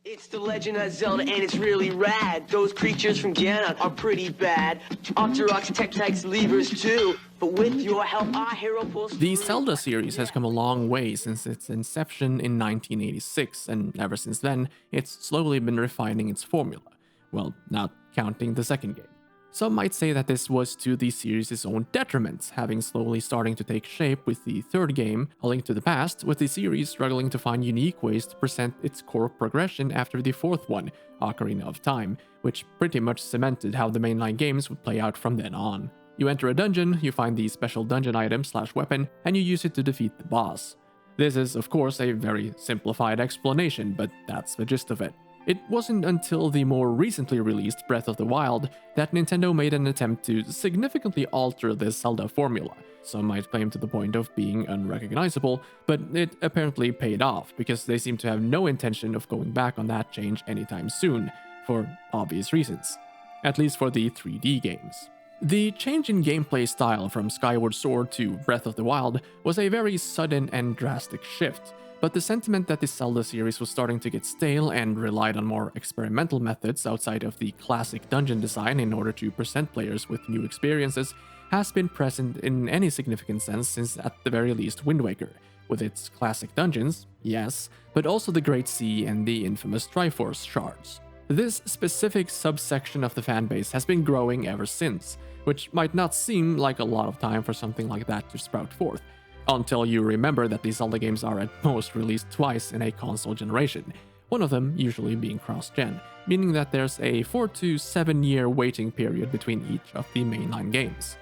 It's the Legend of Zelda and it's really rad. Those creatures from Ganon are pretty bad. Octoroks, Tektites, Levers too. But with your help, our hero pulls The through. Zelda series has come a long way since its inception in 1986, and ever since then, it's slowly been refining its formula. Well, not counting the second game. Some might say that this was to the series' own detriment, having slowly starting to take shape with the third game, A Link to the Past, with the series struggling to find unique ways to present its core progression after the fourth one, Ocarina of Time, which pretty much cemented how the mainline games would play out from then on. You enter a dungeon, you find the special dungeon item / weapon, and you use it to defeat the boss. This is, of course, a very simplified explanation, but that's the gist of it. It wasn't until the more recently released Breath of the Wild that Nintendo made an attempt to significantly alter this Zelda formula. Some might claim to the point of being unrecognizable, but it apparently paid off because they seem to have no intention of going back on that change anytime soon, for obvious reasons. At least for the 3D games. The change in gameplay style from Skyward Sword to Breath of the Wild was a very sudden and drastic shift, but the sentiment that the Zelda series was starting to get stale and relied on more experimental methods outside of the classic dungeon design in order to present players with new experiences has been present in any significant sense since at the very least Wind Waker, with its classic dungeons, yes, but also the Great Sea and the infamous Triforce shards. This specific subsection of the fanbase has been growing ever since, which might not seem like a lot of time for something like that to sprout forth, until you remember that the Zelda games are at most released twice in a console generation, one of them usually being cross-gen, meaning that there's a 4 to 7 year waiting period between each of the mainline games.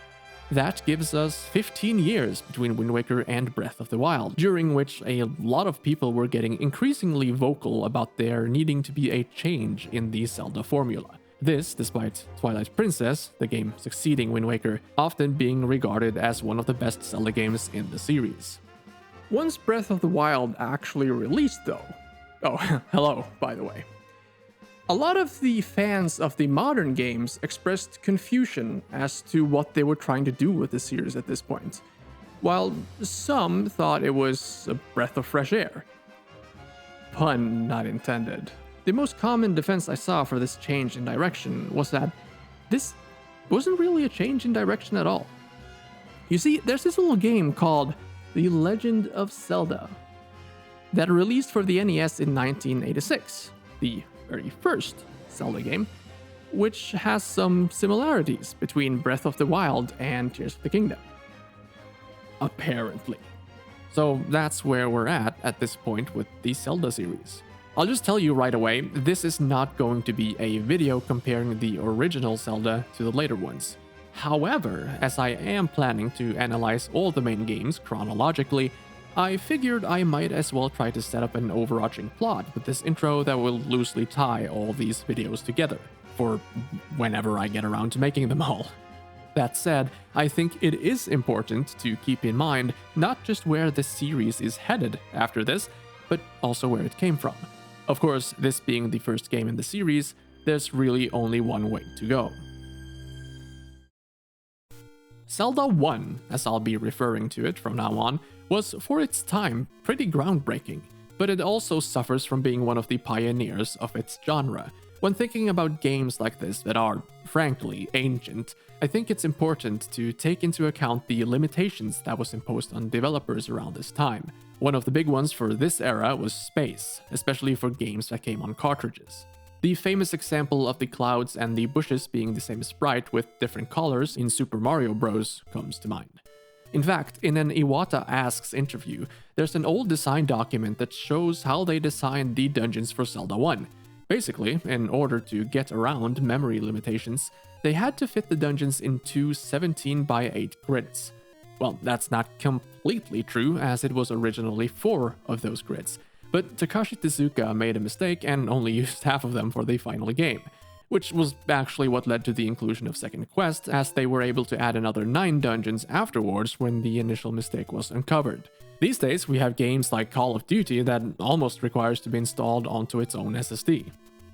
That gives us 15 years between Wind Waker and Breath of the Wild, during which a lot of people were getting increasingly vocal about there needing to be a change in the Zelda formula. This, despite Twilight Princess, the game succeeding Wind Waker, often being regarded as one of the best Zelda games in the series. Once Breath of the Wild actually released though, oh, hello, by the way, a lot of the fans of the modern games expressed confusion as to what they were trying to do with the series at this point, while some thought it was a breath of fresh air. Pun not intended. The most common defense I saw for this change in direction was that this wasn't really a change in direction at all. You see, there's this little game called The Legend of Zelda that released for the NES in 1986, the very first Zelda game, which has some similarities between Breath of the Wild and Tears of the Kingdom. Apparently. So that's where we're at this point with the Zelda series. I'll just tell you right away, this is not going to be a video comparing the original Zelda to the later ones. However, as I am planning to analyze all the main games chronologically, I figured I might as well try to set up an overarching plot with this intro that will loosely tie all these videos together, for whenever I get around to making them all. That said, I think it is important to keep in mind not just where the series is headed after this, but also where it came from. Of course, this being the first game in the series, there's really only one way to go. Zelda 1, as I'll be referring to it from now on, was for its time pretty groundbreaking, but it also suffers from being one of the pioneers of its genre. When thinking about games like this that are, frankly, ancient, I think it's important to take into account the limitations that was imposed on developers around this time. One of the big ones for this era was space, especially for games that came on cartridges. The famous example of the clouds and the bushes being the same sprite with different colors in Super Mario Bros. Comes to mind. In fact, in an Iwata Asks interview, there's an old design document that shows how they designed the dungeons for Zelda 1. Basically, in order to get around memory limitations, they had to fit the dungeons in two 17x8 grids. Well, that's not completely true, as it was originally 4 of those grids, but Takashi Tezuka made a mistake and only used half of them for the final game, which was actually what led to the inclusion of Second Quest, as they were able to add another 9 dungeons afterwards when the initial mistake was uncovered. These days, we have games like Call of Duty that almost requires to be installed onto its own SSD.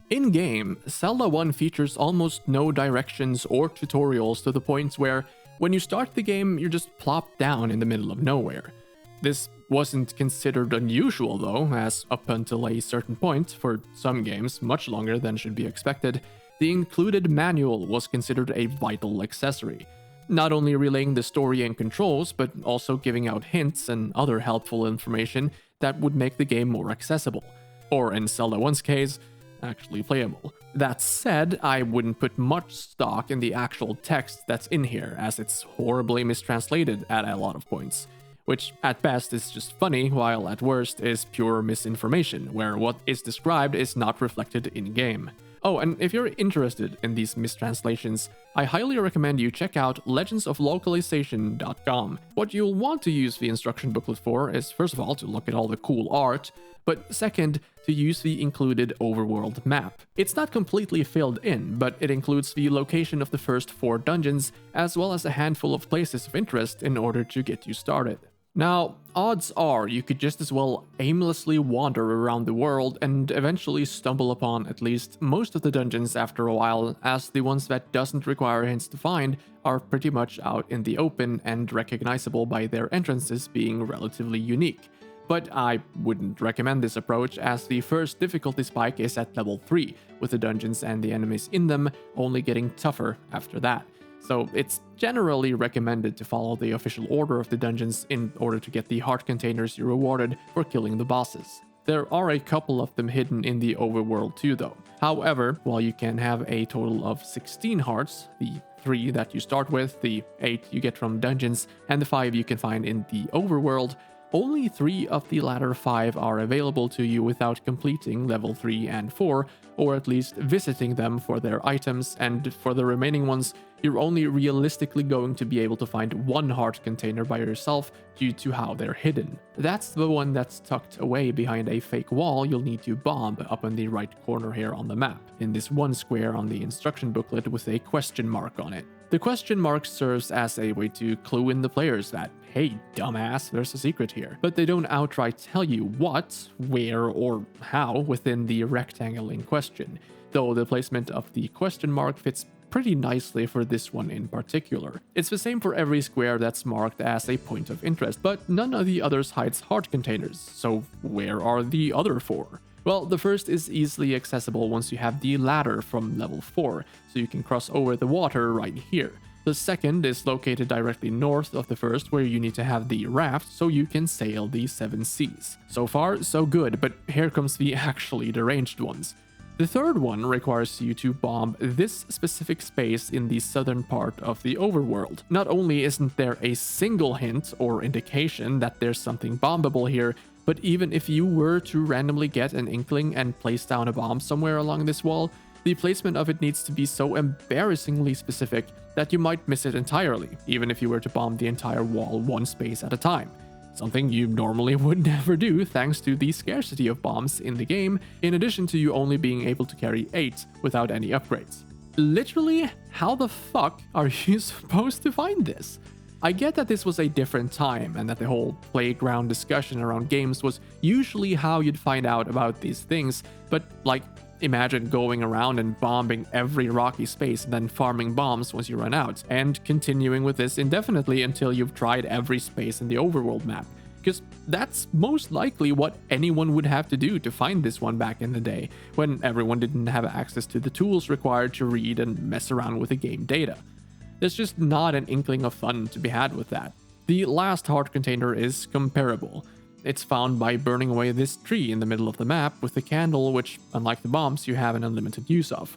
In-game, Zelda 1 features almost no directions or tutorials to the point where when you start the game, you're just plopped down in the middle of nowhere. This wasn't considered unusual though, as up until a certain point, for some games much longer than should be expected, the included manual was considered a vital accessory, not only relaying the story and controls, but also giving out hints and other helpful information that would make the game more accessible, or in Zelda 1's case, actually playable. That said, I wouldn't put much stock in the actual text that's in here, as it's horribly mistranslated at a lot of points, which at best is just funny, while at worst is pure misinformation, where what is described is not reflected in-game. Oh, and if you're interested in these mistranslations, I highly recommend you check out legendsoflocalization.com. What you'll want to use the instruction booklet for is, first of all, to look at all the cool art, but second, to use the included overworld map. It's not completely filled in, but it includes the location of the first 4 dungeons, as well as a handful of places of interest in order to get you started. Now, odds are you could just as well aimlessly wander around the world and eventually stumble upon at least most of the dungeons after a while, as the ones that doesn't require hints to find are pretty much out in the open and recognizable by their entrances being relatively unique. But I wouldn't recommend this approach, as the first difficulty spike is at level 3, with the dungeons and the enemies in them only getting tougher after that. So it's generally recommended to follow the official order of the dungeons in order to get the heart containers you rewarded for killing the bosses. There are a couple of them hidden in the overworld too though. However, while you can have a total of 16 hearts, the 3 that you start with, the 8 you get from dungeons, and the 5 you can find in the overworld, only 3 of the latter 5 are available to you without completing level 3 and 4, or at least visiting them for their items, and for the remaining ones, you're only realistically going to be able to find 1 heart container by yourself due to how they're hidden. That's the one that's tucked away behind a fake wall you'll need to bomb up in the right corner here on the map, in this one square on the instruction booklet with a question mark on it. The question mark serves as a way to clue in the players that, hey dumbass, there's a secret here, but they don't outright tell you what, where, or how within the rectangle in question, though the placement of the question mark fits pretty nicely for this one in particular. It's the same for every square that's marked as a point of interest, but none of the others hides heart containers, so where are the other 4? Well, the first is easily accessible once you have the ladder from level 4, so you can cross over the water right here. The second is located directly north of the first, where you need to have the raft so you can sail the 7 seas. So far, so good, but here comes the actually deranged ones. The third one requires you to bomb this specific space in the southern part of the overworld. Not only isn't there a single hint or indication that there's something bombable here, but even if you were to randomly get an inkling and place down a bomb somewhere along this wall, the placement of it needs to be so embarrassingly specific that you might miss it entirely, even if you were to bomb the entire wall 1 space at a time. Something you normally would never do thanks to the scarcity of bombs in the game, in addition to you only being able to carry 8 without any upgrades. Literally, how the fuck are you supposed to find this? I get that this was a different time and that the whole playground discussion around games was usually how you'd find out about these things, but like, imagine going around and bombing every rocky space and then farming bombs once you run out, and continuing with this indefinitely until you've tried every space in the overworld map. Because that's most likely what anyone would have to do to find this one back in the day, when everyone didn't have access to the tools required to read and mess around with the game data. There's just not an inkling of fun to be had with that. The last heart container is comparable. It's found by burning away this tree in the middle of the map with the candle, which, unlike the bombs, you have an unlimited use of.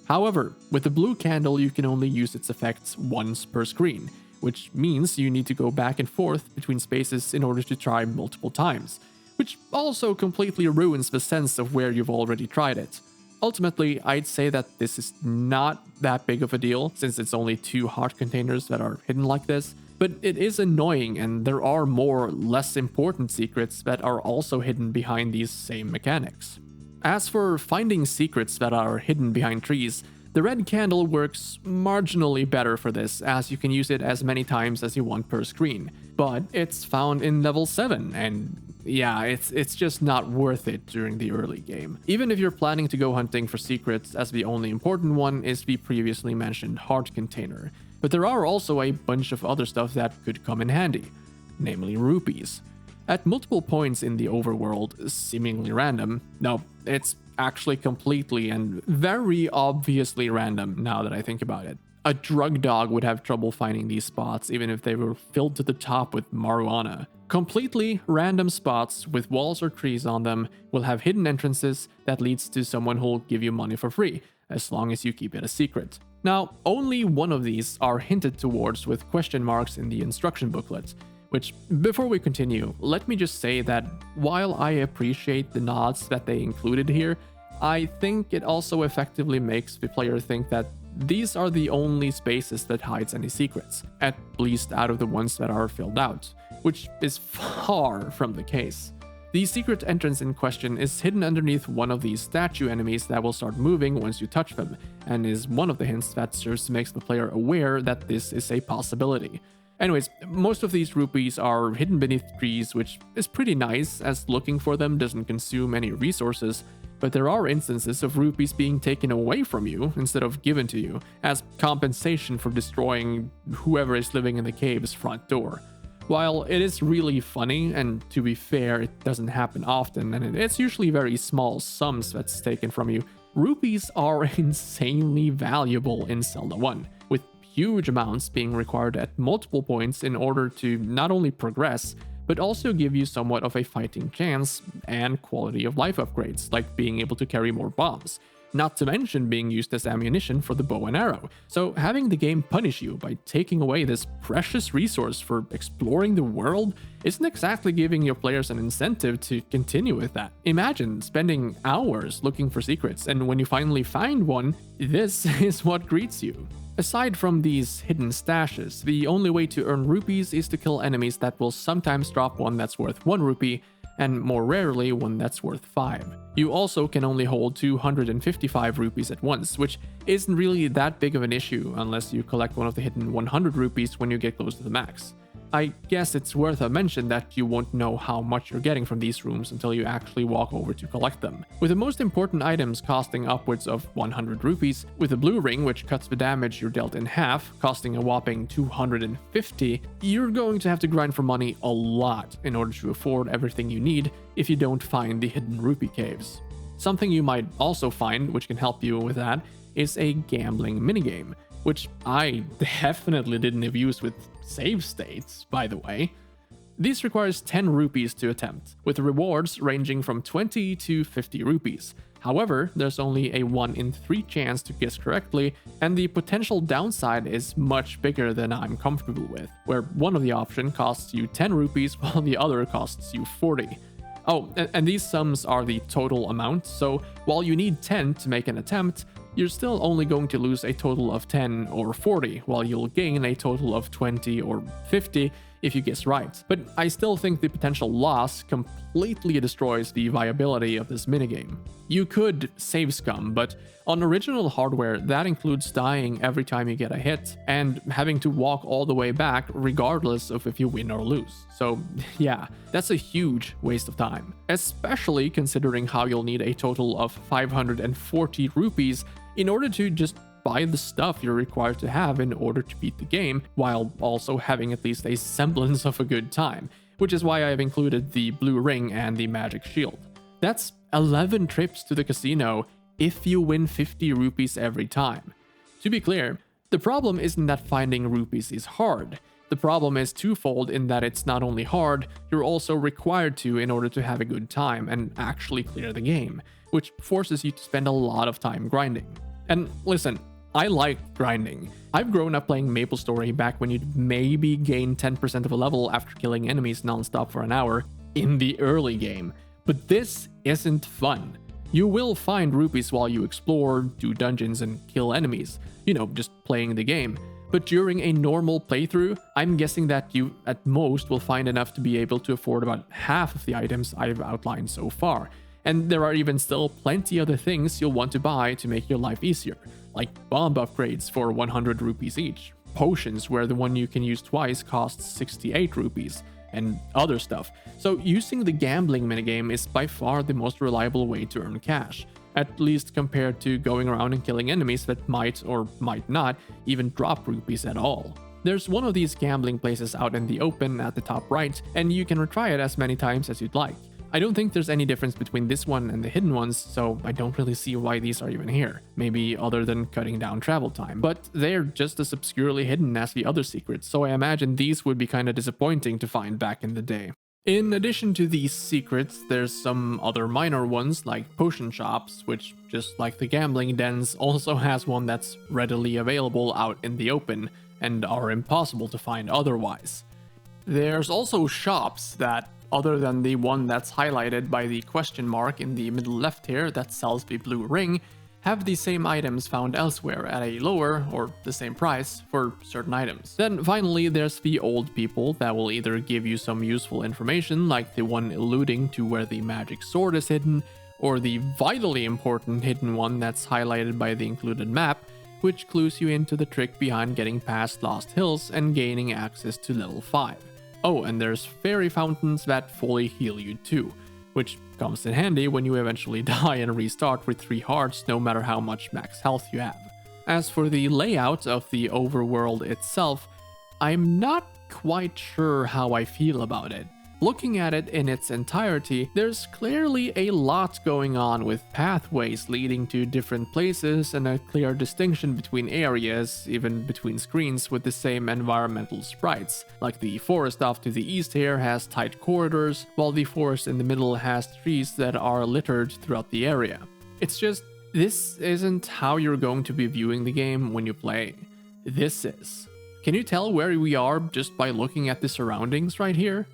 However, with the blue candle you can only use its effects once per screen, which means you need to go back and forth between spaces in order to try multiple times, which also completely ruins the sense of where you've already tried it. Ultimately, I'd say that this is not that big of a deal, since it's only 2 heart containers that are hidden like this, but it is annoying, and there are more less important secrets that are also hidden behind these same mechanics. As for finding secrets that are hidden behind trees, the red candle works marginally better for this, as you can use it as many times as you want per screen, but it's found in level 7, and yeah, it's just not worth it during the early game. Even if you're planning to go hunting for secrets, as the only important one is the previously mentioned heart container. But there are also a bunch of other stuff that could come in handy, namely rupees. at multiple points in the overworld, seemingly random. No, it's actually completely and very obviously random now that I think about it. A drug dog would have trouble finding these spots even if they were filled to the top with marijuana. Completely random spots with walls or trees on them will have hidden entrances that leads to someone who'll give you money for free, as long as you keep it a secret. Now, only one of these are hinted towards with question marks in the instruction booklet, which, before we continue, let me just say that while I appreciate the nods that they included here, I think it also effectively makes the player think that these are the only spaces that hides any secrets, at least out of the ones that are filled out, which is far from the case. The secret entrance in question is hidden underneath one of these statue enemies that will start moving once you touch them, and is one of the hints that serves to make the player aware that this is a possibility. Anyways, most of these rupees are hidden beneath trees, which is pretty nice, as looking for them doesn't consume any resources, but there are instances of rupees being taken away from you instead of given to you, as compensation for destroying whoever is living in the cave's front door. While it is really funny, and to be fair, it doesn't happen often, and it's usually very small sums that's taken from you, rupees are insanely valuable in Zelda 1, with huge amounts being required at multiple points in order to not only progress, but also give you somewhat of a fighting chance and quality of life upgrades, like being able to carry more bombs. Not to mention being used as ammunition for the bow and arrow. So having the game punish you by taking away this precious resource for exploring the world isn't exactly giving your players an incentive to continue with that. Imagine spending hours looking for secrets, and when you finally find one, this is what greets you. Aside from these hidden stashes, the only way to earn rupees is to kill enemies that will sometimes drop one that's worth 1 rupee, and more rarely one that's worth 5. You also can only hold 255 rupees at once, which isn't really that big of an issue unless you collect one of the hidden 100 rupees when you get close to the max. I guess it's worth a mention that you won't know how much you're getting from these rooms until you actually walk over to collect them, with the most important items costing upwards of 100 rupees, with the blue ring, which cuts the damage you're dealt in half, costing a whopping 250, you're going to have to grind for money a lot in order to afford everything you need if you don't find the hidden rupee caves. Something you might also find, which can help you with that, is a gambling minigame, which I definitely didn't have used with save states, by the way. This requires 10 rupees to attempt, with rewards ranging from 20 to 50 rupees. However, there's only a 1 in 3 chance to guess correctly, and the potential downside is much bigger than I'm comfortable with, where one of the options costs you 10 rupees while the other costs you 40. Oh, and these sums are the total amount, so while you need 10 to make an attempt, you're still only going to lose a total of 10 or 40, while you'll gain a total of 20 or 50 if you guess right. But I still think the potential loss completely destroys the viability of this minigame. You could save scum, but on original hardware, that includes dying every time you get a hit, and having to walk all the way back regardless of if you win or lose. So yeah, that's a huge waste of time, especially considering how you'll need a total of 540 rupees in order to just buy the stuff you're required to have in order to beat the game, while also having at least a semblance of a good time, which is why I've included the blue ring and the magic shield. That's 11 trips to the casino if you win 50 rupees every time. To be clear, the problem isn't that finding rupees is hard. The problem is twofold in that it's not only hard, you're also required to in order to have a good time and actually clear the game, which forces you to spend a lot of time grinding. And listen, I like grinding. I've grown up playing MapleStory back when you'd maybe gain 10% of a level after killing enemies non-stop for an hour in the early game. But this isn't fun. You will find rupees while you explore, do dungeons, and kill enemies. You know, just playing the game. But during a normal playthrough, I'm guessing that you at most will find enough to be able to afford about half of the items I've outlined so far. And there are even still plenty other things you'll want to buy to make your life easier, like bomb upgrades for 100 rupees each, potions where the one you can use twice costs 68 rupees, and other stuff. So using the gambling minigame is by far the most reliable way to earn cash, at least compared to going around and killing enemies that might or might not even drop rupees at all. There's one of these gambling places out in the open at the top right, and you can retry it as many times as you'd like. I don't think there's any difference between this one and the hidden ones, so I don't really see why these are even here. Maybe other than cutting down travel time. But they're just as obscurely hidden as the other secrets, so I imagine these would be kinda disappointing to find back in the day. In addition to these secrets, there's some other minor ones like potion shops, which, just like the gambling dens, also has one that's readily available out in the open and are impossible to find otherwise. There's also shops that, other than the one that's highlighted by the question mark in the middle left here that sells the blue ring, have the same items found elsewhere at a lower or the same price for certain items. Then finally, there's the old people that will either give you some useful information, like the one alluding to where the magic sword is hidden, or the vitally important hidden one that's highlighted by the included map, which clues you into the trick behind getting past Lost Hills and gaining access to level 5. Oh, and there's fairy fountains that fully heal you too, which comes in handy when you eventually die and restart with 3 hearts no matter how much max health you have. As for the layout of the overworld itself, I'm not quite sure how I feel about it. Looking at it in its entirety, there's clearly a lot going on with pathways leading to different places and a clear distinction between areas, even between screens with the same environmental sprites. Like the forest off to the east here has tight corridors, while the forest in the middle has trees that are littered throughout the area. It's just, this isn't how you're going to be viewing the game when you play. This is. Can you tell where we are just by looking at the surroundings right here?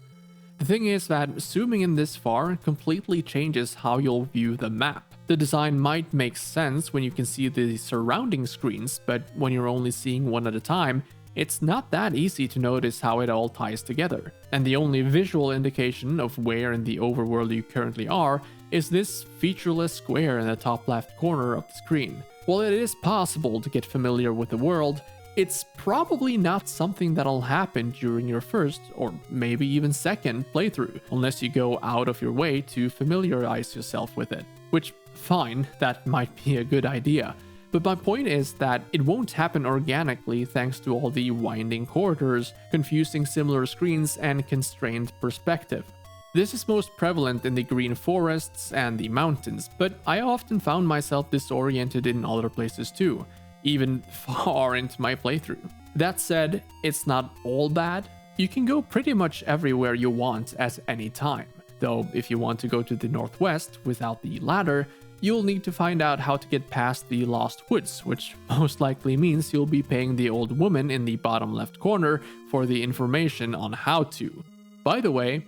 The thing is that zooming in this far completely changes how you'll view the map. The design might make sense when you can see the surrounding screens, but when you're only seeing one at a time, it's not that easy to notice how it all ties together. And the only visual indication of where in the overworld you currently are is this featureless square in the top left corner of the screen. While it is possible to get familiar with the world, it's probably not something that'll happen during your first, or maybe even second, playthrough, unless you go out of your way to familiarize yourself with it. Which, fine, that might be a good idea. But my point is that it won't happen organically thanks to all the winding corridors, confusing similar screens, and constrained perspective. This is most prevalent in the green forests and the mountains, but I often found myself disoriented in other places too, even far into my playthrough. That said, it's not all bad. You can go pretty much everywhere you want at any time. Though if you want to go to the northwest without the ladder, you'll need to find out how to get past the Lost Woods, which most likely means you'll be paying the old woman in the bottom left corner for the information on how to. By the way,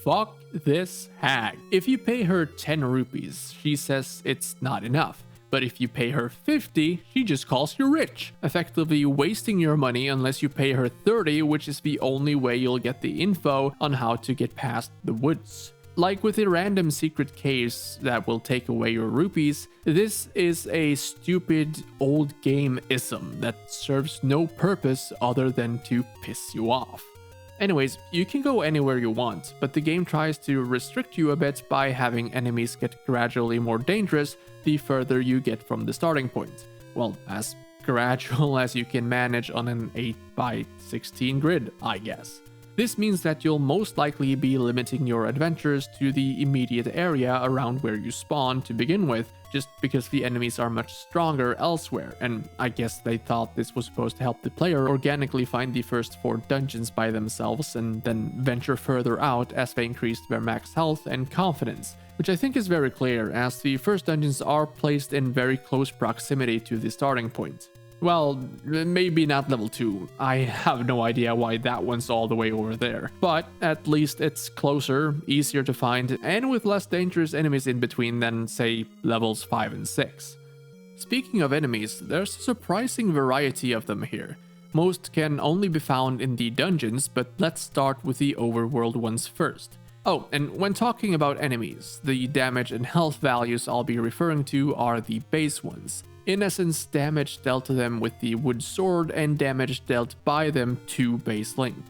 fuck this hag. If you pay her 10 rupees, she says it's not enough. But if you pay her 50, she just calls you rich, effectively wasting your money unless you pay her 30, which is the only way you'll get the info on how to get past the woods. Like with a random secret case that will take away your rupees, this is a stupid old game-ism that serves no purpose other than to piss you off. Anyways, you can go anywhere you want, but the game tries to restrict you a bit by having enemies get gradually more dangerous the further you get from the starting point. Well, as gradual as you can manage on an 8x16 grid, I guess. This means that you'll most likely be limiting your adventures to the immediate area around where you spawn to begin with, just because the enemies are much stronger elsewhere, and I guess they thought this was supposed to help the player organically find the first 4 dungeons by themselves and then venture further out as they increased their max health and confidence, which I think is very clear as the first dungeons are placed in very close proximity to the starting point. Well, maybe not level 2. I have no idea why that one's all the way over there. But at least it's closer, easier to find, and with less dangerous enemies in between than, say, levels 5 and 6. Speaking of enemies, there's a surprising variety of them here. Most can only be found in the dungeons, but let's start with the overworld ones first. Oh, and when talking about enemies, the damage and health values I'll be referring to are the base ones. In essence, damage dealt to them with the wood sword and damage dealt by them to base link.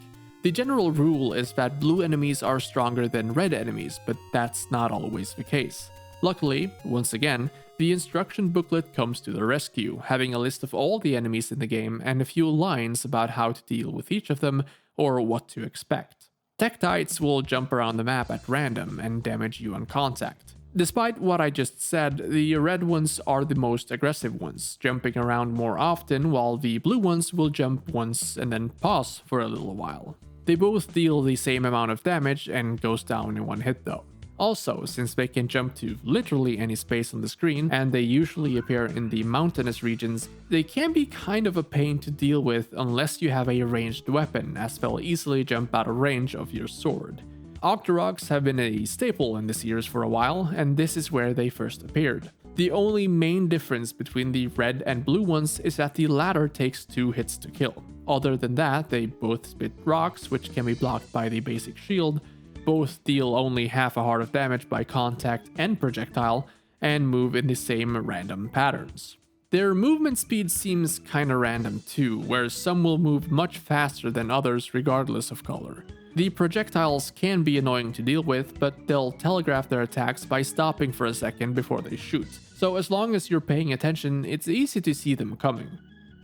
The general rule is that blue enemies are stronger than red enemies, but that's not always the case. Luckily, once again, The instruction booklet comes to the rescue, having a list of all the enemies in the game and a few lines about how to deal with each of them or what to expect. Tektites will jump around the map at random and damage you on contact. Despite what I just said, the red ones are the most aggressive ones, jumping around more often, while the blue ones will jump once and then pause for a little while. They both deal the same amount of damage and goes down in one hit though. Also, since they can jump to literally any space on the screen, and they usually appear in the mountainous regions, they can be kind of a pain to deal with unless you have a ranged weapon, as they'll easily jump out of range of your sword. Octoroks have been a staple in the series for a while, and this is where they first appeared. The only main difference between the red and blue ones is that the latter takes 2 hits to kill. Other than that, they both spit rocks, which can be blocked by the basic shield, both deal only half a heart of damage by contact and projectile, and move in the same random patterns. Their movement speed seems kinda random too, where some will move much faster than others regardless of color. The projectiles can be annoying to deal with, but they'll telegraph their attacks by stopping for a second before they shoot. So as long as you're paying attention, it's easy to see them coming.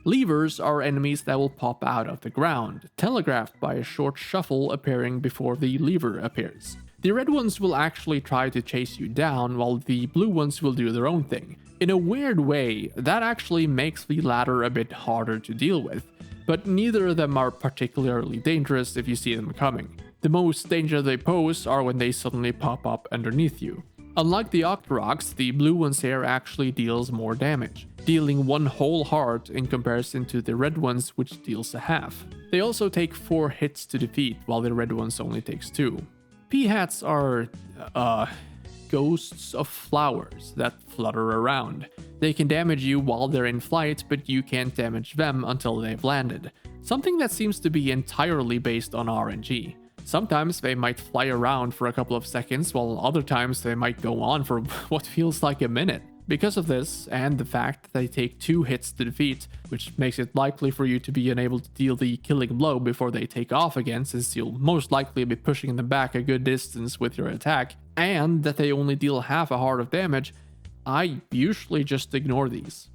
Levers are enemies that will pop out of the ground, telegraphed by a short shuffle appearing before the lever appears. The red ones will actually try to chase you down, while the blue ones will do their own thing. In a weird way, that actually makes the latter a bit harder to deal with, but neither of them are particularly dangerous if you see them coming. The most danger they pose are when they suddenly pop up underneath you. Unlike the Octoroks, the blue ones here actually deals more damage, dealing 1 whole heart in comparison to the red ones, which deals a half. They also take 4 hits to defeat, while the red ones only takes 2. Peahats are, ghosts of flowers that flutter around. They can damage you while they're in flight, but you can't damage them until they've landed. Something that seems to be entirely based on RNG. Sometimes they might fly around for a couple of seconds, while other times they might go on for what feels like a minute. Because of this, and the fact that they take 2 hits to defeat, which makes it likely for you to be unable to deal the killing blow before they take off again, since you'll most likely be pushing them back a good distance with your attack, and that they only deal half a heart of damage, I usually just ignore these.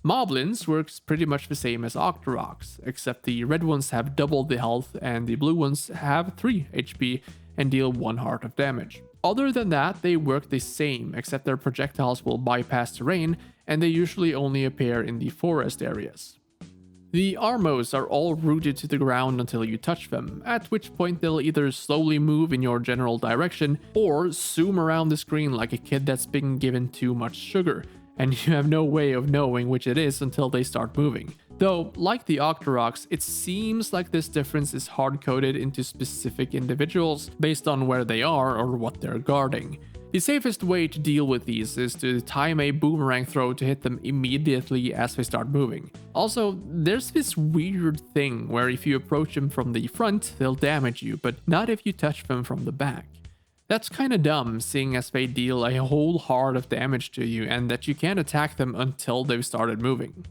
Moblins works pretty much the same as Octoroks, except the red ones have double the health and the blue ones have 3 HP and deal 1 heart of damage. Other than that, they work the same, except their projectiles will bypass terrain and they usually only appear in the forest areas. The Armos are all rooted to the ground until you touch them, at which point they'll either slowly move in your general direction or zoom around the screen like a kid that's been given too much sugar, and you have no way of knowing which it is until they start moving. Though, like the Octoroks, it seems like this difference is hard-coded into specific individuals based on where they are or what they're guarding. The safest way to deal with these is to time a boomerang throw to hit them immediately as they start moving. Also, there's this weird thing where if you approach them from the front, they'll damage you, but not if you touch them from the back. That's kinda dumb, seeing as they deal a whole heart of damage to you and that you can't attack them until they've started moving.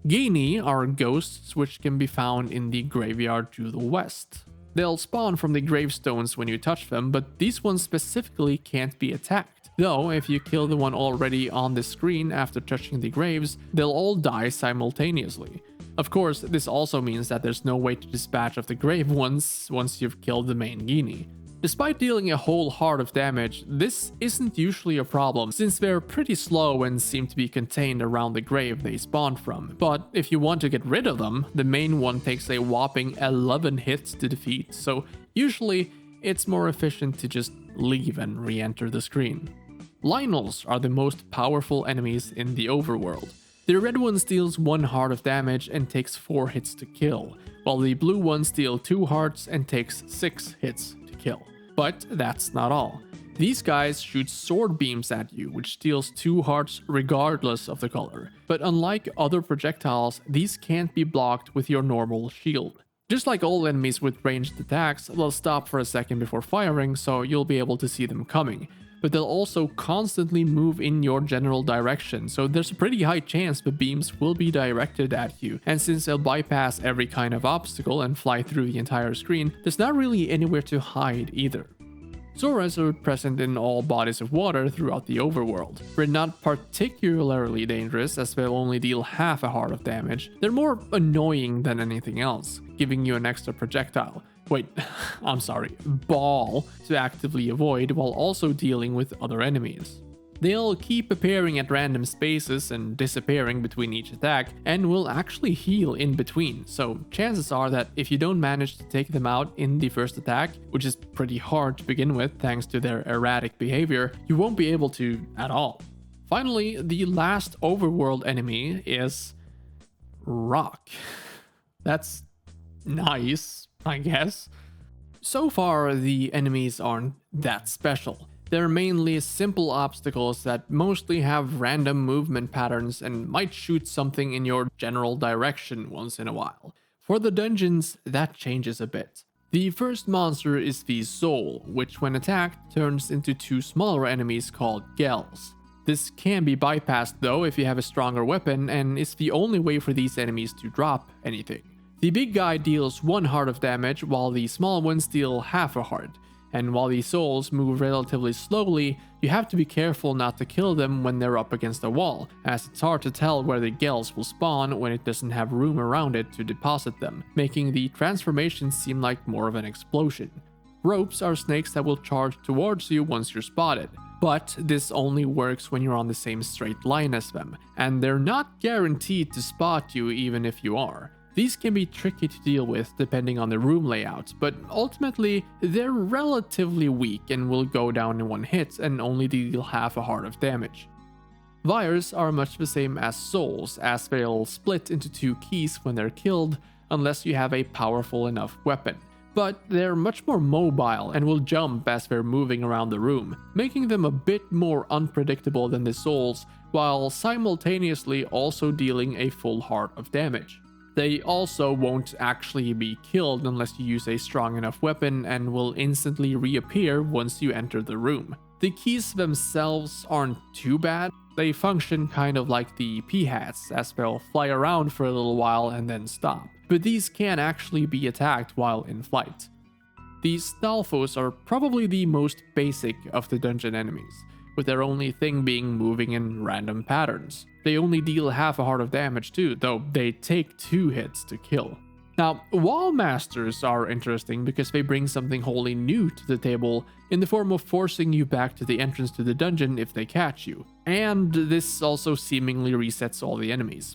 Geni are ghosts which can be found in the graveyard to the west. They'll spawn from the gravestones when you touch them, but these ones specifically can't be attacked. Though, if you kill the one already on the screen after touching the graves, they'll all die simultaneously. Of course, this also means that there's no way to dispatch of the grave ones once you've killed the main Geni. Despite dealing a whole heart of damage, this isn't usually a problem since they're pretty slow and seem to be contained around the grave they spawned from. But if you want to get rid of them, the main one takes a whopping 11 hits to defeat, so usually it's more efficient to just leave and re-enter the screen. Lynels are the most powerful enemies in the overworld. The red one deals 1 heart of damage and takes 4 hits to kill, while the blue ones deal 2 hearts and takes 6 hits to kill. But that's not all. These guys shoot sword beams at you, which deals 2 hearts regardless of the color. But unlike other projectiles, these can't be blocked with your normal shield. Just like all enemies with ranged attacks, they'll stop for a second before firing, so you'll be able to see them coming. But they'll also constantly move in your general direction, so there's a pretty high chance the beams will be directed at you, and since they'll bypass every kind of obstacle and fly through the entire screen, there's not really anywhere to hide either. Zoras are present in all bodies of water throughout the overworld. They're not particularly dangerous as they'll only deal half a heart of damage. They're more annoying than anything else, giving you an extra projectile. Wait, I'm sorry, ball to actively avoid while also dealing with other enemies. They'll keep appearing at random spaces and disappearing between each attack, and will actually heal in between, so chances are that if you don't manage to take them out in the first attack, which is pretty hard to begin with thanks to their erratic behavior, you won't be able to at all. Finally, the last overworld enemy is rock. That's nice, I guess. So far, the enemies aren't that special. They're mainly simple obstacles that mostly have random movement patterns and might shoot something in your general direction once in a while. For the dungeons, that changes a bit. The first monster is the Soul, which when attacked turns into two smaller enemies called Gells. This can be bypassed though if you have a stronger weapon, and is the only way for these enemies to drop anything. The big guy deals 1 heart of damage while the small ones deal half a heart. And while these souls move relatively slowly, you have to be careful not to kill them when they're up against a wall, as it's hard to tell where the Gells will spawn when it doesn't have room around it to deposit them, making the transformation seem like more of an explosion. Ropes are snakes that will charge towards you once you're spotted, but this only works when you're on the same straight line as them, and they're not guaranteed to spot you even if you are. These can be tricky to deal with depending on the room layout, but ultimately they're relatively weak and will go down in 1 hit and only deal half a heart of damage. Vires are much the same as souls, as they'll split into 2 keys when they're killed unless you have a powerful enough weapon. But they're much more mobile and will jump as they're moving around the room, making them a bit more unpredictable than the souls, while simultaneously also dealing a full heart of damage. They also won't actually be killed unless you use a strong enough weapon and will instantly reappear once you enter the room. The keys themselves aren't too bad. They function kind of like the P-hats, as they'll fly around for a little while and then stop. But these can actually be attacked while in flight. These Stalfos are probably the most basic of the dungeon enemies, with their only thing being moving in random patterns. They only deal half a heart of damage too, though they take 2 hits to kill. Now, Wall Masters are interesting because they bring something wholly new to the table in the form of forcing you back to the entrance to the dungeon if they catch you, and this also seemingly resets all the enemies.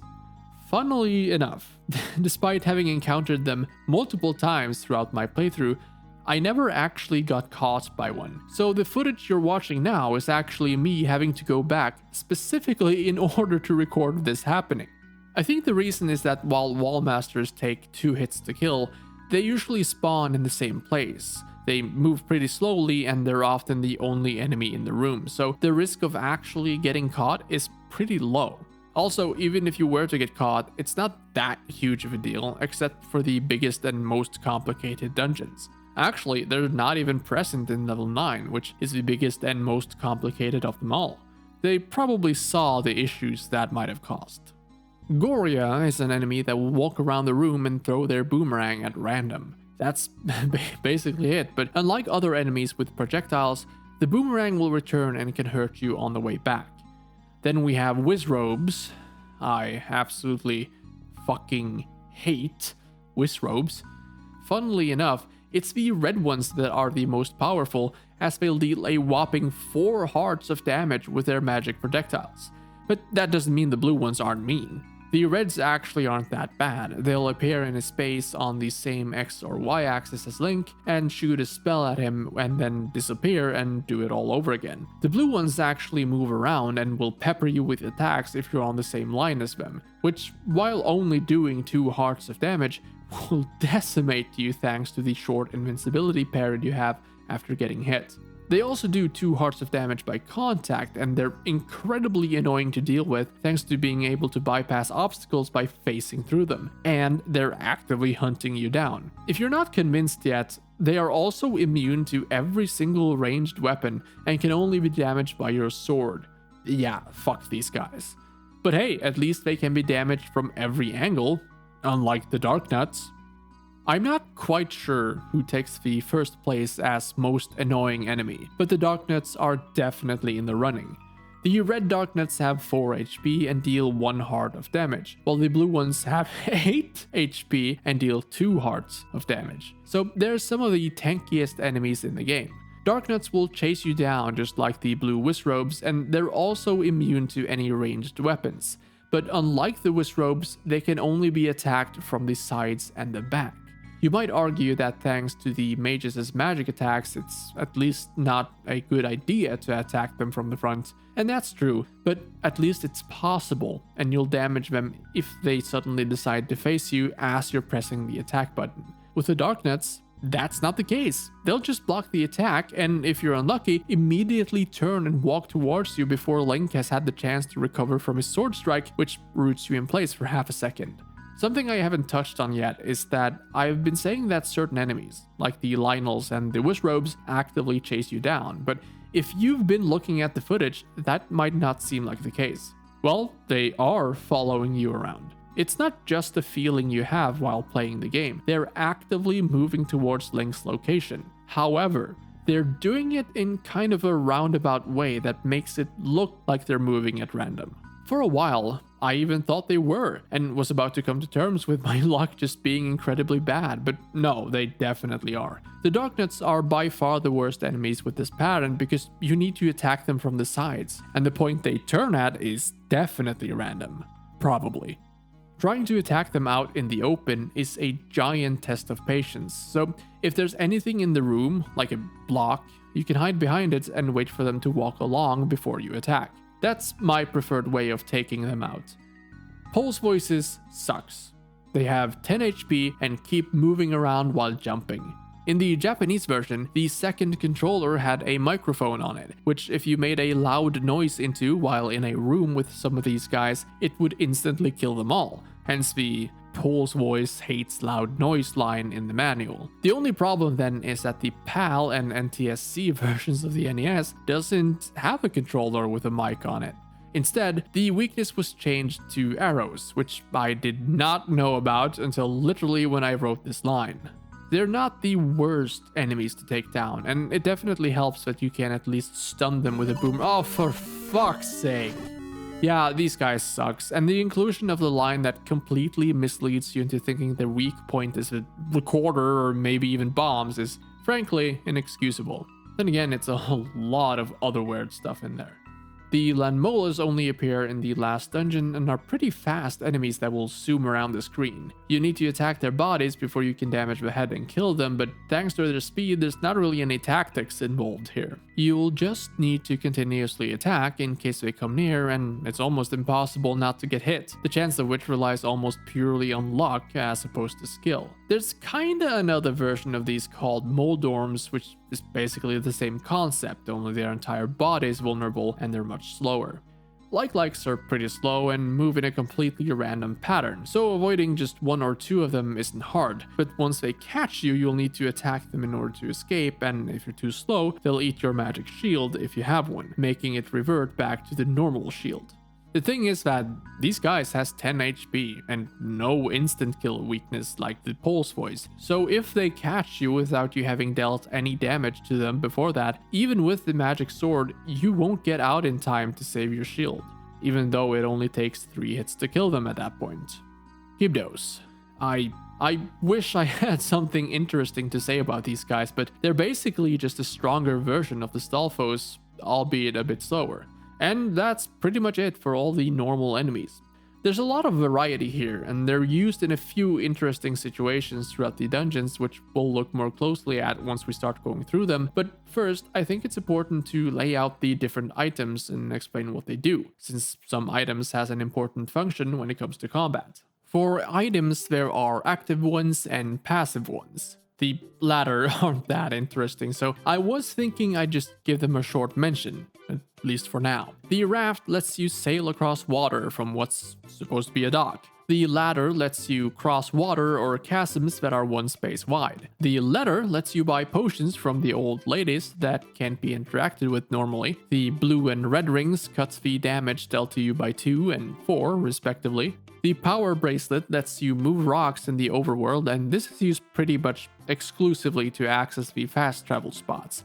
Funnily enough, despite having encountered them multiple times throughout my playthrough, I never actually got caught by one, so the footage you're watching now is actually me having to go back specifically in order to record this happening. I think the reason is that while Wall Masters take 2 hits to kill, they usually spawn in the same place. They move pretty slowly and they're often the only enemy in the room, so the risk of actually getting caught is pretty low. Also, even if you were to get caught, it's not that huge of a deal, except for the biggest and most complicated dungeons. Actually, they're not even present in level 9, which is the biggest and most complicated of them all. They probably saw the issues that might have caused. Goria is an enemy that will walk around the room and throw their boomerang at random. That's basically it, but unlike other enemies with projectiles, the boomerang will return and can hurt you on the way back. Then we have Wizrobes. I absolutely fucking hate Wizrobes. Funnily enough, it's the red ones that are the most powerful, as they'll deal a whopping 4 hearts of damage with their magic projectiles. But that doesn't mean the blue ones aren't mean. The reds actually aren't that bad. They'll appear in a space on the same X or Y axis as Link and shoot a spell at him and then disappear and do it all over again. The blue ones actually move around and will pepper you with attacks if you're on the same line as them, which, while only doing 2 hearts of damage, will decimate you thanks to the short invincibility period you have after getting hit. They also do 2 hearts of damage by contact, and they're incredibly annoying to deal with thanks to being able to bypass obstacles by facing through them, and they're actively hunting you down. If you're not convinced yet, they are also immune to every single ranged weapon and can only be damaged by your sword. Yeah, fuck these guys. But hey, at least they can be damaged from every angle, unlike the Dark Nuts. I'm not quite sure who takes the first place as most annoying enemy, but the Darknuts are definitely in the running. The red Darknuts have 4 HP and deal 1 heart of damage, while the blue ones have 8 HP and deal 2 hearts of damage. So they're some of the tankiest enemies in the game. Darknuts will chase you down just like the blue Wizrobes, and they're also immune to any ranged weapons. But unlike the Wizrobes, they can only be attacked from the sides and the back. You might argue that thanks to the mages' magic attacks, it's at least not a good idea to attack them from the front. And that's true, but at least it's possible, and you'll damage them if they suddenly decide to face you as you're pressing the attack button. With the Darknuts, that's not the case. They'll just block the attack, and if you're unlucky, immediately turn and walk towards you before Link has had the chance to recover from his sword strike, which roots you in place for half a second. Something I haven't touched on yet is that I've been saying that certain enemies, like the Lionels and the Wizrobes, actively chase you down, but if you've been looking at the footage, that might not seem like the case. Well, they are following you around. It's not just a feeling you have while playing the game, they're actively moving towards Link's location. However, they're doing it in kind of a roundabout way that makes it look like they're moving at random. For a while, I even thought they were, and was about to come to terms with my luck just being incredibly bad, but no, they definitely are. The Darknuts are by far the worst enemies with this pattern because you need to attack them from the sides, and the point they turn at is definitely random. Probably. Trying to attack them out in the open is a giant test of patience, so if there's anything in the room, like a block, you can hide behind it and wait for them to walk along before you attack. That's my preferred way of taking them out. Pole's Voices sucks. They have 10 HP and keep moving around while jumping. In the Japanese version, the second controller had a microphone on it, which if you made a loud noise into while in a room with some of these guys, it would instantly kill them all, hence the Pole's Voice hates loud noise line in the manual. The only problem then is that the PAL and NTSC versions of the NES doesn't have a controller with a mic on it. Instead, the weakness was changed to arrows, which I did not know about until literally when I wrote this line. They're not the worst enemies to take down, and it definitely helps that you can at least stun them with a boom. Oh, for fuck's sake. Yeah, these guys sucks, and the inclusion of the line that completely misleads you into thinking their weak point is a recorder or maybe even bombs is, frankly, inexcusable. Then again, it's a lot of other weird stuff in there. The Lanmolas only appear in the last dungeon and are pretty fast enemies that will zoom around the screen. You need to attack their bodies before you can damage the head and kill them, but thanks to their speed, there's not really any tactics involved here. You'll just need to continuously attack in case they come near, and it's almost impossible not to get hit, the chance of which relies almost purely on luck as opposed to skill. There's kinda another version of these called Moldorms, which is basically the same concept, only their entire body is vulnerable and they're much slower. Likes are pretty slow and move in a completely random pattern, so avoiding just one or two of them isn't hard, but once they catch you, you'll need to attack them in order to escape, and if you're too slow, they'll eat your magic shield if you have one, making it revert back to the normal shield. The thing is that these guys has 10 HP and no instant kill weakness like the Pole's Voice, so if they catch you without you having dealt any damage to them before that, even with the magic sword, you won't get out in time to save your shield, even though it only takes 3 hits to kill them at that point. Gibdos. I wish I had something interesting to say about these guys, but they're basically just a stronger version of the Stalfos, albeit a bit slower. And that's pretty much it for all the normal enemies. There's a lot of variety here, and they're used in a few interesting situations throughout the dungeons, which we'll look more closely at once we start going through them. But first, I think it's important to lay out the different items and explain what they do, since some items has an important function when it comes to combat. For items, there are active ones and passive ones. The latter aren't that interesting, so I was thinking I'd just give them a short mention, at least for now. The raft lets you sail across water from what's supposed to be a dock. The ladder lets you cross water or chasms that are one space wide. The letter lets you buy potions from the old ladies that can't be interacted with normally. The blue and red rings cuts the damage dealt to you by 2 and 4 respectively. The power bracelet lets you move rocks in the overworld, and this is used pretty much exclusively to access the fast travel spots.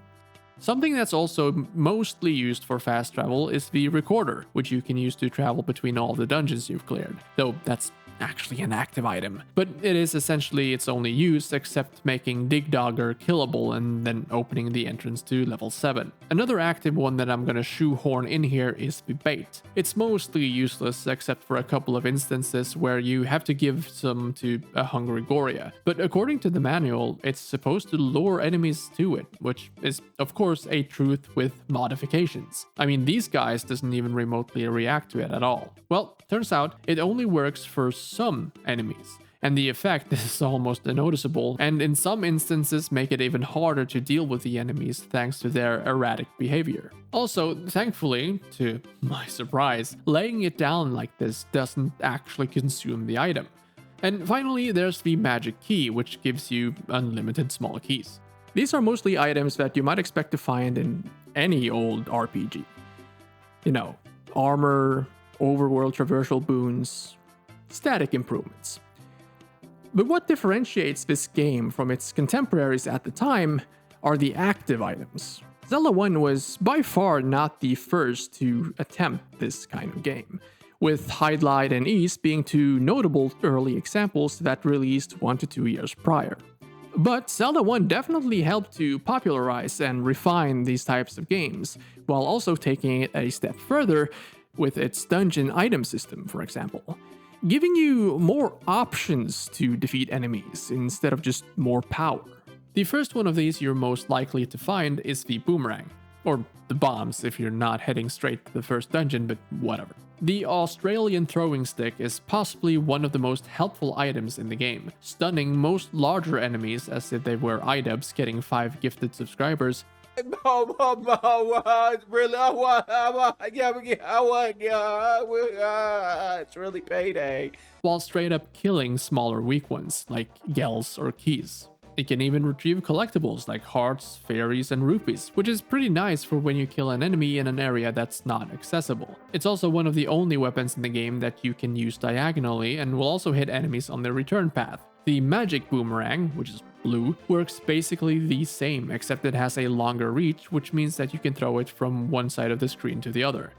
Something that's also mostly used for fast travel is the recorder, which you can use to travel between all the dungeons you've cleared, though that's actually an active item. But it is essentially its only use, except making Dig Dogger killable and then opening the entrance to level 7. Another active one that I'm gonna shoehorn in here is the bait. It's mostly useless except for a couple of instances where you have to give some to a hungry Goria. But according to the manual, it's supposed to lure enemies to it, which is of course a truth with modifications. I mean, these guys doesn't even remotely react to it at all. Well, turns out it only works for some enemies, and the effect is almost unnoticeable, and in some instances make it even harder to deal with the enemies thanks to their erratic behavior. Also, thankfully, to my surprise, laying it down like this doesn't actually consume the item. And finally, there's the magic key, which gives you unlimited small keys. These are mostly items that you might expect to find in any old RPG. You know, armor, overworld traversal boons, static improvements. But what differentiates this game from its contemporaries at the time are the active items. Zelda 1 was by far not the first to attempt this kind of game, with Hydlide and East being two notable early examples that released 1 to 2 years prior. But Zelda 1 definitely helped to popularize and refine these types of games, while also taking it a step further with its dungeon item system, for example, giving you more options to defeat enemies instead of just more power. The first one of these you're most likely to find is the boomerang, or the bombs if you're not heading straight to the first dungeon, but whatever. The Australian throwing stick is possibly one of the most helpful items in the game, stunning most larger enemies as if they were iDubbbz getting 5 gifted subscribers. It's really payday. While straight up killing smaller weak ones like Gels or Keys. It can even retrieve collectibles like hearts, fairies, and rupees, which is pretty nice for when you kill an enemy in an area that's not accessible. It's also one of the only weapons in the game that you can use diagonally and will also hit enemies on their return path. The magic boomerang, which is blue, works basically the same, except it has a longer reach, which means that you can throw it from one side of the screen to the other.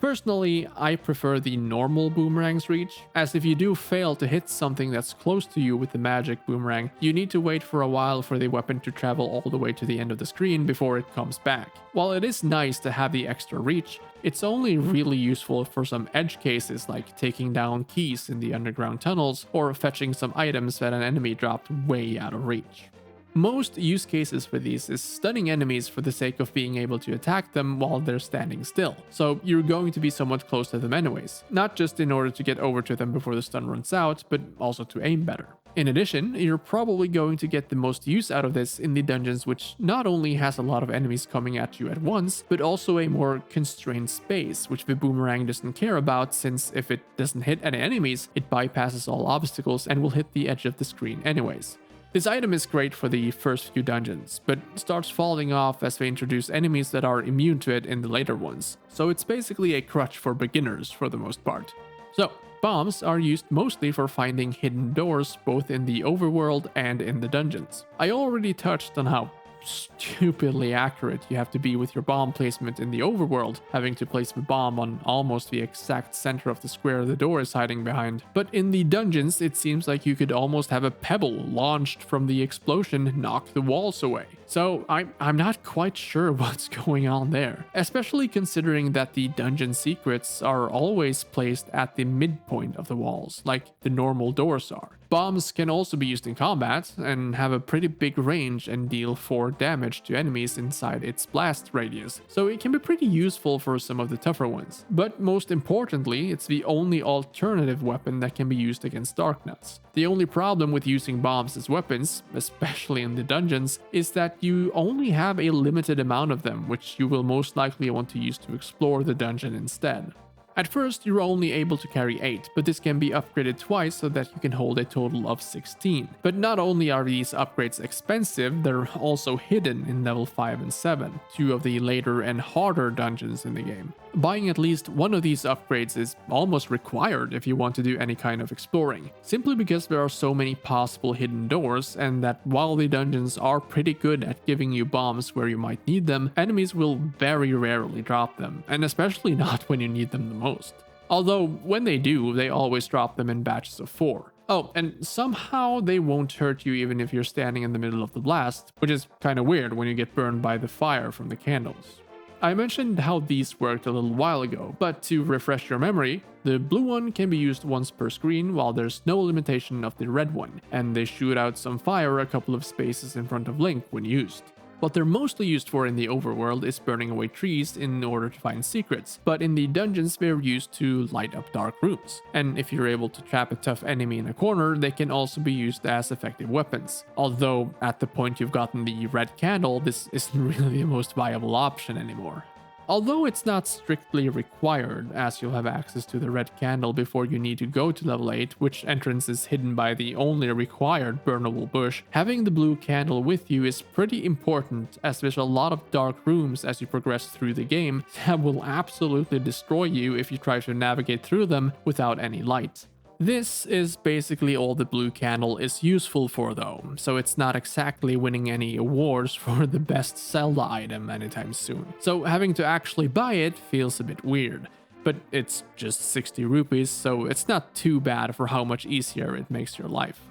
Personally, I prefer the normal boomerang's reach, as if you do fail to hit something that's close to you with the magic boomerang, you need to wait for a while for the weapon to travel all the way to the end of the screen before it comes back. While it is nice to have the extra reach, it's only really useful for some edge cases like taking down keys in the underground tunnels or fetching some items that an enemy dropped way out of reach. Most use cases for these is stunning enemies for the sake of being able to attack them while they're standing still, so you're going to be somewhat close to them anyways, not just in order to get over to them before the stun runs out, but also to aim better. In addition, you're probably going to get the most use out of this in the dungeons, which not only has a lot of enemies coming at you at once, but also a more constrained space, which the boomerang doesn't care about, since if it doesn't hit any enemies, it bypasses all obstacles and will hit the edge of the screen anyways. This item is great for the first few dungeons, but starts falling off as they introduce enemies that are immune to it in the later ones, so it's basically a crutch for beginners for the most part. So, bombs are used mostly for finding hidden doors both in the overworld and in the dungeons. I already touched on how stupidly accurate you have to be with your bomb placement in the overworld, having to place the bomb on almost the exact center of the square the door is hiding behind. But in the dungeons, it seems like you could almost have a pebble launched from the explosion knock the walls away. So I'm not quite sure what's going on there, especially considering that the dungeon secrets are always placed at the midpoint of the walls, like the normal doors are. Bombs can also be used in combat and have a pretty big range and deal 4 damage to enemies inside its blast radius, so it can be pretty useful for some of the tougher ones. But most importantly, it's the only alternative weapon that can be used against Darknuts. The only problem with using bombs as weapons, especially in the dungeons, is that you only have a limited amount of them, which you will most likely want to use to explore the dungeon instead. At first, you're only able to carry 8, but this can be upgraded twice so that you can hold a total of 16. But not only are these upgrades expensive, they're also hidden in level 5 and 7, two of the later and harder dungeons in the game. Buying at least one of these upgrades is almost required if you want to do any kind of exploring, simply because there are so many possible hidden doors, and that while the dungeons are pretty good at giving you bombs where you might need them, enemies will very rarely drop them, and especially not when you need them the most. Although, when they do, they always drop them in batches of 4. Oh, and somehow they won't hurt you even if you're standing in the middle of the blast, which is kinda weird when you get burned by the fire from the candles. I mentioned how these worked a little while ago, but to refresh your memory, the blue one can be used once per screen while there's no limitation of the red one, and they shoot out some fire a couple of spaces in front of Link when used. What they're mostly used for in the overworld is burning away trees in order to find secrets, but in the dungeons they're used to light up dark rooms. And if you're able to trap a tough enemy in a corner, they can also be used as effective weapons. Although, at the point you've gotten the red candle, this isn't really the most viable option anymore. Although it's not strictly required, as you'll have access to the red candle before you need to go to level 8, which entrance is hidden by the only required burnable bush, having the blue candle with you is pretty important, as there's a lot of dark rooms as you progress through the game that will absolutely destroy you if you try to navigate through them without any light. This is basically all the blue candle is useful for though, so it's not exactly winning any awards for the best Zelda item anytime soon. So having to actually buy it feels a bit weird, but it's just 60 rupees, so it's not too bad for how much easier it makes your life.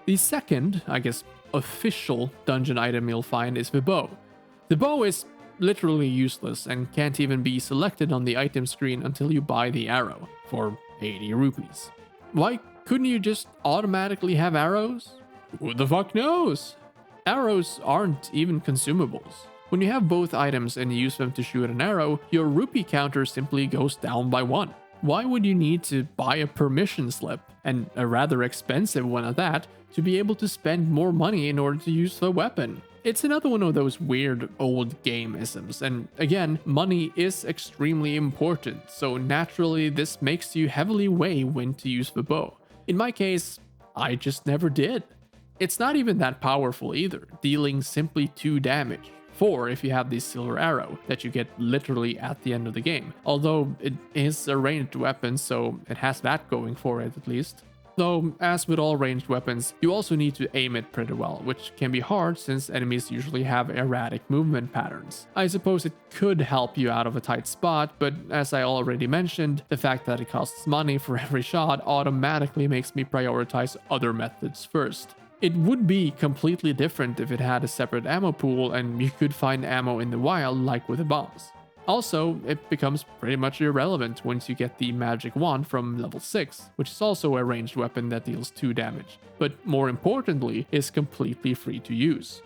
The second, I guess, official dungeon item you'll find is the bow. The bow is literally useless and can't even be selected on the item screen until you buy the arrow for 80 rupees. Why couldn't you just automatically have arrows? Who the fuck knows? Arrows aren't even consumables. When you have both items and you use them to shoot an arrow, your rupee counter simply goes down by 1. Why would you need to buy a permission slip, and a rather expensive one at that, to be able to spend more money in order to use the weapon? It's another one of those weird old game-isms, and again, money is extremely important, so naturally this makes you heavily weigh when to use the bow. In my case, I just never did. It's not even that powerful either, dealing simply 2 damage. 4 if you have the silver arrow that you get literally at the end of the game, although it is a ranged weapon, so it has that going for it at least. Though, as with all ranged weapons, you also need to aim it pretty well, which can be hard since enemies usually have erratic movement patterns. I suppose it could help you out of a tight spot, but as I already mentioned, the fact that it costs money for every shot automatically makes me prioritize other methods first. It would be completely different if it had a separate ammo pool and you could find ammo in the wild like with the bombs. Also, it becomes pretty much irrelevant once you get the magic wand from level 6, which is also a ranged weapon that deals 2 damage, but more importantly, is completely free to use.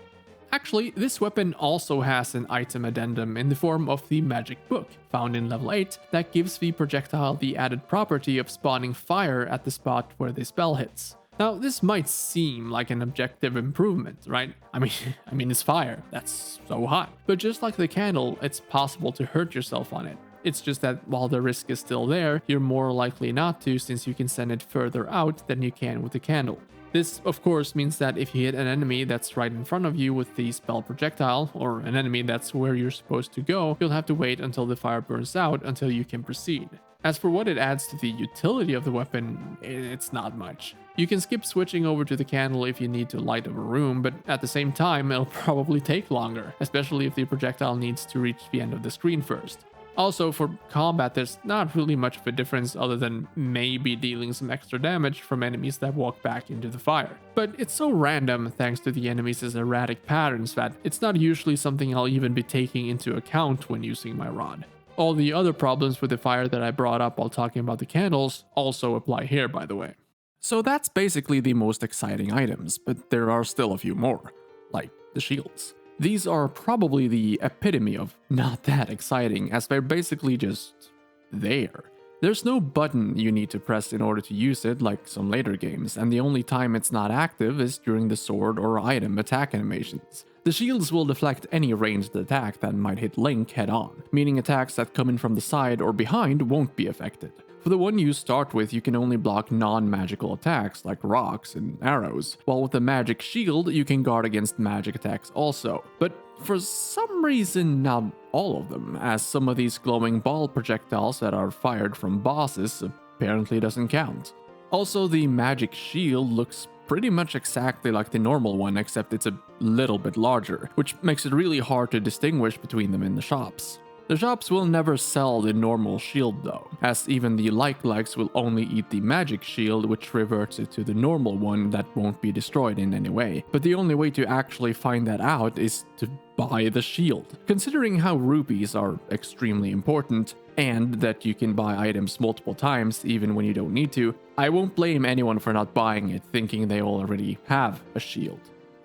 Actually, this weapon also has an item addendum in the form of the magic book, found in level 8, that gives the projectile the added property of spawning fire at the spot where the spell hits. Now, this might seem like an objective improvement, right? I mean, it's fire. That's so hot. But just like the candle, it's possible to hurt yourself on it. It's just that while the risk is still there, you're more likely not to since you can send it further out than you can with the candle. This, of course, means that if you hit an enemy that's right in front of you with the spell projectile, or an enemy that's where you're supposed to go, you'll have to wait until the fire burns out until you can proceed. As for what it adds to the utility of the weapon, it's not much. You can skip switching over to the candle if you need to light up a room, but at the same time, it'll probably take longer, especially if the projectile needs to reach the end of the screen first. Also, for combat, there's not really much of a difference other than maybe dealing some extra damage from enemies that walk back into the fire. But it's so random thanks to the enemies' erratic patterns that it's not usually something I'll even be taking into account when using my rod. All the other problems with the fire that I brought up while talking about the candles also apply here, by the way. So that's basically the most exciting items, but there are still a few more, like the shields. These are probably the epitome of not that exciting, as they're basically just there. There's no button you need to press in order to use it like some later games, and the only time it's not active is during the sword or item attack animations. The shields will deflect any ranged attack that might hit Link head on, meaning attacks that come in from the side or behind won't be affected. For the one you start with, you can only block non-magical attacks like rocks and arrows, while with the magic shield, you can guard against magic attacks also. But for some reason, not all of them, as some of these glowing ball projectiles that are fired from bosses apparently doesn't count. Also, the magic shield looks pretty much exactly like the normal one, except it's a little bit larger, which makes it really hard to distinguish between them in the shops. The shops will never sell the normal shield though, as even the like-likes will only eat the magic shield, which reverts it to the normal one that won't be destroyed in any way. But the only way to actually find that out is to buy the shield. Considering how rupees are extremely important, and that you can buy items multiple times even when you don't need to, I won't blame anyone for not buying it thinking they already have a shield.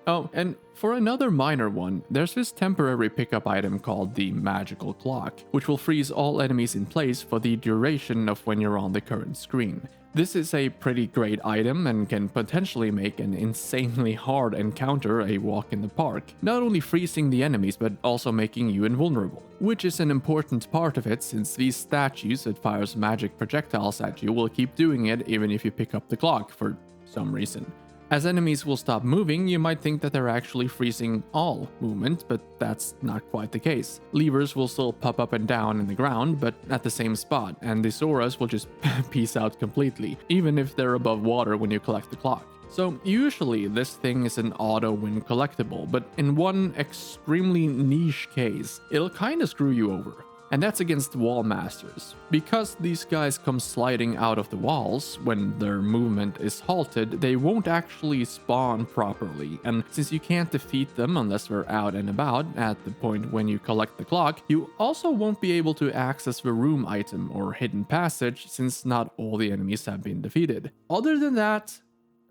Oh, and for another minor one, there's this temporary pickup item called the Magical Clock, which will freeze all enemies in place for the duration of when you're on the current screen. This is a pretty great item and can potentially make an insanely hard encounter a walk in the park, not only freezing the enemies but also making you invulnerable, which is an important part of it since these statues that fires magic projectiles at you will keep doing it even if you pick up the clock for some reason. As enemies will stop moving, you might think that they're actually freezing all movement, but that's not quite the case. Levers will still pop up and down in the ground, but at the same spot, and the Soras will just peace out completely, even if they're above water when you collect the clock. So usually this thing is an auto-win collectible, but in one extremely niche case, it'll kinda screw you over. And that's against wall masters. Because these guys come sliding out of the walls when their movement is halted, they won't actually spawn properly, and since you can't defeat them unless they're out and about at the point when you collect the clock, you also won't be able to access the room item or hidden passage since not all the enemies have been defeated. Other than that,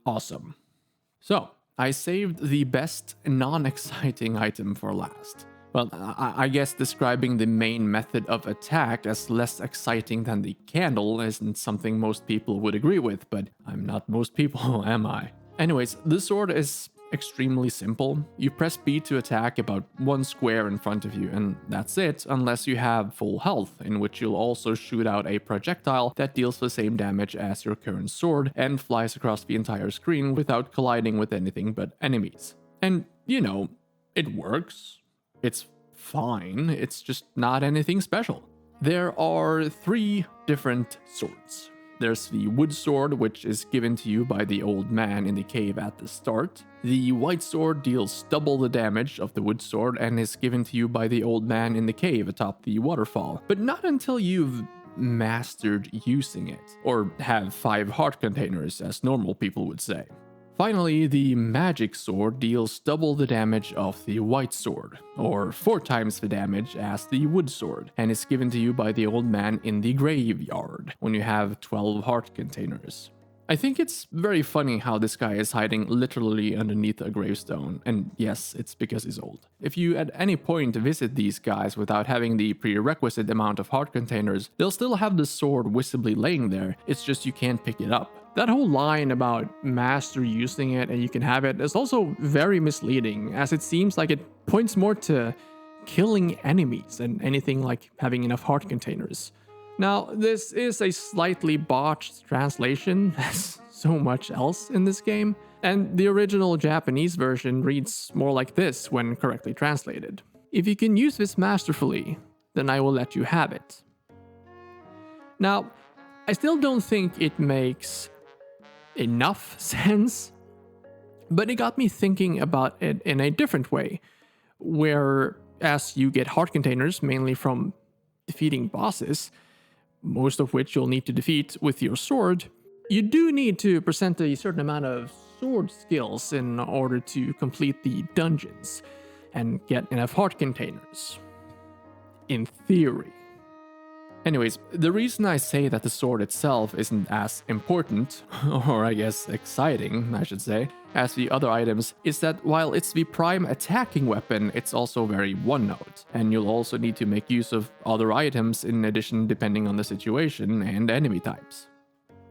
awesome. So, I saved the best non-exciting item for last. Well, I guess describing the main method of attack as less exciting than the candle isn't something most people would agree with, but I'm not most people, am I? Anyways, this sword is extremely simple. You press B to attack about one square in front of you, and that's it, unless you have full health, in which you'll also shoot out a projectile that deals the same damage as your current sword and flies across the entire screen without colliding with anything but enemies. And, you know, it works. It's fine, it's just not anything special. There are 3 different swords. There's the wood sword, which is given to you by the old man in the cave at the start. The white sword deals double the damage of the wood sword and is given to you by the old man in the cave atop the waterfall, but not until you've mastered using it, or have 5 heart containers as normal people would say. Finally, the magic sword deals double the damage of the white sword, or 4 times the damage as the wood sword, and is given to you by the old man in the graveyard when you have 12 heart containers. I think it's very funny how this guy is hiding literally underneath a gravestone, and yes, it's because he's old. If you at any point visit these guys without having the prerequisite amount of heart containers, they'll still have the sword visibly laying there, it's just you can't pick it up. That whole line about master using it and you can have it is also very misleading, as it seems like it points more to killing enemies than anything like having enough heart containers. Now, this is a slightly botched translation, as so much else in this game, and the original Japanese version reads more like this when correctly translated. If you can use this masterfully, then I will let you have it. Now, I still don't think it makes enough sense, but it got me thinking about it in a different way, where as you get heart containers mainly from defeating bosses, most of which you'll need to defeat with your sword, you do need to present a certain amount of sword skills in order to complete the dungeons and get enough heart containers. In theory. Anyways, the reason I say that the sword itself isn't as important, or I guess exciting, I should say, as the other items, is that while it's the prime attacking weapon, it's also very one-note, and you'll also need to make use of other items in addition depending on the situation and enemy types.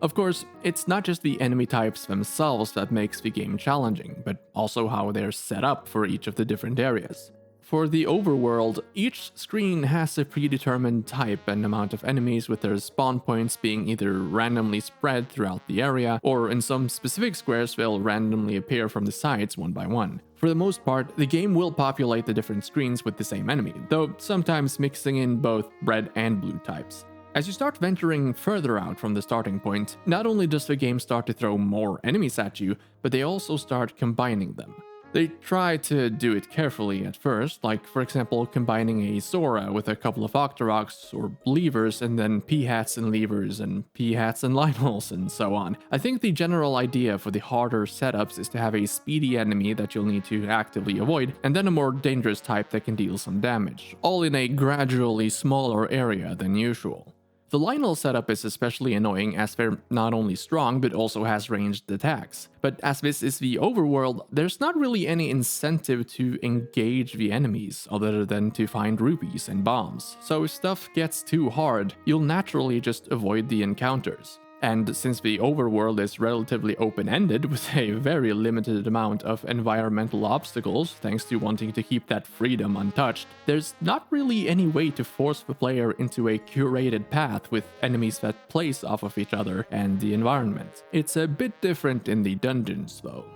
Of course, it's not just the enemy types themselves that makes the game challenging, but also how they're set up for each of the different areas. For the overworld, each screen has a predetermined type and amount of enemies, with their spawn points being either randomly spread throughout the area, or in some specific squares they'll randomly appear from the sides one by one. For the most part, the game will populate the different screens with the same enemy, though sometimes mixing in both red and blue types. As you start venturing further out from the starting point, not only does the game start to throw more enemies at you, but they also start combining them. They try to do it carefully at first, like for example combining a Sora with a couple of Octoroks or Levers, and then P-Hats and Levers and P-Hats and Lionels and so on. I think the general idea for the harder setups is to have a speedy enemy that you'll need to actively avoid, and then a more dangerous type that can deal some damage, all in a gradually smaller area than usual. The Lionel setup is especially annoying as they're not only strong but also has ranged attacks. But as this is the overworld, there's not really any incentive to engage the enemies other than to find rupees and bombs. So if stuff gets too hard, you'll naturally just avoid the encounters. And since the overworld is relatively open-ended with a very limited amount of environmental obstacles thanks to wanting to keep that freedom untouched, there's not really any way to force the player into a curated path with enemies that place off of each other and the environment. It's a bit different in the dungeons though.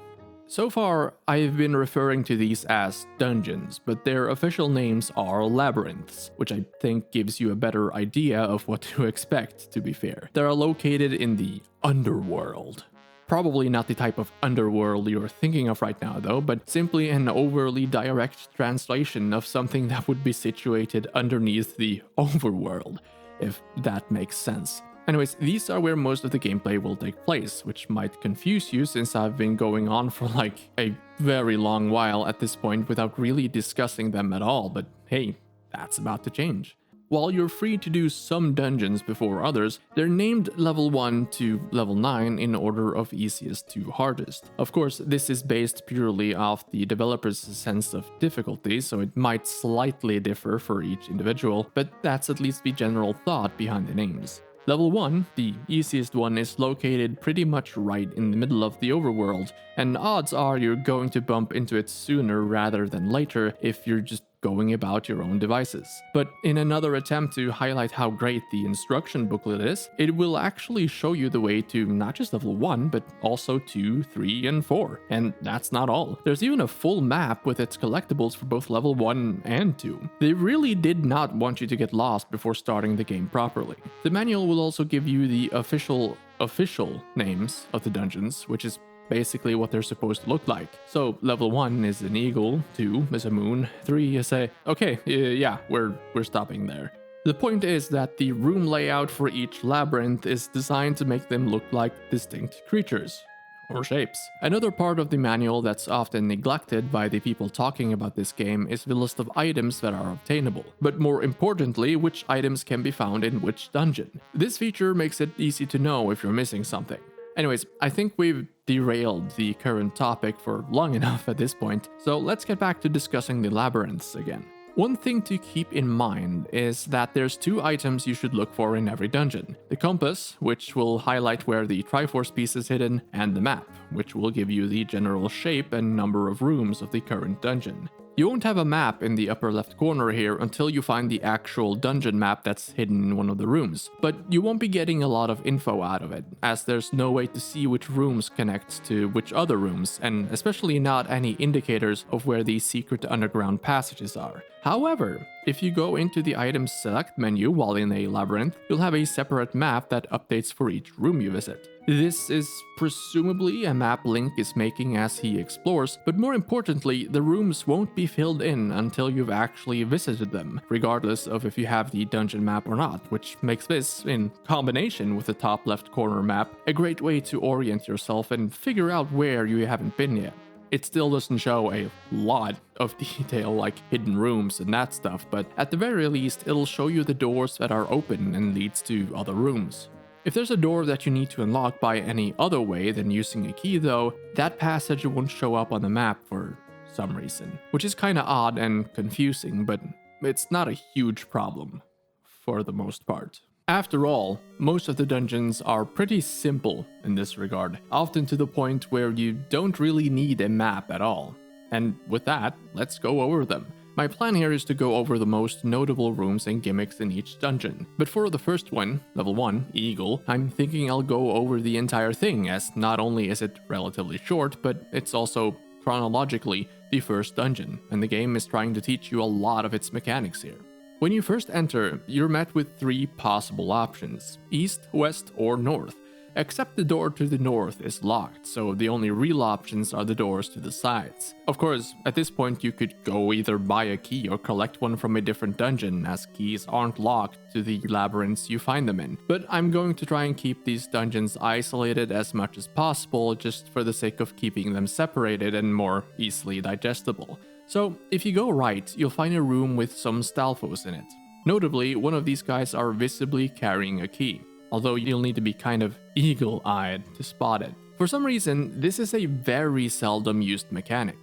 So far, I've been referring to these as dungeons, but their official names are labyrinths, which I think gives you a better idea of what to expect, to be fair. They are located in the underworld. Probably not the type of underworld you're thinking of right now though, but simply an overly direct translation of something that would be situated underneath the overworld, if that makes sense. Anyways, these are where most of the gameplay will take place, which might confuse you since I've been going on for like a very long while at this point without really discussing them at all, but hey, that's about to change. While you're free to do some dungeons before others, they're named level 1 to level 9 in order of easiest to hardest. Of course, this is based purely off the developer's sense of difficulty, so it might slightly differ for each individual, but that's at least the general thought behind the names. Level 1, the easiest one, is located pretty much right in the middle of the overworld, and odds are you're going to bump into it sooner rather than later if you're just going about your own devices. But in another attempt to highlight how great the instruction booklet is, it will actually show you the way to not just level 1, but also 2, 3, and 4. And that's not all. There's even a full map with its collectibles for both level 1 and 2. They really did not want you to get lost before starting the game properly. The manual will also give you the official names of the dungeons, which is basically what they're supposed to look like. So level 1 is an eagle, 2 is a moon, 3 is a... Okay, yeah, we're stopping there. The point is that the room layout for each labyrinth is designed to make them look like distinct creatures or shapes. Another part of the manual that's often neglected by the people talking about this game is the list of items that are obtainable, but more importantly, which items can be found in which dungeon. This feature makes it easy to know if you're missing something. Anyways, I think we've derailed the current topic for long enough at this point, so let's get back to discussing the labyrinths again. One thing to keep in mind is that there's 2 items you should look for in every dungeon. The compass, which will highlight where the Triforce piece is hidden, and the map, which will give you the general shape and number of rooms of the current dungeon. You won't have a map in the upper left corner here until you find the actual dungeon map that's hidden in one of the rooms, but you won't be getting a lot of info out of it, as there's no way to see which rooms connect to which other rooms, and especially not any indicators of where these secret underground passages are. However, if you go into the Items Select menu while in a labyrinth, you'll have a separate map that updates for each room you visit. This is presumably a map Link is making as he explores, but more importantly, the rooms won't be filled in until you've actually visited them, regardless of if you have the dungeon map or not, which makes this, in combination with the top left corner map, a great way to orient yourself and figure out where you haven't been yet. It still doesn't show a lot of detail like hidden rooms and that stuff, but at the very least, it'll show you the doors that are open and leads to other rooms. If there's a door that you need to unlock by any other way than using a key though, that passage won't show up on the map for some reason, which is kinda odd and confusing, but it's not a huge problem for the most part. After all, most of the dungeons are pretty simple in this regard, often to the point where you don't really need a map at all. And with that, let's go over them. My plan here is to go over the most notable rooms and gimmicks in each dungeon. But for the first one, level 1, Eagle, I'm thinking I'll go over the entire thing, as not only is it relatively short, but it's also chronologically the first dungeon, and the game is trying to teach you a lot of its mechanics here. When you first enter, you're met with 3 possible options: east, west, or north. Except the door to the north is locked, so the only real options are the doors to the sides. Of course, at this point you could go either buy a key or collect one from a different dungeon, as keys aren't locked to the labyrinths you find them in. But I'm going to try and keep these dungeons isolated as much as possible, just for the sake of keeping them separated and more easily digestible. So, if you go right, you'll find a room with some Stalfos in it. Notably, one of these guys are visibly carrying a key, although you'll need to be kind of eagle-eyed to spot it. For some reason, this is a very seldom used mechanic.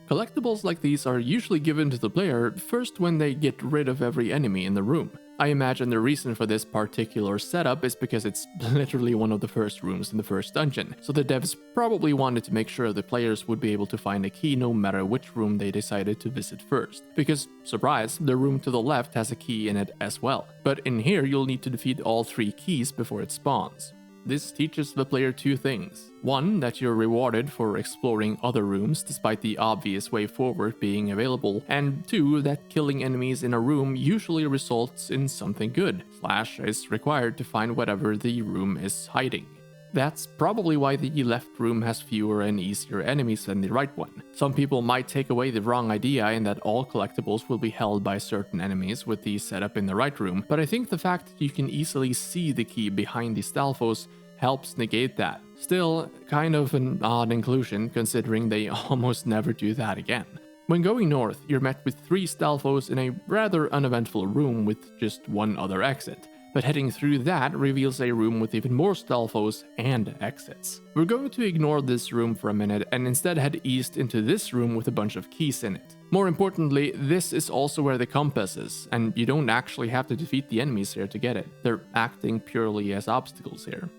Collectibles like these are usually given to the player first when they get rid of every enemy in the room. I imagine the reason for this particular setup is because it's literally one of the first rooms in the first dungeon, so the devs probably wanted to make sure the players would be able to find a key no matter which room they decided to visit first. Because, surprise, the room to the left has a key in it as well. But in here you'll need to defeat all 3 keys before it spawns. This teaches the player 2 things. 1, that you're rewarded for exploring other rooms despite the obvious way forward being available, and 2, that killing enemies in a room usually results in something good, / is required to find whatever the room is hiding. That's probably why the left room has fewer and easier enemies than the right one. Some people might take away the wrong idea in that all collectibles will be held by certain enemies with the setup in the right room, but I think the fact that you can easily see the key behind the Stalfos helps negate that. Still, kind of an odd inclusion considering they almost never do that again. When going north, you're met with 3 Stalfos in a rather uneventful room with just 1 other exit. But heading through that reveals a room with even more Stalfos and exits. We're going to ignore this room for a minute and instead head east into this room with a bunch of keys in it. More importantly, this is also where the compass is, and you don't actually have to defeat the enemies here to get it. They're acting purely as obstacles here.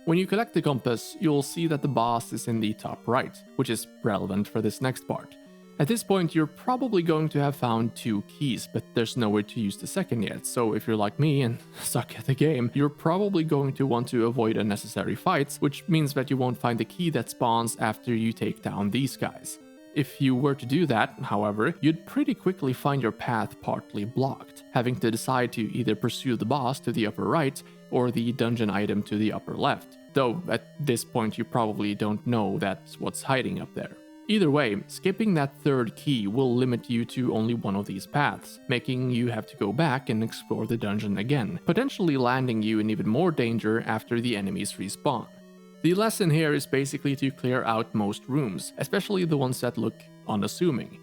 When you collect the compass, you'll see that the boss is in the top right, which is relevant for this next part. At this point, you're probably going to have found 2 keys, but there's nowhere to use the second yet, so if you're like me and suck at the game, you're probably going to want to avoid unnecessary fights, which means that you won't find the key that spawns after you take down these guys. If you were to do that, however, you'd pretty quickly find your path partly blocked, having to decide to either pursue the boss to the upper right or the dungeon item to the upper left, though at this point you probably don't know that's what's hiding up there. Either way, skipping that 3rd key will limit you to only one of these paths, making you have to go back and explore the dungeon again, potentially landing you in even more danger after the enemies respawn. The lesson here is basically to clear out most rooms, especially the ones that look unassuming.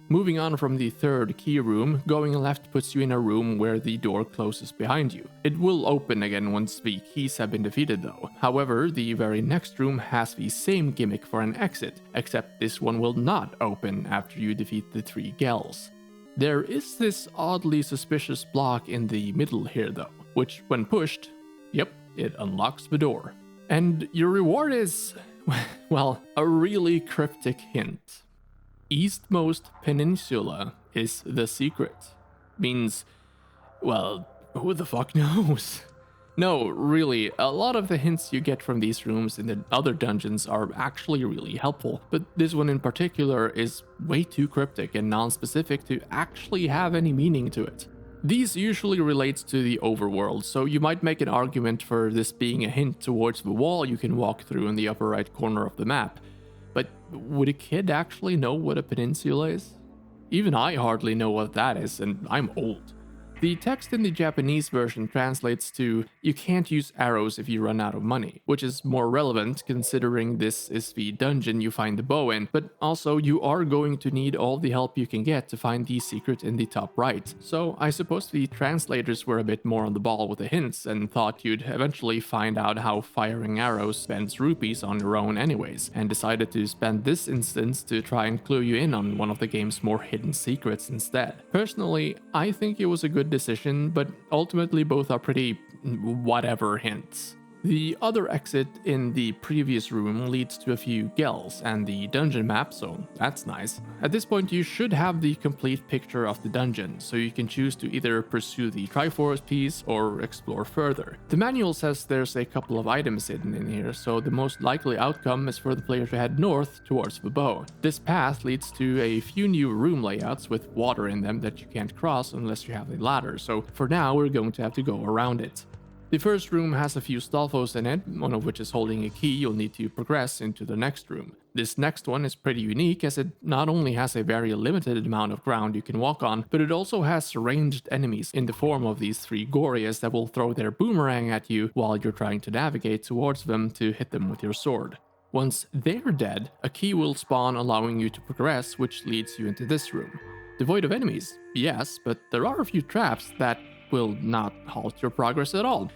Moving on from the 3rd key room, going left puts you in a room where the door closes behind you. It will open again once the keys have been defeated though. However, the very next room has the same gimmick for an exit, except this one will not open after you defeat the 3 Gels. There is this oddly suspicious block in the middle here though, which when pushed, yep, it unlocks the door. And your reward is, well, a really cryptic hint. Eastmost Peninsula is the secret. Means, well, who the fuck knows? No, really, a lot of the hints you get from these rooms in the other dungeons are actually really helpful, but this one in particular is way too cryptic and non-specific to actually have any meaning to it. These usually relate to the overworld, so you might make an argument for this being a hint towards the wall you can walk through in the upper right corner of the map. But would a kid actually know what a peninsula is? Even I hardly know what that is, and I'm old. The text in the Japanese version translates to, "You can't use arrows if you run out of money," which is more relevant considering this is the dungeon you find the bow in, but also you are going to need all the help you can get to find the secret in the top right. So I suppose the translators were a bit more on the ball with the hints and thought you'd eventually find out how firing arrows spends rupees on your own anyways, and decided to spend this instance to try and clue you in on one of the game's more hidden secrets instead. Personally, I think it was a good good decision, but ultimately both are pretty whatever hints. The other exit in the previous room leads to a few gells and the dungeon map, so that's nice. At this point you should have the complete picture of the dungeon, so you can choose to either pursue the Triforce piece or explore further. The manual says there's a couple of items hidden in here, so the most likely outcome is for the player to head north towards the bow. This path leads to a few new room layouts with water in them that you can't cross unless you have a ladder, so for now we're going to have to go around it. The first room has a few Stalfos in it, one of which is holding a key you'll need to progress into the next room. This next one is pretty unique as it not only has a very limited amount of ground you can walk on, but it also has ranged enemies in the form of these 3 Gorias that will throw their boomerang at you while you're trying to navigate towards them to hit them with your sword. Once they're dead, a key will spawn allowing you to progress, which leads you into this room. Devoid of enemies, yes, but there are a few traps that will not halt your progress at all.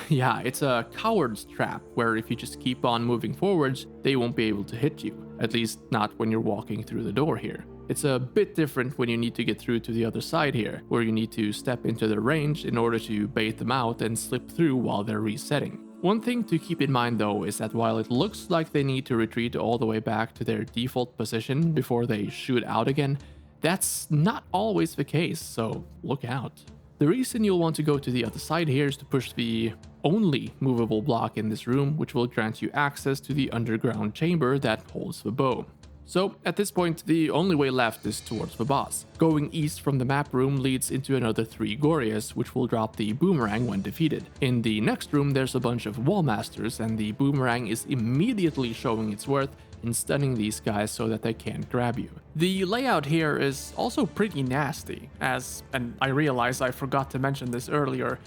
Yeah, it's a coward's trap, where if you just keep on moving forwards, they won't be able to hit you, at least not when you're walking through the door here. It's a bit different when you need to get through to the other side here, where you need to step into their range in order to bait them out and slip through while they're resetting. One thing to keep in mind though is that while it looks like they need to retreat all the way back to their default position before they shoot out again, that's not always the case, so look out. The reason you'll want to go to the other side here is to push the only movable block in this room, which will grant you access to the underground chamber that holds the bow. So at this point, the only way left is towards the boss. Going east from the map room leads into another 3 Gorias, which will drop the boomerang when defeated. In the next room, there's a bunch of wall masters, and the boomerang is immediately showing its worth in stunning these guys so that they can't grab you. The layout here is also pretty nasty, and I realize I forgot to mention this earlier,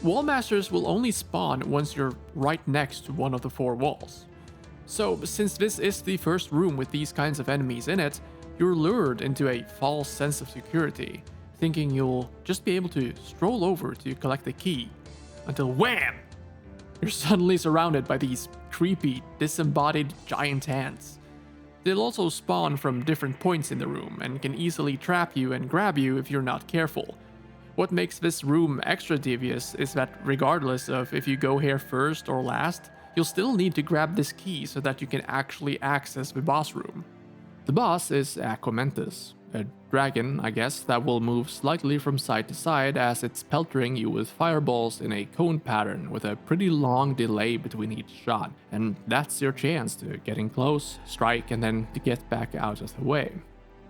wallmasters will only spawn once you're right next to one of the 4 walls. So since this is the first room with these kinds of enemies in it, you're lured into a false sense of security, thinking you'll just be able to stroll over to collect the key, until wham! You're suddenly surrounded by these creepy, disembodied giant hands. They'll also spawn from different points in the room and can easily trap you and grab you if you're not careful. What makes this room extra devious is that regardless of if you go here first or last, you'll still need to grab this key so that you can actually access the boss room. The boss is Aquamentus, a dragon, I guess, that will move slightly from side to side as it's peltering you with fireballs in a cone pattern with a pretty long delay between each shot, and that's your chance to get in close, strike, and then to get back out of the way.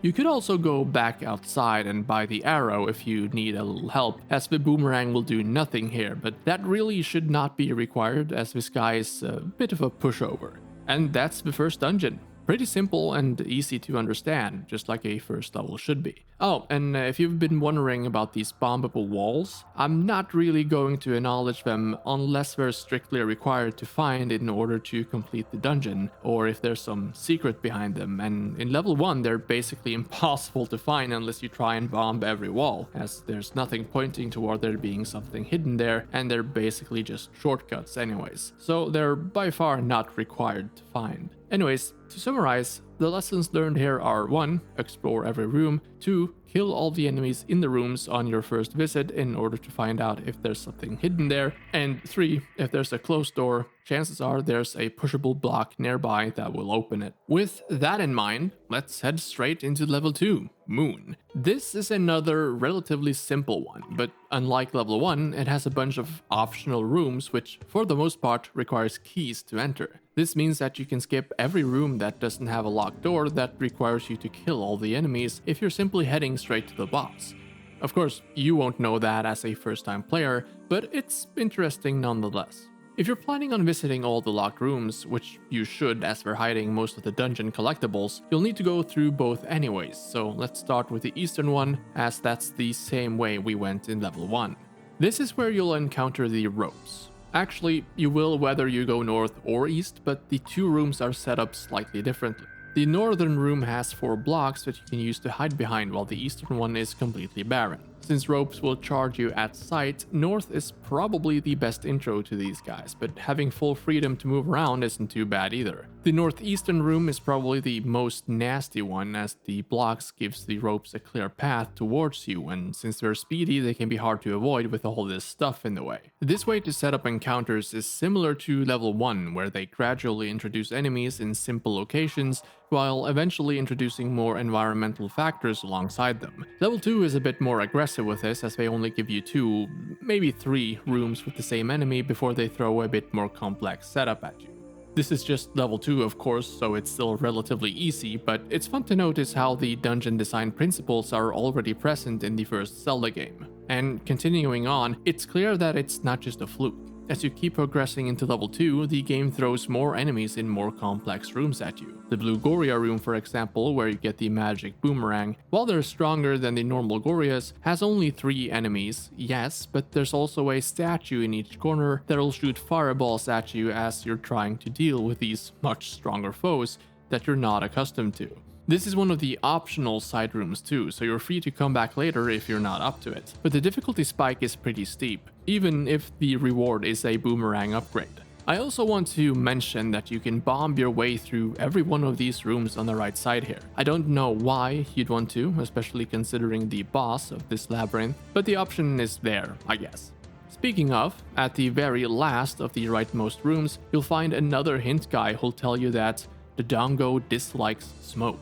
You could also go back outside and buy the arrow if you need a little help, as the boomerang will do nothing here, but that really should not be required as this guy is a bit of a pushover. And that's the first dungeon. Pretty simple and easy to understand, just like a first level should be. Oh, and if you've been wondering about these bombable walls, I'm not really going to acknowledge them unless they're strictly required to find in order to complete the dungeon, or if there's some secret behind them, and in level 1 they're basically impossible to find unless you try and bomb every wall, as there's nothing pointing toward there being something hidden there, and they're basically just shortcuts anyways, so they're by far not required to find. Anyways, to summarize, the lessons learned here are 1. Explore every room, 2. Kill all the enemies in the rooms on your first visit in order to find out if there's something hidden there, and 3. If there's a closed door, chances are there's a pushable block nearby that will open it. With that in mind, let's head straight into level 2, Moon. This is another relatively simple one, but unlike level 1, it has a bunch of optional rooms which for the most part requires keys to enter. This means that you can skip every room that doesn't have a locked door that requires you to kill all the enemies if you're simply heading straight to the boss. Of course, you won't know that as a first-time player, but it's interesting nonetheless. If you're planning on visiting all the locked rooms, which you should as they're hiding most of the dungeon collectibles, you'll need to go through both anyways, so let's start with the eastern one, as that's the same way we went in level 1. This is where you'll encounter the ropes. Actually, you will whether you go north or east, but the 2 rooms are set up slightly differently. The northern room has 4 blocks that you can use to hide behind, while the eastern one is completely barren. Since ropes will charge you at sight, north is probably the best intro to these guys, but having full freedom to move around isn't too bad either. The northeastern room is probably the most nasty one, as the blocks gives the ropes a clear path towards you, and since they're speedy they can be hard to avoid with all this stuff in the way. This way to set up encounters is similar to level 1, where they gradually introduce enemies in simple locations, while eventually introducing more environmental factors alongside them. Level 2 is a bit more aggressive with this, as they only give you 2, maybe 3 rooms with the same enemy before they throw a bit more complex setup at you. This is just level 2 of course, so it's still relatively easy, but it's fun to notice how the dungeon design principles are already present in the first Zelda game. And continuing on, it's clear that it's not just a fluke. As you keep progressing into level 2, the game throws more enemies in more complex rooms at you. The Blue Goria room, for example, where you get the magic boomerang, while they're stronger than the normal Gorias, has only 3 enemies, yes, but there's also a statue in each corner that'll shoot fireballs at you as you're trying to deal with these much stronger foes that you're not accustomed to. This is one of the optional side rooms too, so you're free to come back later if you're not up to it. But the difficulty spike is pretty steep, even if the reward is a boomerang upgrade. I also want to mention that you can bomb your way through every one of these rooms on the right side here. I don't know why you'd want to, especially considering the boss of this labyrinth, but the option is there, I guess. Speaking of, at the very last of the rightmost rooms, you'll find another hint guy who'll tell you that the Dodongo dislikes smoke.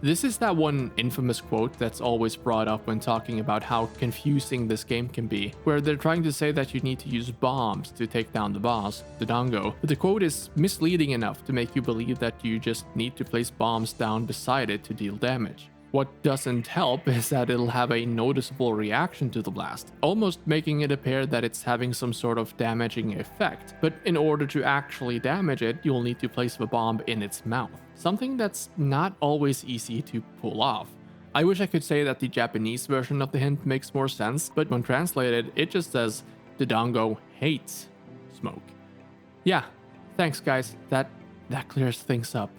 This is that one infamous quote that's always brought up when talking about how confusing this game can be, where they're trying to say that you need to use bombs to take down the boss, the Dodongo, but the quote is misleading enough to make you believe that you just need to place bombs down beside it to deal damage. What doesn't help is that it'll have a noticeable reaction to the blast, almost making it appear that it's having some sort of damaging effect, but in order to actually damage it, you'll need to place the bomb in its mouth, something that's not always easy to pull off. I wish I could say that the Japanese version of the hint makes more sense, but when translated, it just says, the Dodongo hates smoke. Yeah, thanks guys, that clears things up.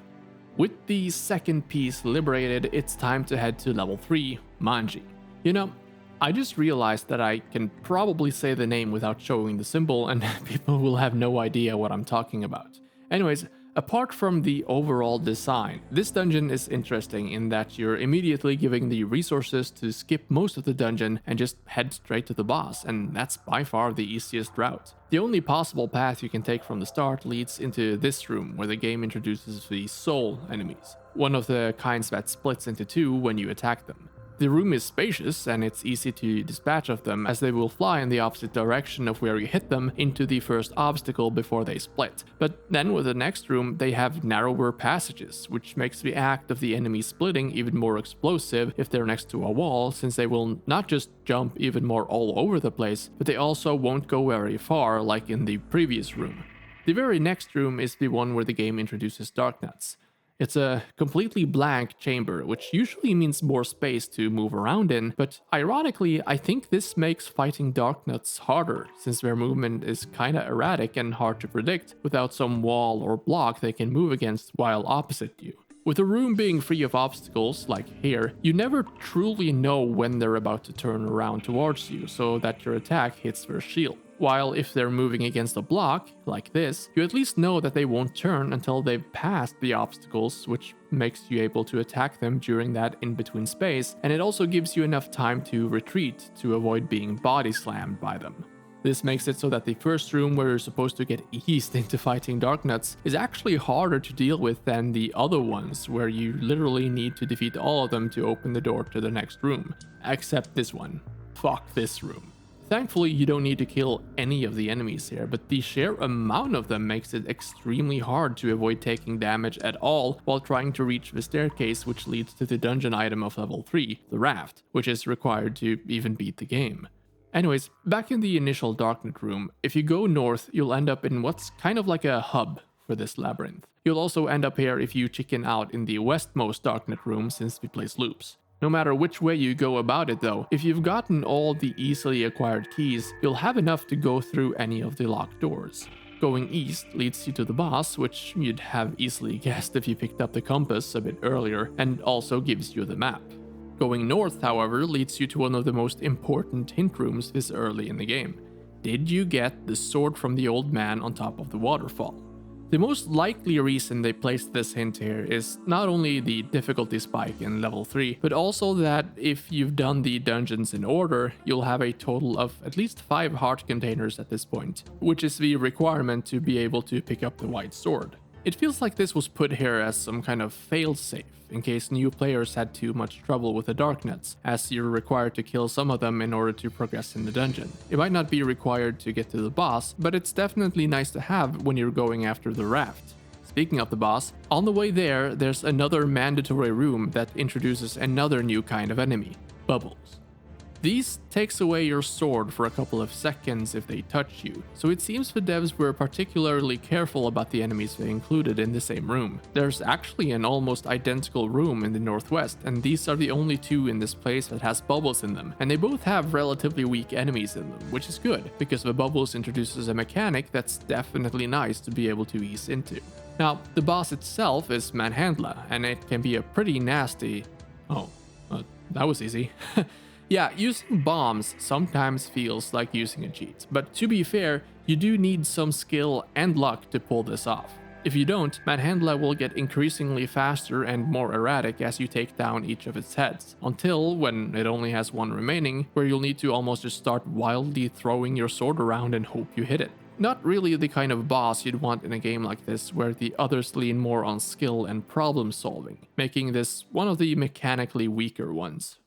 With the second piece liberated, it's time to head to level 3, Manji. You know, I just realized that I can probably say the name without showing the symbol and people will have no idea what I'm talking about. Anyways, apart from the overall design, this dungeon is interesting in that you're immediately giving the resources to skip most of the dungeon and just head straight to the boss, and that's by far the easiest route. The only possible path you can take from the start leads into this room, where the game introduces the soul enemies, one of the kinds that splits into 2 when you attack them. The room is spacious and it's easy to dispatch of them, as they will fly in the opposite direction of where you hit them into the first obstacle before they split. But then with the next room they have narrower passages, which makes the act of the enemy splitting even more explosive if they're next to a wall, since they will not just jump even more all over the place, but they also won't go very far like in the previous room. The very next room is the one where the game introduces dark nuts. It's a completely blank chamber, which usually means more space to move around in, but ironically, I think this makes fighting dark nuts harder, since their movement is kinda erratic and hard to predict without some wall or block they can move against while opposite you. With the room being free of obstacles, like here, you never truly know when they're about to turn around towards you so that your attack hits their shield. While if they're moving against a block, like this, you at least know that they won't turn until they've passed the obstacles, which makes you able to attack them during that in-between space, and it also gives you enough time to retreat to avoid being body slammed by them. This makes it so that the first room where you're supposed to get eased into fighting dark nuts is actually harder to deal with than the other ones, where you literally need to defeat all of them to open the door to the next room. Except this one. Fuck this room. Thankfully, you don't need to kill any of the enemies here, but the sheer amount of them makes it extremely hard to avoid taking damage at all while trying to reach the staircase which leads to the dungeon item of level 3, the raft, which is required to even beat the game. Anyways, back in the initial Darknet room, if you go north, you'll end up in what's kind of like a hub for this labyrinth. You'll also end up here if you chicken out in the westmost Darknet room, since we place loops. No matter which way you go about it though, if you've gotten all the easily acquired keys, you'll have enough to go through any of the locked doors. Going east leads you to the boss, which you'd have easily guessed if you picked up the compass a bit earlier, and also gives you the map. Going north, however, leads you to one of the most important hint rooms this early in the game. Did you get the sword from the old man on top of the waterfall? The most likely reason they placed this hint here is not only the difficulty spike in level 3, but also that if you've done the dungeons in order, you'll have a total of at least 5 heart containers at this point, which is the requirement to be able to pick up the white sword. It feels like this was put here as some kind of failsafe, in case new players had too much trouble with the Darknets, as you're required to kill some of them in order to progress in the dungeon. It might not be required to get to the boss, but it's definitely nice to have when you're going after the raft. Speaking of the boss, on the way there's another mandatory room that introduces another new kind of enemy, bubbles. These takes away your sword for a couple of seconds if they touch you, so it seems the devs were particularly careful about the enemies they included in the same room. There's actually an almost identical room in the northwest, and these are the only 2 in this place that has bubbles in them, and they both have relatively weak enemies in them, which is good, because the bubbles introduces a mechanic that's definitely nice to be able to ease into. Now, the boss itself is Manhandla, and it can be a pretty nasty... that was easy. Yeah, using bombs sometimes feels like using a cheat, but to be fair, you do need some skill and luck to pull this off. If you don't, Manhandla will get increasingly faster and more erratic as you take down each of its heads, until when it only has 1 remaining, where you'll need to almost just start wildly throwing your sword around and hope you hit it. Not really the kind of boss you'd want in a game like this, where the others lean more on skill and problem solving, making this one of the mechanically weaker ones.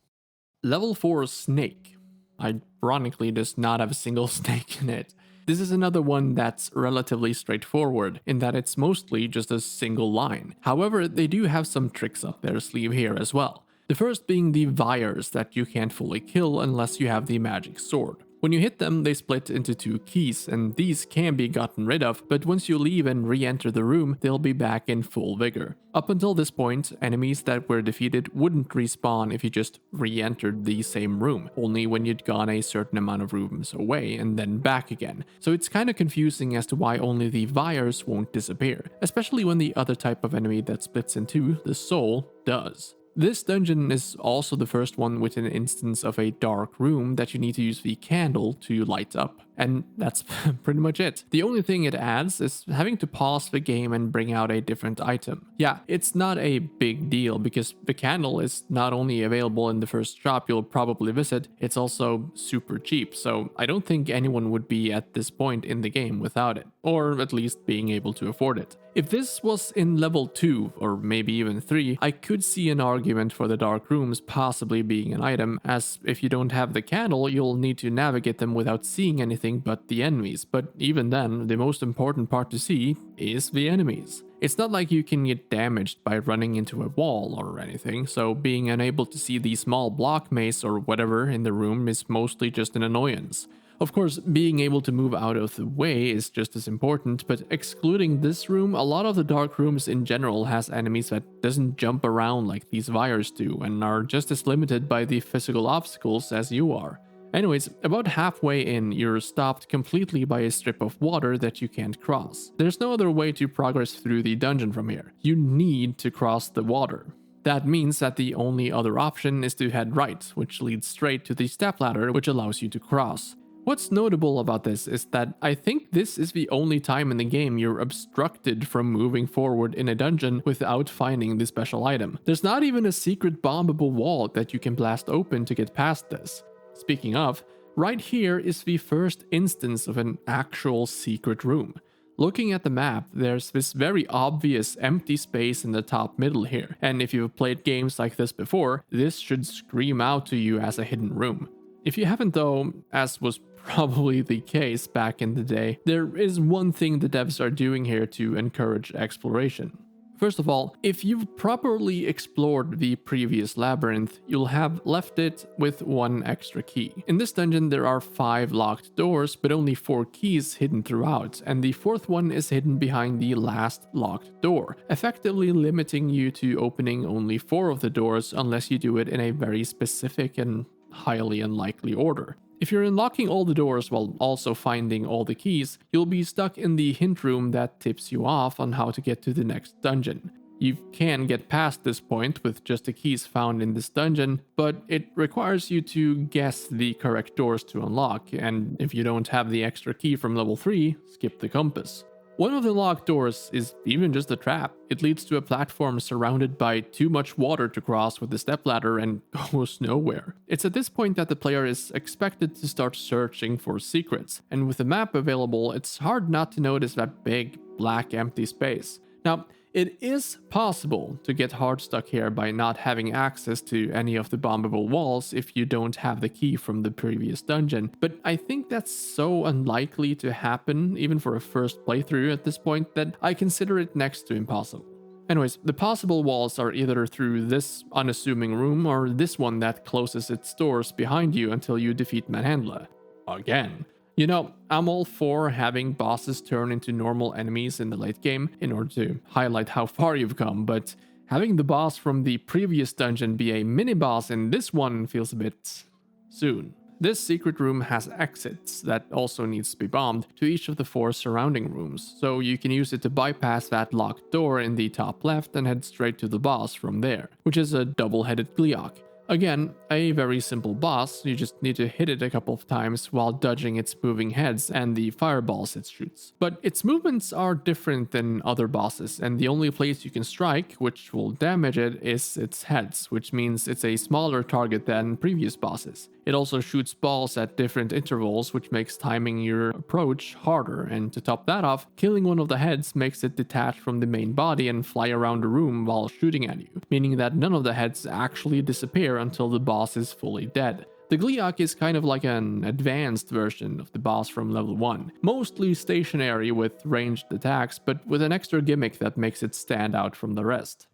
Level 4 Snake. Ironically does not have a single snake in it. This is another one that's relatively straightforward, in that it's mostly just a single line. However, they do have some tricks up their sleeve here as well. The first being the Vyres that you can't fully kill unless you have the magic sword. When you hit them, they split into 2 keys, and these can be gotten rid of, but once you leave and re-enter the room, they'll be back in full vigor. Up until this point, enemies that were defeated wouldn't respawn if you just re-entered the same room, only when you'd gone a certain amount of rooms away and then back again. So it's kinda confusing as to why only the Vyres won't disappear, especially when the other type of enemy that splits in 2, the Soul, does. This dungeon is also the first one with an instance of a dark room that you need to use the candle to light up. And that's pretty much it. The only thing it adds is having to pause the game and bring out a different item. Yeah, it's not a big deal because the candle is not only available in the first shop you'll probably visit, it's also super cheap, so I don't think anyone would be at this point in the game without it, or at least being able to afford it. If this was in level 2, or maybe even 3, I could see an argument for the dark rooms possibly being an item, as if you don't have the candle, you'll need to navigate them without seeing anything but the enemies, but even then, the most important part to see is the enemies. It's not like you can get damaged by running into a wall or anything, so being unable to see the small block maze or whatever in the room is mostly just an annoyance. Of course, being able to move out of the way is just as important, but excluding this room, a lot of the dark rooms in general has enemies that doesn't jump around like these Vyres do, and are just as limited by the physical obstacles as you are. Anyways, about halfway in, you're stopped completely by a strip of water that you can't cross. There's no other way to progress through the dungeon from here. You need to cross the water. That means that the only other option is to head right, which leads straight to the stepladder, which allows you to cross. What's notable about this is that I think this is the only time in the game you're obstructed from moving forward in a dungeon without finding the special item. There's not even a secret bombable wall that you can blast open to get past this. Speaking of, right here is the first instance of an actual secret room. Looking at the map, there's this very obvious empty space in the top middle here, and if you've played games like this before, this should scream out to you as a hidden room. If you haven't though, as was probably the case back in the day, there is one thing the devs are doing here to encourage exploration. First of all, if you've properly explored the previous labyrinth, you'll have left it with 1 extra key. In this dungeon there are 5 locked doors, but only 4 keys hidden throughout, and the 4th one is hidden behind the last locked door, effectively limiting you to opening only 4 of the doors unless you do it in a very specific and highly unlikely order. If you're unlocking all the doors while also finding all the keys, you'll be stuck in the hint room that tips you off on how to get to the next dungeon. You can get past this point with just the keys found in this dungeon, but it requires you to guess the correct doors to unlock, and if you don't have the extra key from level 3, skip the compass. One of the locked doors is even just a trap. It leads to a platform surrounded by too much water to cross with the stepladder and goes nowhere. It's at this point that the player is expected to start searching for secrets, and with the map available, it's hard not to notice that big, black, empty space. Now, it is possible to get hard stuck here by not having access to any of the bombable walls if you don't have the key from the previous dungeon, but I think that's so unlikely to happen even for a first playthrough at this point that I consider it next to impossible. Anyways, the possible walls are either through this unassuming room or this one that closes its doors behind you until you defeat Manhandla. Again. You know, I'm all for having bosses turn into normal enemies in the late game in order to highlight how far you've come, but having the boss from the previous dungeon be a mini-boss in this one feels a bit soon. This secret room has exits that also needs to be bombed to each of the 4 surrounding rooms, so you can use it to bypass that locked door in the top left and head straight to the boss from there, which is a double-headed Gleeok. Again, a very simple boss, you just need to hit it a couple of times while dodging its moving heads and the fireballs it shoots. But its movements are different than other bosses, and the only place you can strike, which will damage it, is its heads, which means it's a smaller target than previous bosses. It also shoots balls at different intervals, which makes timing your approach harder, and to top that off, killing one of the heads makes it detach from the main body and fly around the room while shooting at you, meaning that none of the heads actually disappear until the boss is fully dead. The Gleeok is kind of like an advanced version of the boss from level 1, mostly stationary with ranged attacks, but with an extra gimmick that makes it stand out from the rest.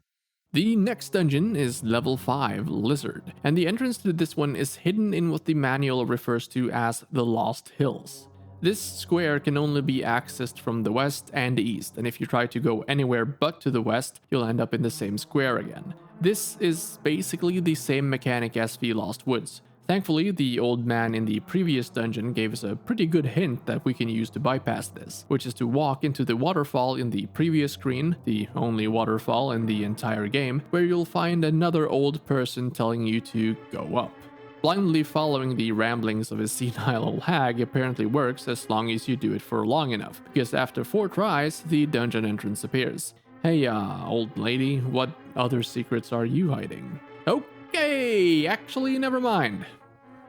The next dungeon is level 5, Lizard, and the entrance to this one is hidden in what the manual refers to as the Lost Hills. This square can only be accessed from the west and the east, and if you try to go anywhere but to the west, you'll end up in the same square again. This is basically the same mechanic as the Lost Woods. Thankfully, the old man in the previous dungeon gave us a pretty good hint that we can use to bypass this, which is to walk into the waterfall in the previous screen, the only waterfall in the entire game, where you'll find another old person telling you to go up. Blindly following the ramblings of a senile old hag apparently works as long as you do it for long enough, because after 4 tries, the dungeon entrance appears. Hey, old lady, what other secrets are you hiding? Okay, actually, never mind.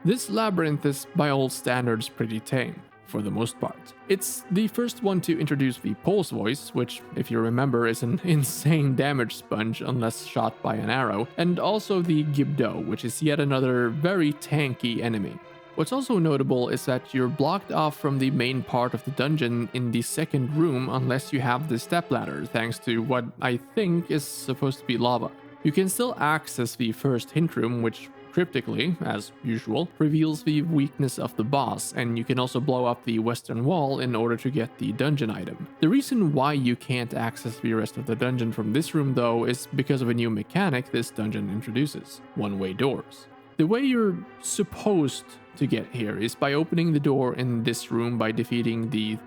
This labyrinth is, by old standards, pretty tame, for the most part. It's the first one to introduce the pulse voice, which, if you remember, is an insane damage sponge unless shot by an arrow, and also the Gibdo, which is yet another very tanky enemy. What's also notable is that you're blocked off from the main part of the dungeon in the second room unless you have the stepladder, thanks to what I think is supposed to be lava. You can still access the first hint room, which cryptically, as usual, reveals the weakness of the boss, and you can also blow up the western wall in order to get the dungeon item. The reason why you can't access the rest of the dungeon from this room though is because of a new mechanic this dungeon introduces: one-way doors. The way you're supposed to get here is by opening the door in this room by defeating the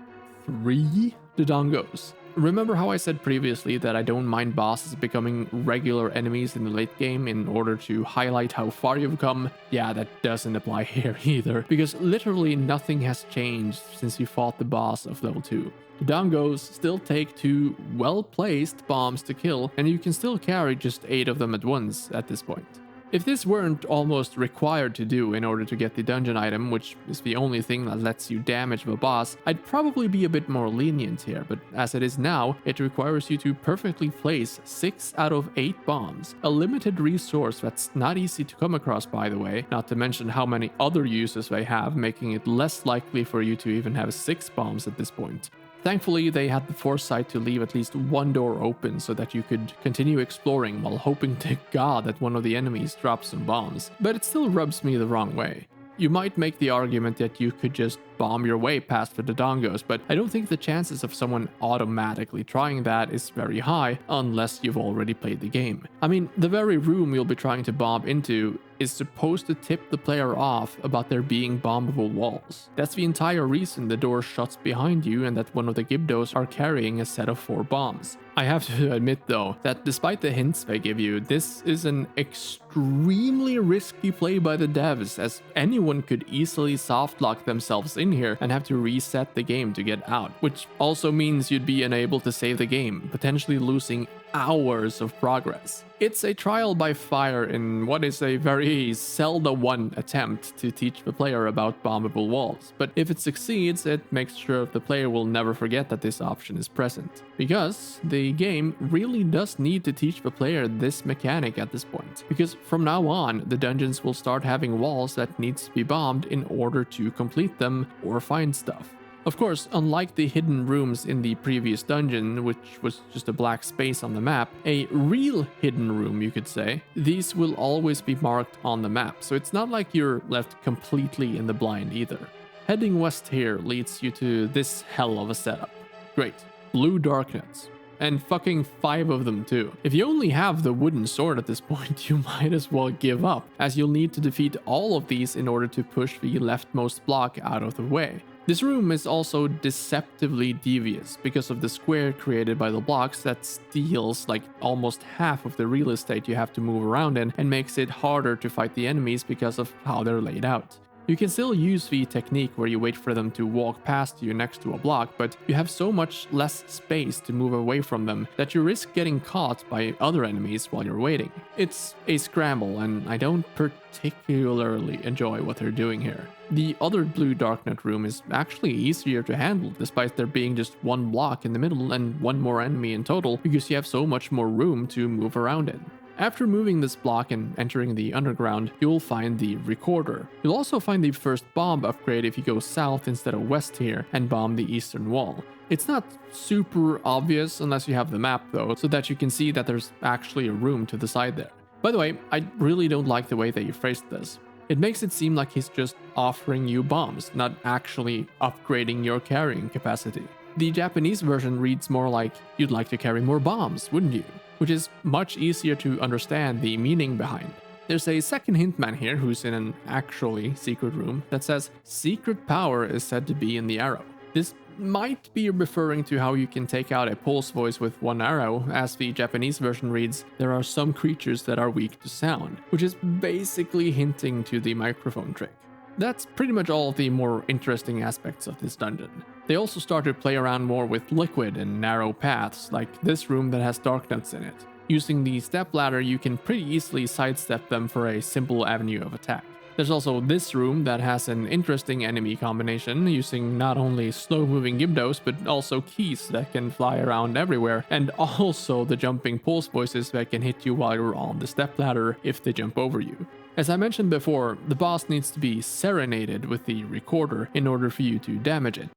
3 Dodongos. Remember how I said previously that I don't mind bosses becoming regular enemies in the late game in order to highlight how far you've come? Yeah, that doesn't apply here either, because literally nothing has changed since you fought the boss of level 2. The Dongos still take 2 well-placed bombs to kill, and you can still carry just 8 of them at once at this point. If this weren't almost required to do in order to get the dungeon item, which is the only thing that lets you damage the boss, I'd probably be a bit more lenient here, but as it is now, it requires you to perfectly place 6 out of 8 bombs, a limited resource that's not easy to come across, by the way, not to mention how many other uses they have, making it less likely for you to even have 6 bombs at this point. Thankfully, they had the foresight to leave at least one door open so that you could continue exploring while hoping to God that one of the enemies drops some bombs, but it still rubs me the wrong way. You might make the argument that you could just bomb your way past the Dodongos, but I don't think the chances of someone automatically trying that is very high unless you've already played the game. I mean, the very room you'll be trying to bomb into is supposed to tip the player off about there being bombable walls. That's the entire reason the door shuts behind you and that one of the Gibdos are carrying a set of 4 bombs. I have to admit though, that despite the hints they give you, this is an extremely risky play by the devs, as anyone could easily softlock themselves in here and have to reset the game to get out, which also means you'd be unable to save the game, potentially losing hours of progress. It's a trial by fire in what is a very Zelda 1 attempt to teach the player about bombable walls, but if it succeeds, it makes sure the player will never forget that this option is present. Because the game really does need to teach the player this mechanic at this point, because from now on, the dungeons will start having walls that needs to be bombed in order to complete them or find stuff. Of course, unlike the hidden rooms in the previous dungeon, which was just a black space on the map, a real hidden room, you could say, these will always be marked on the map, so it's not like you're left completely in the blind either. Heading west here leads you to this hell of a setup. Great. Blue Darknuts. And fucking 5 of them too. If you only have the wooden sword at this point, you might as well give up, as you'll need to defeat all of these in order to push the leftmost block out of the way. This room is also deceptively devious because of the square created by the blocks that steals like almost half of the real estate you have to move around in and makes it harder to fight the enemies because of how they're laid out. You can still use the technique where you wait for them to walk past you next to a block, but you have so much less space to move away from them that you risk getting caught by other enemies while you're waiting. It's a scramble, and I don't particularly enjoy what they're doing here. The other Blue Darknut room is actually easier to handle, despite there being just 1 block in the middle and 1 more enemy in total, because you have so much more room to move around in. After moving this block and entering the underground, you'll find the recorder. You'll also find the first bomb upgrade if you go south instead of west here and bomb the eastern wall. It's not super obvious unless you have the map though, so that you can see that there's actually a room to the side there. By the way, I really don't like the way that you phrased this. It makes it seem like he's just offering you bombs, not actually upgrading your carrying capacity. The Japanese version reads more like, "You'd like to carry more bombs, wouldn't you?" Which is much easier to understand the meaning behind. There's a second hintman here who's in an actually secret room that says secret power is said to be in the arrow. This might be referring to how you can take out a pulse voice with 1 arrow, as the Japanese version reads, "There are some creatures that are weak to sound," which is basically hinting to the microphone trick. That's pretty much all of the more interesting aspects of this dungeon. They also started to play around more with liquid and narrow paths, like this room that has darknuts in it. Using the stepladder, you can pretty easily sidestep them for a simple avenue of attack. There's also this room that has an interesting enemy combination, using not only slow-moving Gibdos, but also keys that can fly around everywhere, and also the jumping pulse voices that can hit you while you're on the stepladder if they jump over you. As I mentioned before, the boss needs to be serenaded with the recorder in order for you to damage it.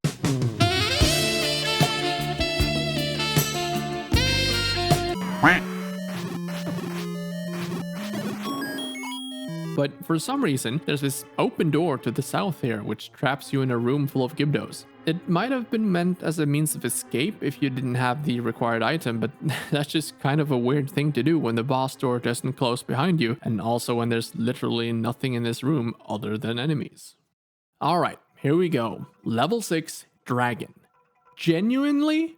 But for some reason, there's this open door to the south here, which traps you in a room full of Gibdos. It might have been meant as a means of escape if you didn't have the required item, but that's just kind of a weird thing to do when the boss door doesn't close behind you, and also when there's literally nothing in this room other than enemies. Alright, here we go. Level 6, Dragon. Genuinely,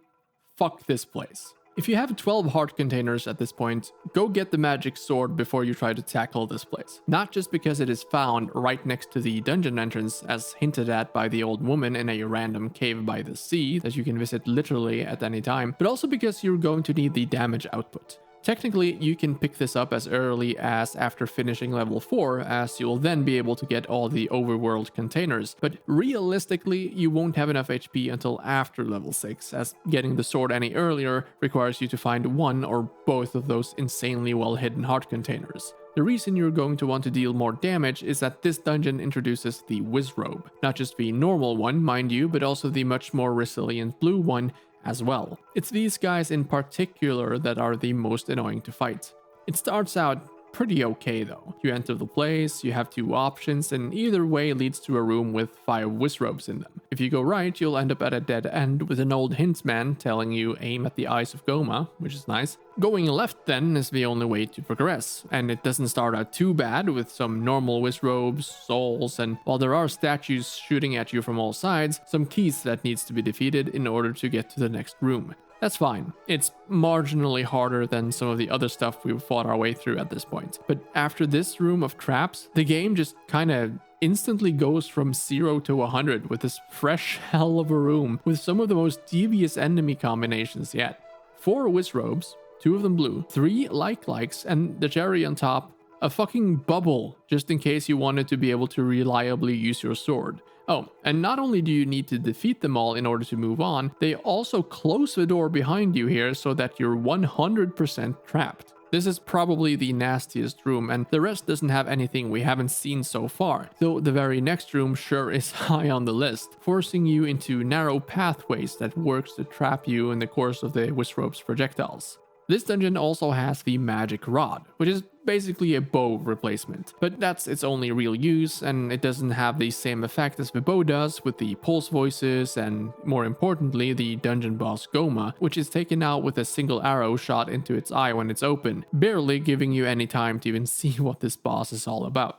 fuck this place. If you have 12 heart containers at this point, go get the magic sword before you try to tackle this place. Not just because it is found right next to the dungeon entrance, as hinted at by the old woman in a random cave by the sea that you can visit literally at any time, but also because you're going to need the damage output. Technically, you can pick this up as early as after finishing level 4, as you'll then be able to get all the overworld containers, but realistically, you won't have enough HP until after level 6, as getting the sword any earlier requires you to find one or both of those insanely well hidden heart containers. The reason you're going to want to deal more damage is that this dungeon introduces the Whiz Robe, not just the normal one, mind you, but also the much more resilient blue one as well. It's these guys in particular that are the most annoying to fight. It starts out pretty okay though. You enter the place, you have 2 options, and either way leads to a room with 5 wizrobes in them. If you go right, you'll end up at a dead end with an old hintsman telling you aim at the eyes of Goma, which is nice. Going left then is the only way to progress, and it doesn't start out too bad with some normal wizrobes, souls, and while there are statues shooting at you from all sides, some keys that needs to be defeated in order to get to the next room. That's fine. It's marginally harder than some of the other stuff we've fought our way through at this point. But after this room of traps, the game just kinda instantly goes from 0 to 100 with this fresh hell of a room with some of the most devious enemy combinations yet. 4 wizrobes, 2 of them blue, 3 likes, and the cherry on top, a fucking bubble, just in case you wanted to be able to reliably use your sword. Oh, and not only do you need to defeat them all in order to move on, they also close the door behind you here so that you're 100% trapped. This is probably the nastiest room, and the rest doesn't have anything we haven't seen so far, though the very next room sure is high on the list, forcing you into narrow pathways that works to trap you in the course of the wizrobe's projectiles. This dungeon also has the magic rod, which is basically a bow replacement, but that's its only real use, and it doesn't have the same effect as the bow does with the pulse voices and, more importantly, the dungeon boss Goma, which is taken out with a single arrow shot into its eye when it's open, barely giving you any time to even see what this boss is all about.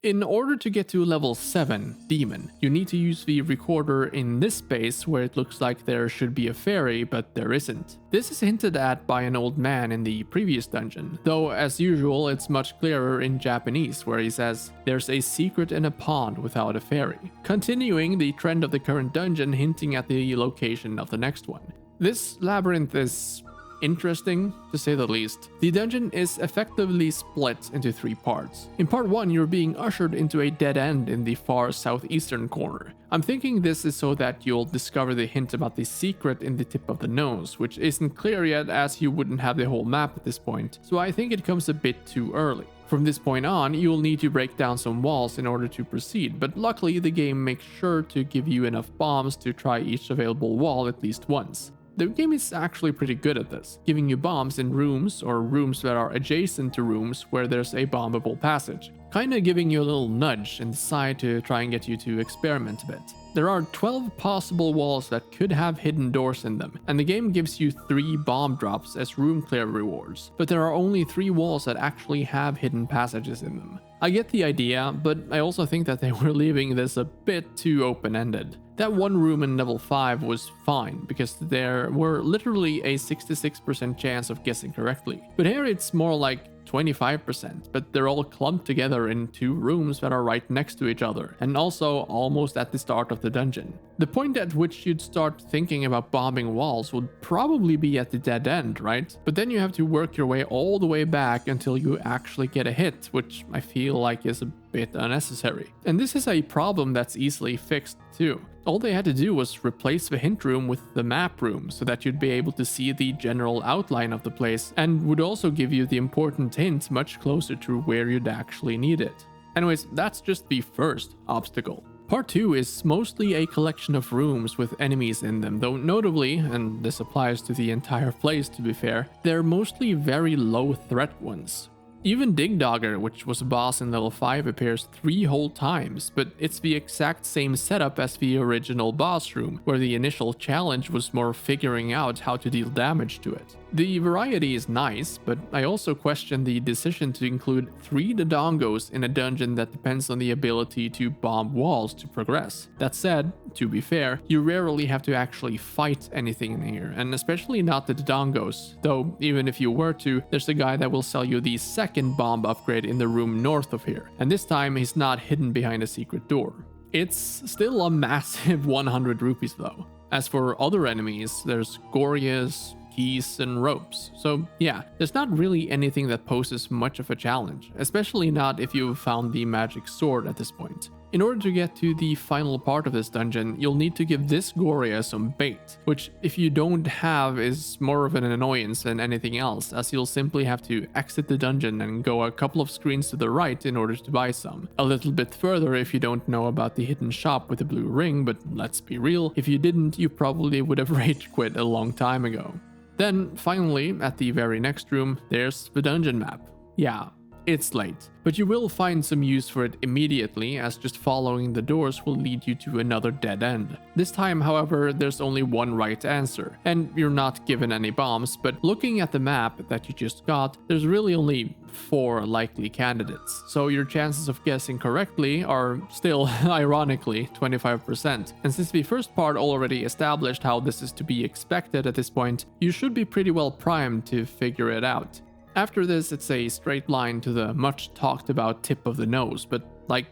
In order to get to level 7, Demon, you need to use the recorder in this space where it looks like there should be a fairy, but there isn't. This is hinted at by an old man in the previous dungeon, though as usual it's much clearer in Japanese where he says, "There's a secret in a pond without a fairy," continuing the trend of the current dungeon hinting at the location of the next one. This labyrinth is interesting, to say the least. The dungeon is effectively split into 3 parts. In part 1, you're being ushered into a dead end in the far southeastern corner. I'm thinking this is so that you'll discover the hint about the secret in the tip of the nose, which isn't clear yet as you wouldn't have the whole map at this point, so I think it comes a bit too early. From this point on, you'll need to break down some walls in order to proceed, but luckily the game makes sure to give you enough bombs to try each available wall at least once. The game is actually pretty good at this, giving you bombs in rooms or rooms that are adjacent to rooms where there's a bombable passage, kinda giving you a little nudge in the side to try and get you to experiment a bit. There are 12 possible walls that could have hidden doors in them, and the game gives you 3 bomb drops as room clear rewards, but there are only 3 walls that actually have hidden passages in them. I get the idea, but I also think that they were leaving this a bit too open-ended. That one room in level 5 was fine, because there were literally a 66% chance of guessing correctly. But here it's more like 25%, but they're all clumped together in 2 rooms that are right next to each other, and also almost at the start of the dungeon. The point at which you'd start thinking about bombing walls would probably be at the dead end, right? But then you have to work your way all the way back until you actually get a hit, which I feel like is a bit unnecessary. And this is a problem that's easily fixed too. All they had to do was replace the hint room with the map room so that you'd be able to see the general outline of the place, and would also give you the important hints much closer to where you'd actually need it. Anyways, that's just the first obstacle. Part 2 is mostly a collection of rooms with enemies in them, though notably, and this applies to the entire place to be fair, they're mostly very low threat ones. Even Digdogger, which was a boss in level 5, appears 3 whole times, but it's the exact same setup as the original boss room, where the initial challenge was more figuring out how to deal damage to it. The variety is nice, but I also question the decision to include 3 Dodongos in a dungeon that depends on the ability to bomb walls to progress. That said, to be fair, you rarely have to actually fight anything in here, and especially not the Dodongos, though even if you were to, there's a guy that will sell you the second bomb upgrade in the room north of here, and this time he's not hidden behind a secret door. It's still a massive 100 rupees though. As for other enemies, there's Gorias, keys, and ropes. So yeah, there's not really anything that poses much of a challenge, especially not if you've found the magic sword at this point. In order to get to the final part of this dungeon, you'll need to give this Goria some bait, which if you don't have is more of an annoyance than anything else, as you'll simply have to exit the dungeon and go a couple of screens to the right in order to buy some. A little bit further if you don't know about the hidden shop with the blue ring, but let's be real, if you didn't, you probably would have rage quit a long time ago. Then, finally, at the very next room, there's the dungeon map. Yeah, it's late. But you will find some use for it immediately, as just following the doors will lead you to another dead end. This time, however, there's only one right answer, and you're not given any bombs, but looking at the map that you just got, there's really only 4 likely candidates, so your chances of guessing correctly are still, ironically, 25%. And since the first part already established how this is to be expected at this point, you should be pretty well primed to figure it out. After this, it's a straight line to the much talked about tip of the nose, but like,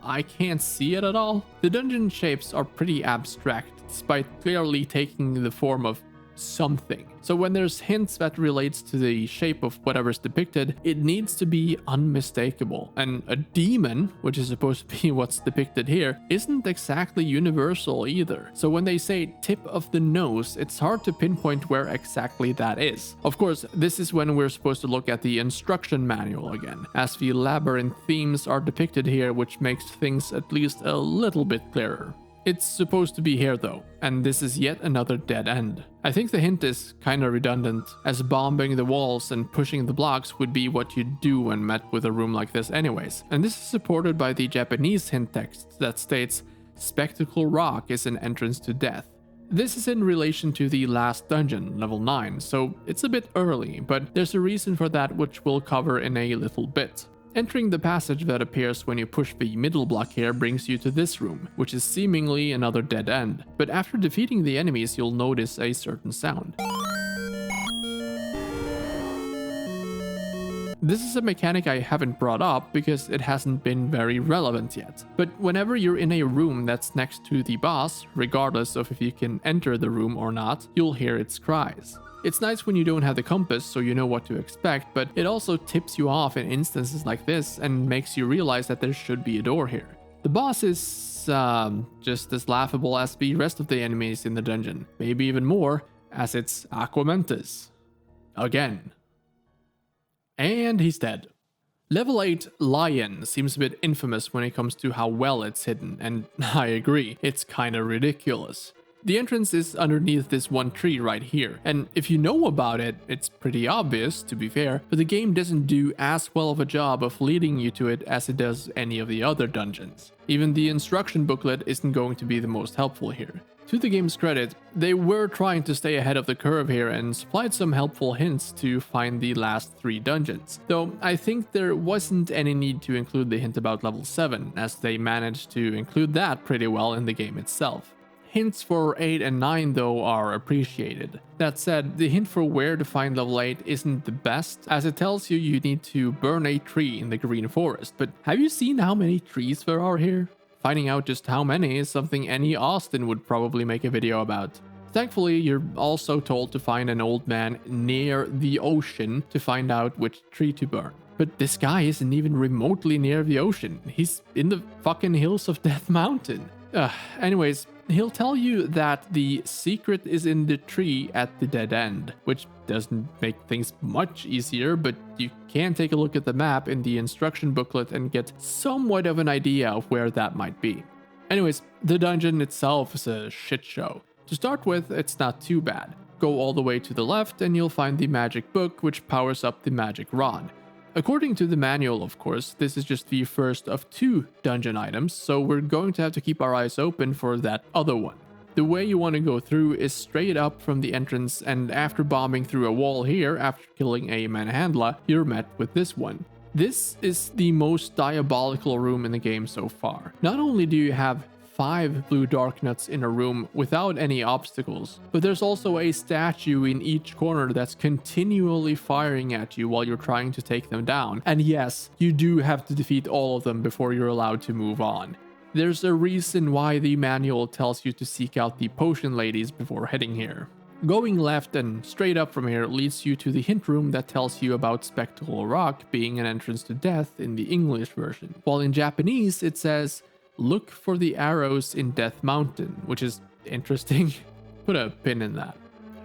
I can't see it at all. The dungeon shapes are pretty abstract, despite clearly taking the form of something. So when there's hints that relates to the shape of whatever's depicted, it needs to be unmistakable. And a demon, which is supposed to be what's depicted here, isn't exactly universal either. So when they say tip of the nose, it's hard to pinpoint where exactly that is. Of course, this is when we're supposed to look at the instruction manual again, as the labyrinth themes are depicted here, which makes things at least a little bit clearer. It's supposed to be here though, and this is yet another dead end. I think the hint is kinda redundant, as bombing the walls and pushing the blocks would be what you'd do when met with a room like this anyways. And this is supported by the Japanese hint text that states, "Spectacle Rock is an entrance to death." This is in relation to the last dungeon, level 9, so it's a bit early, but there's a reason for that which we'll cover in a little bit. Entering the passage that appears when you push the middle block here brings you to this room, which is seemingly another dead end. But after defeating the enemies, you'll notice a certain sound. This is a mechanic I haven't brought up because it hasn't been very relevant yet. But whenever you're in a room that's next to the boss, regardless of if you can enter the room or not, you'll hear its cries. It's nice when you don't have the compass so you know what to expect, but it also tips you off in instances like this and makes you realize that there should be a door here. The boss is just as laughable as the rest of the enemies in the dungeon, maybe even more, as it's Aquamentus. Again. And he's dead. Level 8 Lion seems a bit infamous when it comes to how well it's hidden, and I agree, it's kinda ridiculous. The entrance is underneath this one tree right here, and if you know about it, it's pretty obvious, to be fair, but the game doesn't do as well of a job of leading you to it as it does any of the other dungeons. Even the instruction booklet isn't going to be the most helpful here. To the game's credit, they were trying to stay ahead of the curve here and supplied some helpful hints to find the last 3 dungeons, though I think there wasn't any need to include the hint about level 7, as they managed to include that pretty well in the game itself. Hints for 8 and 9 though are appreciated. That said, the hint for where to find level 8 isn't the best, as it tells you you need to burn a tree in the green forest, but have you seen how many trees there are here? Finding out just how many is something any Austin would probably make a video about. Thankfully, you're also told to find an old man near the ocean to find out which tree to burn. But this guy isn't even remotely near the ocean, he's in the fucking hills of Death Mountain. Anyways, he'll tell you that the secret is in the tree at the dead end, which doesn't make things much easier, but you can take a look at the map in the instruction booklet and get somewhat of an idea of where that might be. Anyways, the dungeon itself is a shit show. To start with, it's not too bad. Go all the way to the left and you'll find the magic book which powers up the magic rod. According to the manual, of course, this is just the first of 2 dungeon items, so we're going to have to keep our eyes open for that other one. The way you want to go through is straight up from the entrance, and after bombing through a wall here after killing a manhandla, you're met with this one. This is the most diabolical room in the game so far. Not only do you have 5 blue dark nuts in a room without any obstacles, but there's also a statue in each corner that's continually firing at you while you're trying to take them down. And yes, you do have to defeat all of them before you're allowed to move on. There's a reason why the manual tells you to seek out the potion ladies before heading here. Going left and straight up from here leads you to the hint room that tells you about Spectacle Rock being an entrance to death in the English version, while in Japanese it says, "Look for the arrows in Death Mountain," which is interesting. Put a pin in that.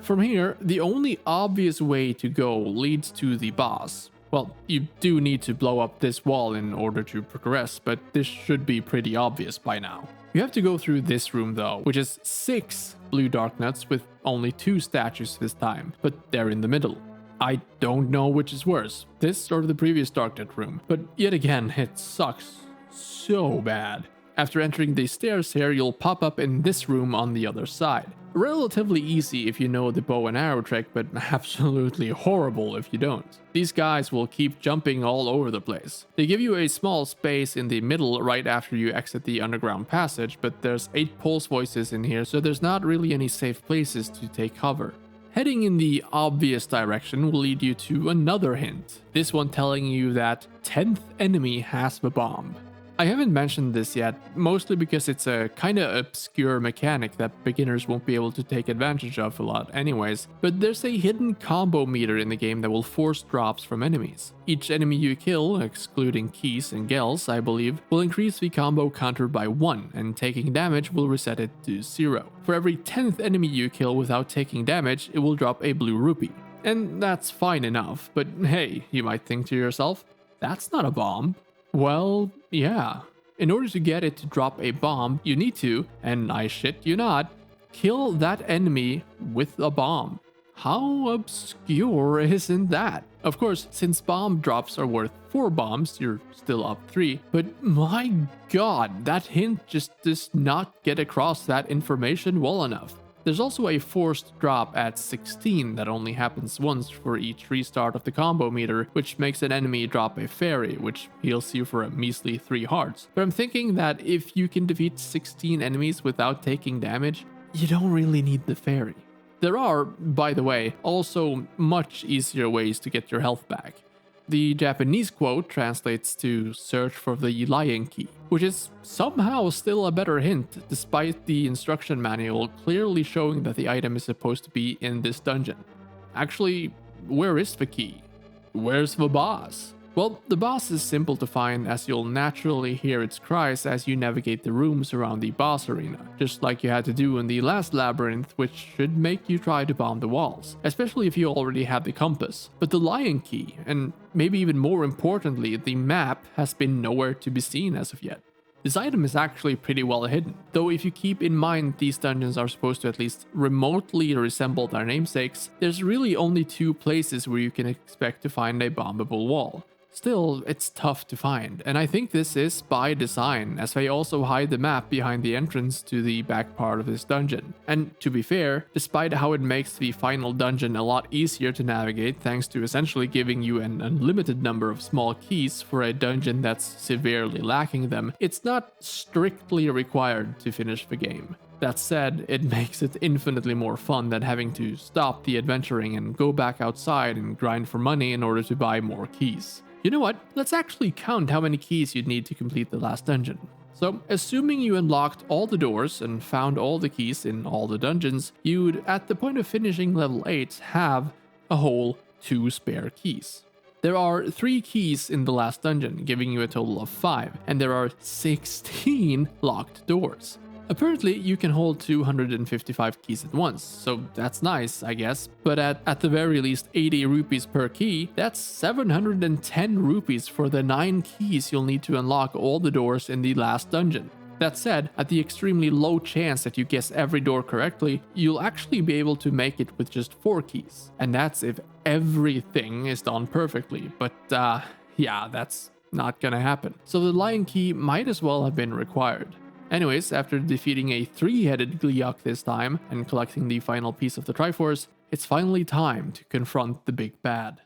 From here, the only obvious way to go leads to the boss. Well, you do need to blow up this wall in order to progress, but this should be pretty obvious by now. You have to go through this room though, which is 6 blue dark nuts with only 2 statues this time, but they're in the middle. I don't know which is worse, this or the previous Darknet room, but yet again, it sucks so bad. After entering the stairs here, you'll pop up in this room on the other side. Relatively easy if you know the bow and arrow trick, but absolutely horrible if you don't. These guys will keep jumping all over the place. They give you a small space in the middle right after you exit the underground passage, but there's 8 pulse voices in here, so there's not really any safe places to take cover. Heading in the obvious direction will lead you to another hint, this one telling you that 10th enemy has the bomb. I haven't mentioned this yet, mostly because it's a kinda obscure mechanic that beginners won't be able to take advantage of a lot anyways, but there's a hidden combo meter in the game that will force drops from enemies. Each enemy you kill, excluding keys and gels I believe, will increase the combo counter by 1, and taking damage will reset it to 0. For every 10th enemy you kill without taking damage, it will drop a blue rupee. And that's fine enough, but hey, you might think to yourself, that's not a bomb. Well, yeah. In order to get it to drop a bomb, you need to, and I shit you not, kill that enemy with a bomb. How obscure isn't that? Of course, since bomb drops are worth 4 bombs, you're still up 3, but my god, that hint just does not get across that information well enough. There's also a forced drop at 16 that only happens once for each restart of the combo meter, which makes an enemy drop a fairy, which heals you for a measly 3 hearts. But I'm thinking that if you can defeat 16 enemies without taking damage, you don't really need the fairy. There are, by the way, also much easier ways to get your health back. The Japanese quote translates to search for the lion key, which is somehow still a better hint despite the instruction manual clearly showing that the item is supposed to be in this dungeon. Actually, where is the key? Where's the boss? Well, the boss is simple to find as you'll naturally hear its cries as you navigate the rooms around the boss arena, just like you had to do in the last labyrinth, which should make you try to bomb the walls, especially if you already have the compass. But the lion key, and maybe even more importantly, the map, has been nowhere to be seen as of yet. This item is actually pretty well hidden, though if you keep in mind these dungeons are supposed to at least remotely resemble their namesakes, there's really only 2 places where you can expect to find a bombable wall. Still, it's tough to find, and I think this is by design, as they also hide the map behind the entrance to the back part of this dungeon. And to be fair, despite how it makes the final dungeon a lot easier to navigate thanks to essentially giving you an unlimited number of small keys for a dungeon that's severely lacking them, it's not strictly required to finish the game. That said, it makes it infinitely more fun than having to stop the adventuring and go back outside and grind for money in order to buy more keys. You know what? Let's actually count how many keys you'd need to complete the last dungeon. So, assuming you unlocked all the doors and found all the keys in all the dungeons, you'd, at the point of finishing level 8, have a whole 2 spare keys. There are 3 keys in the last dungeon, giving you a total of 5, and there are 16 locked doors. Apparently, you can hold 255 keys at once, so that's nice, I guess, but at the very least 80 rupees per key, that's 710 rupees for the 9 keys you'll need to unlock all the doors in the last dungeon. That said, at the extremely low chance that you guess every door correctly, you'll actually be able to make it with just 4 keys, and that's if everything is done perfectly, but yeah, that's not gonna happen. So the lion key might as well have been required. Anyways, after defeating a 3-headed Gleeok this time and collecting the final piece of the Triforce, it's finally time to confront the big bad.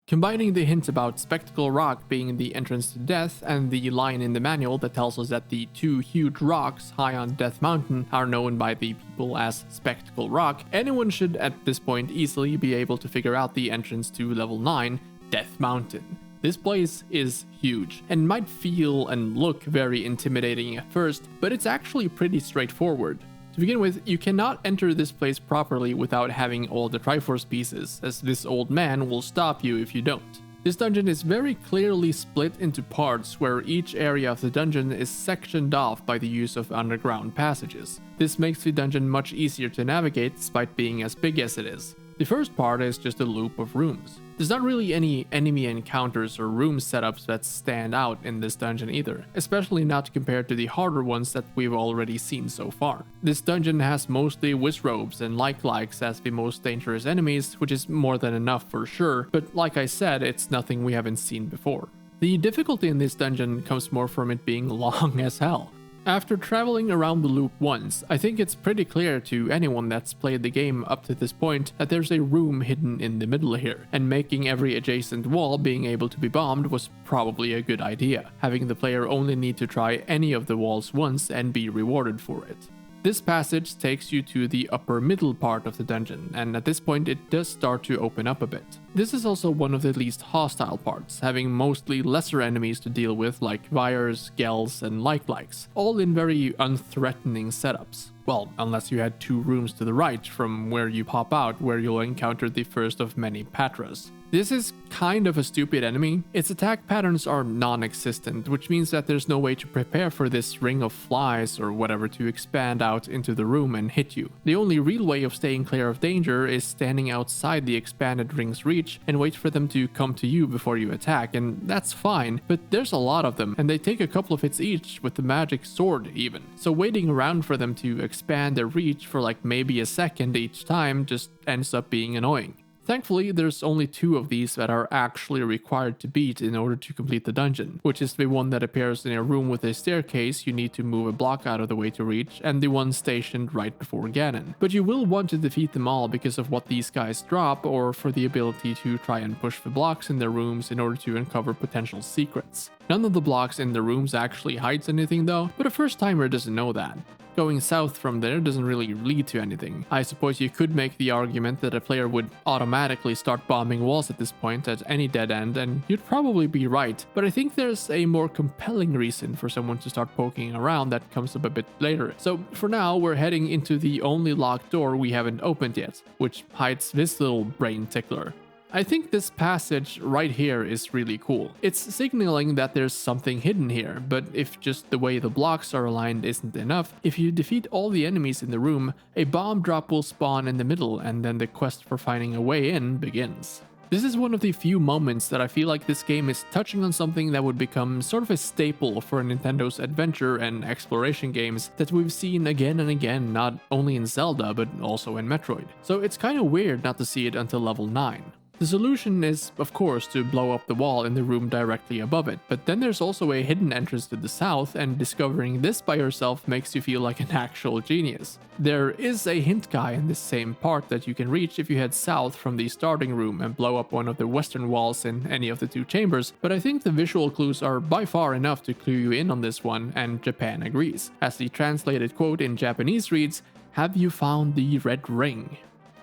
Combining the hint about Spectacle Rock being the entrance to death and the line in the manual that tells us that the 2 huge rocks high on Death Mountain are known by the people as Spectacle Rock, anyone should at this point easily be able to figure out the entrance to level 9, Death Mountain. This place is huge, and might feel and look very intimidating at first, but it's actually pretty straightforward. To begin with, you cannot enter this place properly without having all the Triforce pieces, as this old man will stop you if you don't. This dungeon is very clearly split into parts where each area of the dungeon is sectioned off by the use of underground passages. This makes the dungeon much easier to navigate despite being as big as it is. The first part is just a loop of rooms. There's not really any enemy encounters or room setups that stand out in this dungeon either, especially not compared to the harder ones that we've already seen so far. This dungeon has mostly wizrobes and like-likes as the most dangerous enemies, which is more than enough for sure, but like I said, it's nothing we haven't seen before. The difficulty in this dungeon comes more from it being long as hell. After traveling around the loop once, I think it's pretty clear to anyone that's played the game up to this point that there's a room hidden in the middle here, and making every adjacent wall being able to be bombed was probably a good idea, having the player only need to try any of the walls once and be rewarded for it. This passage takes you to the upper middle part of the dungeon, and at this point it does start to open up a bit. This is also one of the least hostile parts, having mostly lesser enemies to deal with like Vyres, Gels, and like-likes, all in very unthreatening setups. Well, unless you had 2 rooms to the right from where you pop out where you'll encounter the first of many Patras. This is kind of a stupid enemy. Its attack patterns are non-existent, which means that there's no way to prepare for this ring of flies or whatever to expand out into the room and hit you. The only real way of staying clear of danger is standing outside the expanded ring's reach and wait for them to come to you before you attack, and that's fine, but there's a lot of them, and they take a couple of hits each with the magic sword even. So waiting around for them to expand their reach for like maybe a second each time just ends up being annoying. Thankfully, there's only 2 of these that are actually required to beat in order to complete the dungeon, which is the one that appears in a room with a staircase you need to move a block out of the way to reach, and the one stationed right before Ganon. But you will want to defeat them all because of what these guys drop, or for the ability to try and push the blocks in their rooms in order to uncover potential secrets. None of the blocks in the rooms actually hides anything though, but a first timer doesn't know that. Going south from there doesn't really lead to anything. I suppose you could make the argument that a player would automatically start bombing walls at this point at any dead end, and you'd probably be right, but I think there's a more compelling reason for someone to start poking around that comes up a bit later. So for now, we're heading into the only locked door we haven't opened yet, which hides this little brain tickler. I think this passage right here is really cool. It's signaling that there's something hidden here, but if just the way the blocks are aligned isn't enough, if you defeat all the enemies in the room, a bomb drop will spawn in the middle, and then the quest for finding a way in begins. This is one of the few moments that I feel like this game is touching on something that would become sort of a staple for Nintendo's adventure and exploration games that we've seen again and again, not only in Zelda but also in Metroid. So it's kind of weird not to see it until level 9. The solution is, of course, to blow up the wall in the room directly above it, but then there's also a hidden entrance to the south, and discovering this by yourself makes you feel like an actual genius. There is a hint guy in this same part that you can reach if you head south from the starting room and blow up one of the western walls in any of the 2 chambers, but I think the visual clues are by far enough to clue you in on this one, and Japan agrees, as the translated quote in Japanese reads, "Have you found the red ring?"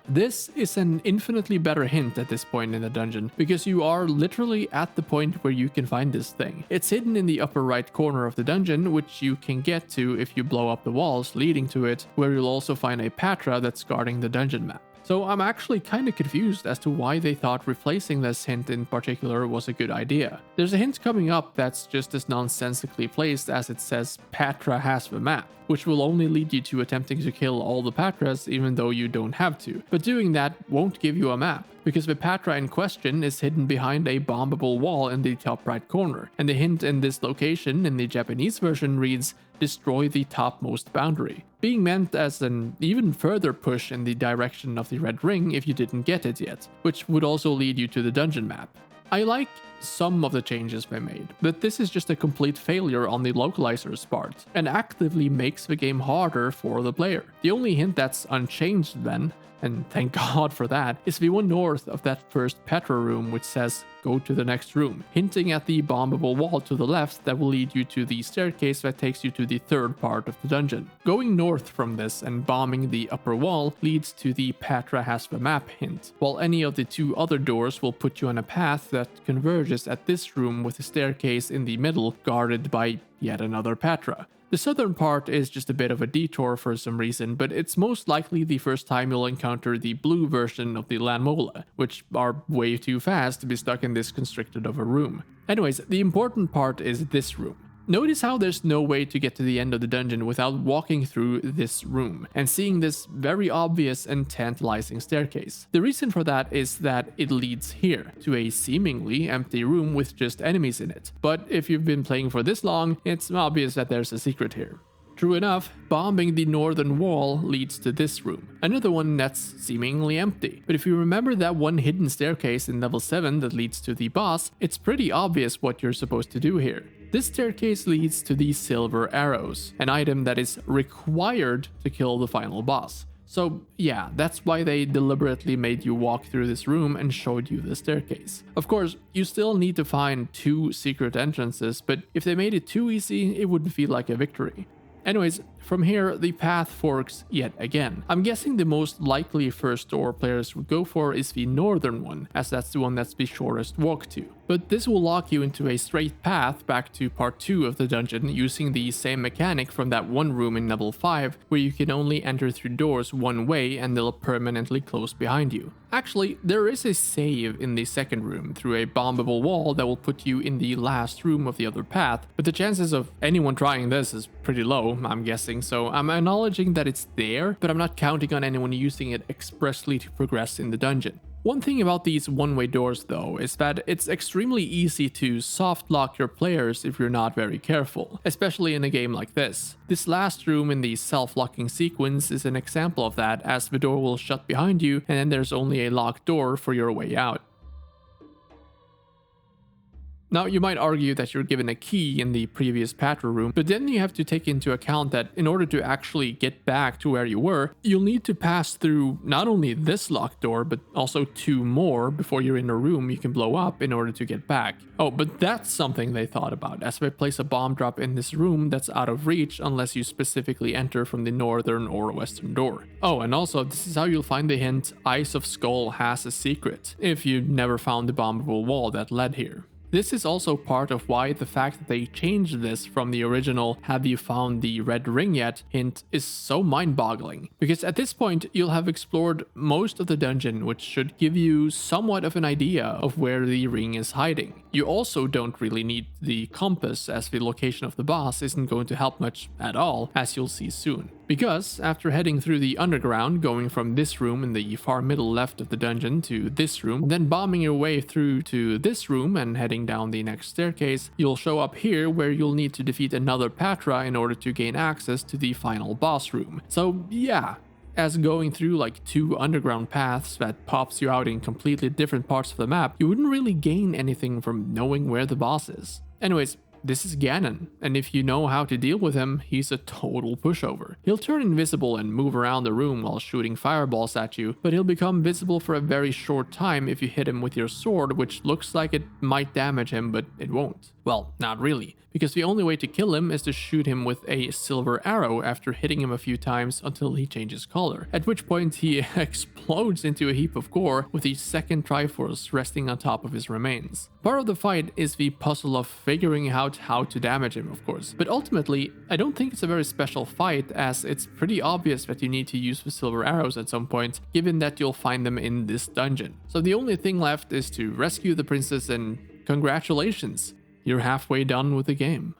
This is an infinitely better hint at this point in the dungeon, because you are literally at the point where you can find this thing. It's hidden in the upper right corner of the dungeon, which you can get to if you blow up the walls leading to it, where you'll also find a Patra that's guarding the dungeon map. So I'm actually kind of confused as to why they thought replacing this hint in particular was a good idea. There's a hint coming up that's just as nonsensically placed as it says Patra has the map, which will only lead you to attempting to kill all the Patras even though you don't have to. But doing that won't give you a map, because the Patra in question is hidden behind a bombable wall in the top right corner, and the hint in this location in the Japanese version reads, "Destroy the topmost boundary," being meant as an even further push in the direction of the red ring if you didn't get it yet, which would also lead you to the dungeon map. I like some of the changes they made, but this is just a complete failure on the localizer's part, and actively makes the game harder for the player. The only hint that's unchanged then, and thank God for that, is the one north of that first Petra room which says, "Go to the next room," hinting at the bombable wall to the left that will lead you to the staircase that takes you to the third part of the dungeon. Going north from this and bombing the upper wall leads to the Patra has the map hint, while any of the 2 other doors will put you on a path that converges at this room with a staircase in the middle guarded by yet another Patra. The southern part is just a bit of a detour for some reason, but it's most likely the first time you'll encounter the blue version of the Lanmola, which are way too fast to be stuck in this constricted of a room. Anyways, the important part is this room. Notice how there's no way to get to the end of the dungeon without walking through this room and seeing this very obvious and tantalizing staircase. The reason for that is that it leads here to a seemingly empty room with just enemies in it. But if you've been playing for this long, it's obvious that there's a secret here. True enough, bombing the northern wall leads to this room, another one that's seemingly empty. But if you remember that one hidden staircase in level 7 that leads to the boss, it's pretty obvious what you're supposed to do here. This staircase leads to the silver arrows, an item that is required to kill the final boss. So yeah, that's why they deliberately made you walk through this room and showed you the staircase. Of course, you still need to find 2 secret entrances, but if they made it too easy, it wouldn't feel like a victory. Anyways, from here, the path forks yet again. I'm guessing the most likely first door players would go for is the northern one, as that's the one that's the shortest walk to. But this will lock you into a straight path back to part 2 of the dungeon using the same mechanic from that one room in level 5, where you can only enter through doors one way and they'll permanently close behind you. Actually, there is a save in the second room through a bombable wall that will put you in the last room of the other path, but the chances of anyone trying this is pretty low, I'm guessing, so I'm acknowledging that it's there, but I'm not counting on anyone using it expressly to progress in the dungeon. One thing about these one-way doors though is that it's extremely easy to soft lock your players if you're not very careful, especially in a game like this. This last room in the self-locking sequence is an example of that, as the door will shut behind you and then there's only a locked door for your way out. Now, you might argue that you're given a key in the previous patrol room, but then you have to take into account that in order to actually get back to where you were, you'll need to pass through not only this locked door, but also 2 more before you're in a room you can blow up in order to get back. Oh, but that's something they thought about, as they place a bomb drop in this room that's out of reach unless you specifically enter from the northern or western door. Oh, and also, this is how you'll find the hint Ice of Skull has a secret, if you never found the bombable wall that led here. This is also part of why the fact that they changed this from the original "have you found the red ring yet" hint is so mind-boggling, because at this point you'll have explored most of the dungeon, which should give you somewhat of an idea of where the ring is hiding. You also don't really need the compass, as the location of the boss isn't going to help much at all, as you'll see soon. Because after heading through the underground, going from this room in the far middle left of the dungeon to this room, then bombing your way through to this room and heading down the next staircase, you'll show up here where you'll need to defeat another Patra in order to gain access to the final boss room. So yeah, as going through like 2 underground paths that pops you out in completely different parts of the map, you wouldn't really gain anything from knowing where the boss is. Anyways, this is Ganon, and if you know how to deal with him, he's a total pushover. He'll turn invisible and move around the room while shooting fireballs at you, but he'll become visible for a very short time if you hit him with your sword, which looks like it might damage him, but it won't. Well, not really, because the only way to kill him is to shoot him with a silver arrow after hitting him a few times until he changes color, at which point he explodes into a heap of gore with the second Triforce resting on top of his remains. Part of the fight is the puzzle of figuring out how to damage him, of course, but ultimately I don't think it's a very special fight, as it's pretty obvious that you need to use the silver arrows at some point, given that you'll find them in this dungeon. So the only thing left is to rescue the princess, and congratulations! You're halfway done with the game.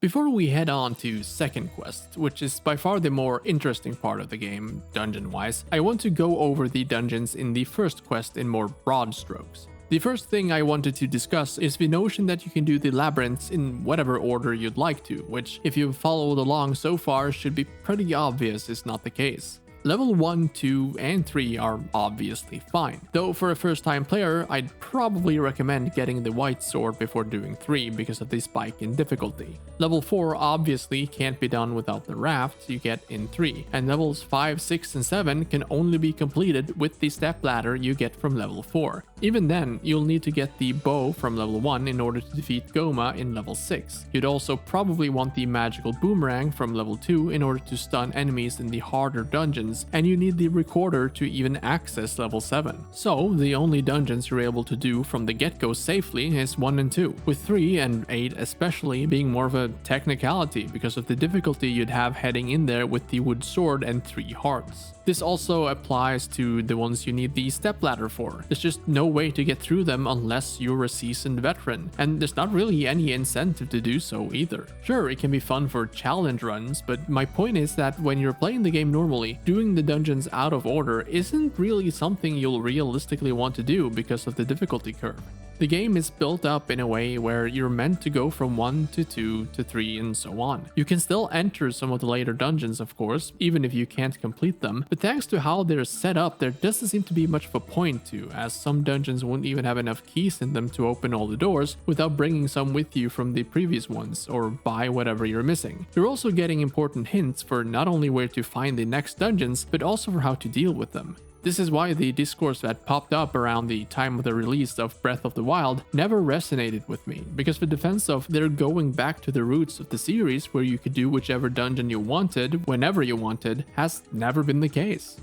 Before we head on to second quest, which is by far the more interesting part of the game, dungeon-wise, I want to go over the dungeons in the first quest in more broad strokes. The first thing I wanted to discuss is the notion that you can do the labyrinths in whatever order you'd like to, which, if you've followed along so far, should be pretty obvious is not the case. Level 1, 2, and 3 are obviously fine, though for a first-time player, I'd probably recommend getting the white sword before doing 3 because of the spike in difficulty. Level 4 obviously can't be done without the raft you get in 3, and levels 5, 6, and 7 can only be completed with the step ladder you get from level 4. Even then, you'll need to get the bow from level 1 in order to defeat Goma in level 6. You'd also probably want the magical boomerang from level 2 in order to stun enemies in the harder dungeons, and you need the recorder to even access level 7. So the only dungeons you're able to do from the get-go safely is 1 and 2, with 3 and 8 especially being more of a technicality because of the difficulty you'd have heading in there with the wood sword and 3 hearts. This also applies to the ones you need the stepladder for. There's just no way to get through them unless you're a seasoned veteran, and there's not really any incentive to do so either. Sure, it can be fun for challenge runs, but my point is that when you're playing the game normally, doing the dungeons out of order isn't really something you'll realistically want to do because of the difficulty curve. The game is built up in a way where you're meant to go from 1 to 2 to 3 and so on. You can still enter some of the later dungeons, of course, even if you can't complete them, but thanks to how they're set up, there doesn't seem to be much of a point to, as some dungeons won't even have enough keys in them to open all the doors without bringing some with you from the previous ones, or buy whatever you're missing. You're also getting important hints for not only where to find the next dungeons, but also for how to deal with them. This is why the discourse that popped up around the time of the release of Breath of the Wild never resonated with me, because the defense of they're going back to the roots of the series where you could do whichever dungeon you wanted, whenever you wanted, has never been the case.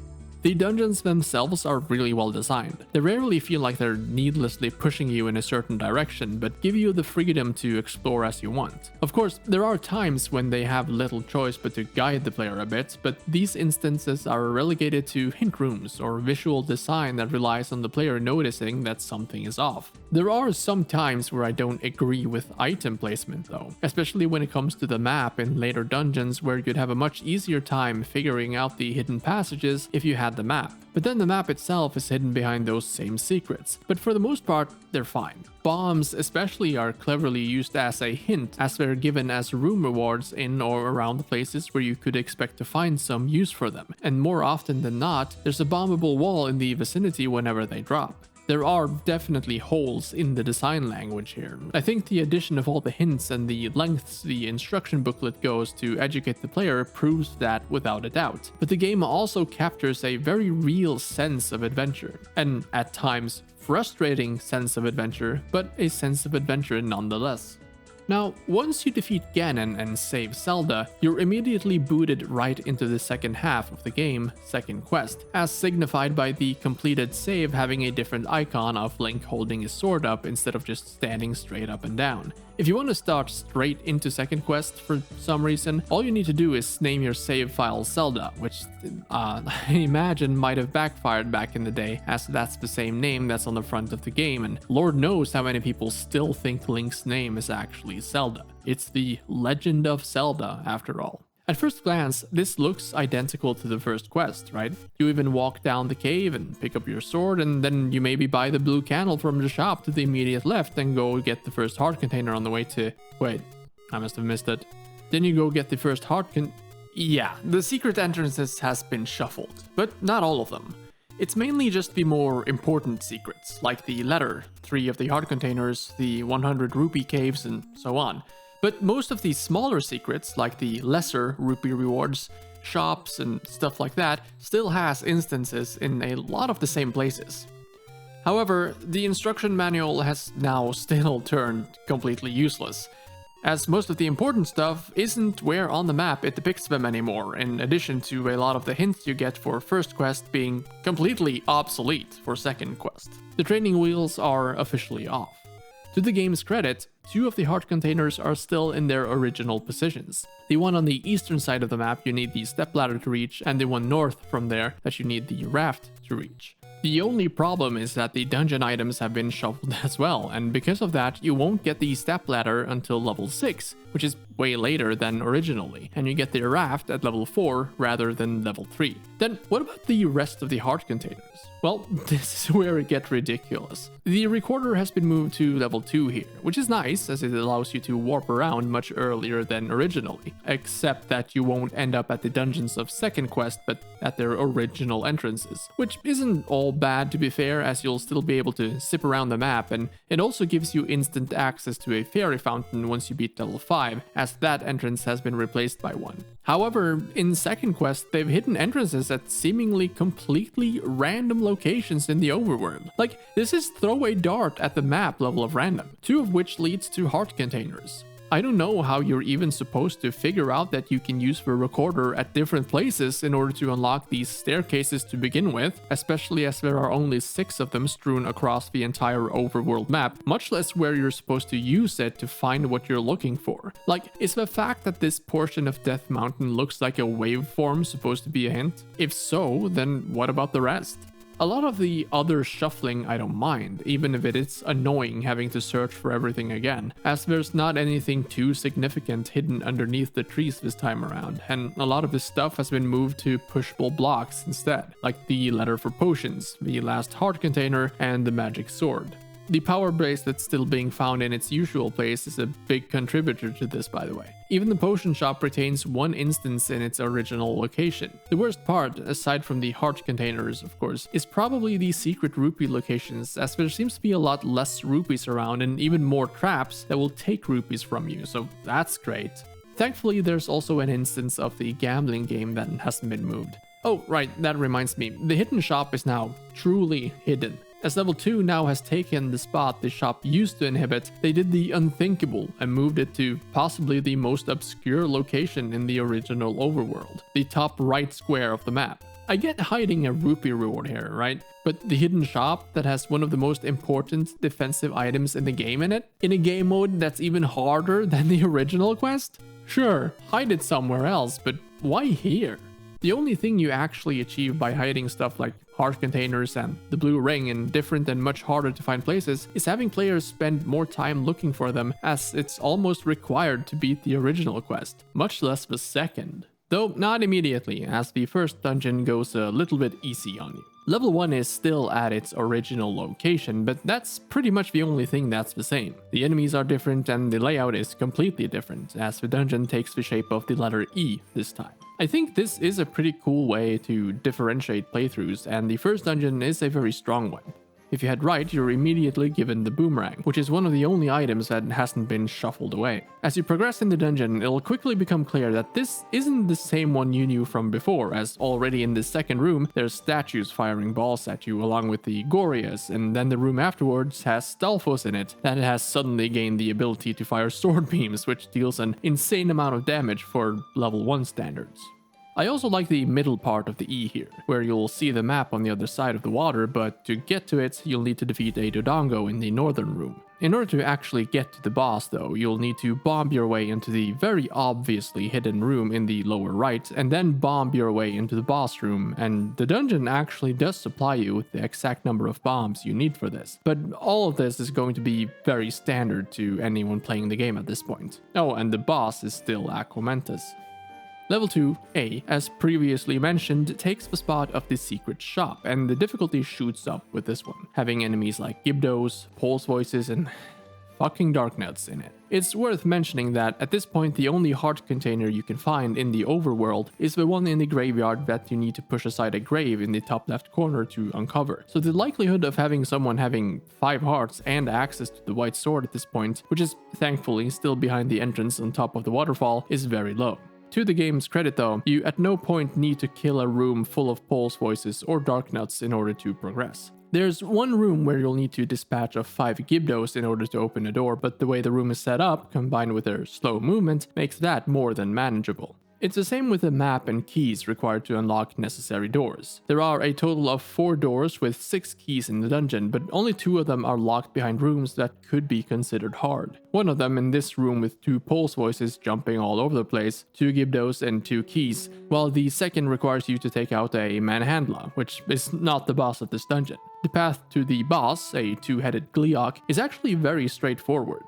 The dungeons themselves are really well designed. They rarely feel like they're needlessly pushing you in a certain direction, but give you the freedom to explore as you want. Of course, there are times when they have little choice but to guide the player a bit, but these instances are relegated to hint rooms or visual design that relies on the player noticing that something is off. There are some times where I don't agree with item placement though, especially when it comes to the map in later dungeons where you'd have a much easier time figuring out the hidden passages if you had the map. But then the map itself is hidden behind those same secrets, but for the most part, they're fine. Bombs especially are cleverly used as a hint, as they're given as room rewards in or around the places where you could expect to find some use for them, and more often than not, there's a bombable wall in the vicinity whenever they drop. There are definitely holes in the design language here. I think the addition of all the hints and the lengths the instruction booklet goes to educate the player proves that without a doubt. But the game also captures a very real sense of adventure, and at times frustrating sense of adventure, but a sense of adventure nonetheless. Now, once you defeat Ganon and save Zelda, you're immediately booted right into the second half of the game, second quest, as signified by the completed save having a different icon of Link holding his sword up instead of just standing straight up and down. If you want to start straight into second quest for some reason, all you need to do is name your save file Zelda, which I imagine might have backfired back in the day, as that's the same name that's on the front of the game, and Lord knows how many people still think Link's name is actually Zelda. It's the Legend of Zelda, after all. At first glance, this looks identical to the first quest, right? You even walk down the cave and pick up your sword, and then you maybe buy the blue candle from the shop to the immediate left and go get the first heart container on the way to... Wait, I must have missed it. Then you go get the first heart Yeah, the secret entrances has been shuffled, but not all of them. It's mainly just the more important secrets, like the letter, 3 of the heart containers, the 100 rupee caves, and so on. But most of these smaller secrets, like the lesser rupee rewards, shops, and stuff like that, still has instances in a lot of the same places. However, the instruction manual has now still turned completely useless, as most of the important stuff isn't where on the map it depicts them anymore, in addition to a lot of the hints you get for first quest being completely obsolete for second quest. The training wheels are officially off. To the game's credit, 2 of the heart containers are still in their original positions. The one on the eastern side of the map you need the stepladder to reach, and the one north from there that you need the raft to reach. The only problem is that the dungeon items have been shuffled as well, and because of that, you won't get the stepladder until level 6, which is way later than originally, and you get the raft at level 4 rather than level 3. Then what about the rest of the heart containers? Well, this is where it gets ridiculous. The recorder has been moved to level 2 here, which is nice as it allows you to warp around much earlier than originally, except that you won't end up at the dungeons of second quest but at their original entrances, which isn't all bad to be fair, as you'll still be able to zip around the map, and it also gives you instant access to a fairy fountain once you beat level 5, as that entrance has been replaced by one. However, in second quest, they've hidden entrances at seemingly completely random locations in the overworld. Like, this is throw a dart at the map level of random, 2 of which leads to heart containers. I don't know how you're even supposed to figure out that you can use the recorder at different places in order to unlock these staircases to begin with, especially as there are only 6 of them strewn across the entire overworld map, much less where you're supposed to use it to find what you're looking for. Like, is the fact that this portion of Death Mountain looks like a waveform supposed to be a hint? If so, then what about the rest? A lot of the other shuffling I don't mind, even if it is annoying having to search for everything again, as there's not anything too significant hidden underneath the trees this time around, and a lot of this stuff has been moved to pushable blocks instead, like the letter for potions, the last heart container, and the magic sword. The power bracelet still being found in its usual place is a big contributor to this, by the way. Even the potion shop retains one instance in its original location. The worst part, aside from the heart containers of course, is probably the secret rupee locations, as there seems to be a lot less rupees around and even more traps that will take rupees from you, so that's great. Thankfully, there's also an instance of the gambling game that hasn't been moved. Oh right, that reminds me, the hidden shop is now truly hidden. As level 2 now has taken the spot the shop used to inhabit, they did the unthinkable and moved it to possibly the most obscure location in the original Overworld, the top right square of the map. I get hiding a rupee reward here, right? But the hidden shop that has one of the most important defensive items in the game in it, in a game mode that's even harder than the original quest? Sure, hide it somewhere else, but why here? The only thing you actually achieve by hiding stuff like heart containers and the blue ring in different and much harder to find places is having players spend more time looking for them, as it's almost required to beat the original quest, much less the second. Though not immediately, as the first dungeon goes a little bit easy on you. Level 1 is still at its original location, but that's pretty much the only thing that's the same. The enemies are different and the layout is completely different, as the dungeon takes the shape of the letter E this time. I think this is a pretty cool way to differentiate playthroughs, and the first dungeon is a very strong one. If you head right, you're immediately given the boomerang, which is one of the only items that hasn't been shuffled away. As you progress in the dungeon, it'll quickly become clear that this isn't the same one you knew from before, as already in the second room, there's statues firing balls at you along with the Gorias, and then the room afterwards has Stalfos in it that has suddenly gained the ability to fire sword beams, which deals an insane amount of damage for level 1 standards. I also like the middle part of the E here, where you'll see the map on the other side of the water, but to get to it, you'll need to defeat a Dodongo in the northern room. In order to actually get to the boss though, you'll need to bomb your way into the very obviously hidden room in the lower right, and then bomb your way into the boss room, and the dungeon actually does supply you with the exact number of bombs you need for this. But all of this is going to be very standard to anyone playing the game at this point. Oh, and the boss is still Aquamentus. Level 2A, as previously mentioned, takes the spot of the secret shop, and the difficulty shoots up with this one, having enemies like Gibdos, Pulse Voices, and fucking Darknuts in it. It's worth mentioning that at this point the only heart container you can find in the overworld is the one in the graveyard that you need to push aside a grave in the top left corner to uncover. So the likelihood of having someone having 5 hearts and access to the white sword at this point, which is thankfully still behind the entrance on top of the waterfall, is very low. To the game's credit though, you at no point need to kill a room full of Pulse Voices or Darknuts in order to progress. There's one room where you'll need to dispatch of 5 Gibdos in order to open a door, but the way the room is set up, combined with their slow movement, makes that more than manageable. It's the same with the map and keys required to unlock necessary doors. There are a total of 4 doors with 6 keys in the dungeon, but only 2 of them are locked behind rooms that could be considered hard. One of them in this room with 2 Pulse Voices jumping all over the place, 2 Gibdos and 2 keys, while the second requires you to take out a Manhandla, which is not the boss of this dungeon. The path to the boss, a 2-headed Gleeok, is actually very straightforward.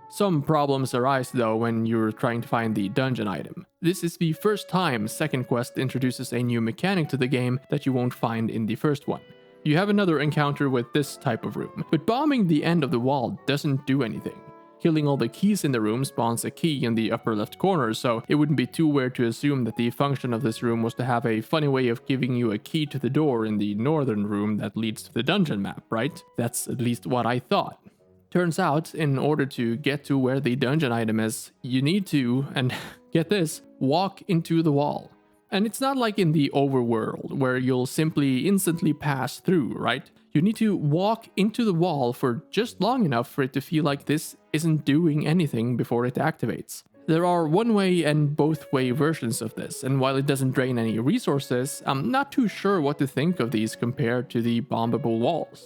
Some problems arise though when you're trying to find the dungeon item. This is the first time Second Quest introduces a new mechanic to the game that you won't find in the first one. You have another encounter with this type of room, but bombing the end of the wall doesn't do anything. Killing all the keys in the room spawns a key in the upper left corner, so it wouldn't be too weird to assume that the function of this room was to have a funny way of giving you a key to the door in the northern room that leads to the dungeon map, right? That's at least what I thought. Turns out, in order to get to where the dungeon item is, you need to, and get this, walk into the wall. And it's not like in the overworld, where you'll simply instantly pass through, right? You need to walk into the wall for just long enough for it to feel like this isn't doing anything before it activates. There are one-way and both-way versions of this, and while it doesn't drain any resources, I'm not too sure what to think of these compared to the bombable walls.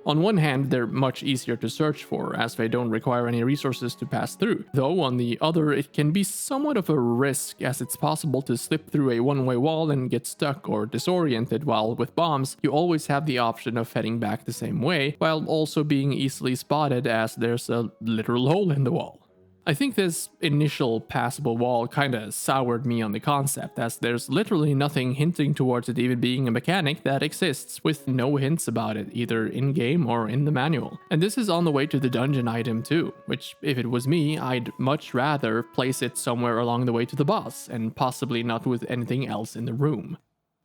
On one hand, they're much easier to search for, as they don't require any resources to pass through, though on the other, it can be somewhat of a risk, as it's possible to slip through a one-way wall and get stuck or disoriented, while with bombs, you always have the option of heading back the same way, while also being easily spotted as there's a literal hole in the wall. I think this initial passable wall kinda soured me on the concept, as there's literally nothing hinting towards it even being a mechanic that exists, with no hints about it either in-game or in the manual. And this is on the way to the dungeon item too, which if it was me, I'd much rather place it somewhere along the way to the boss, and possibly not with anything else in the room.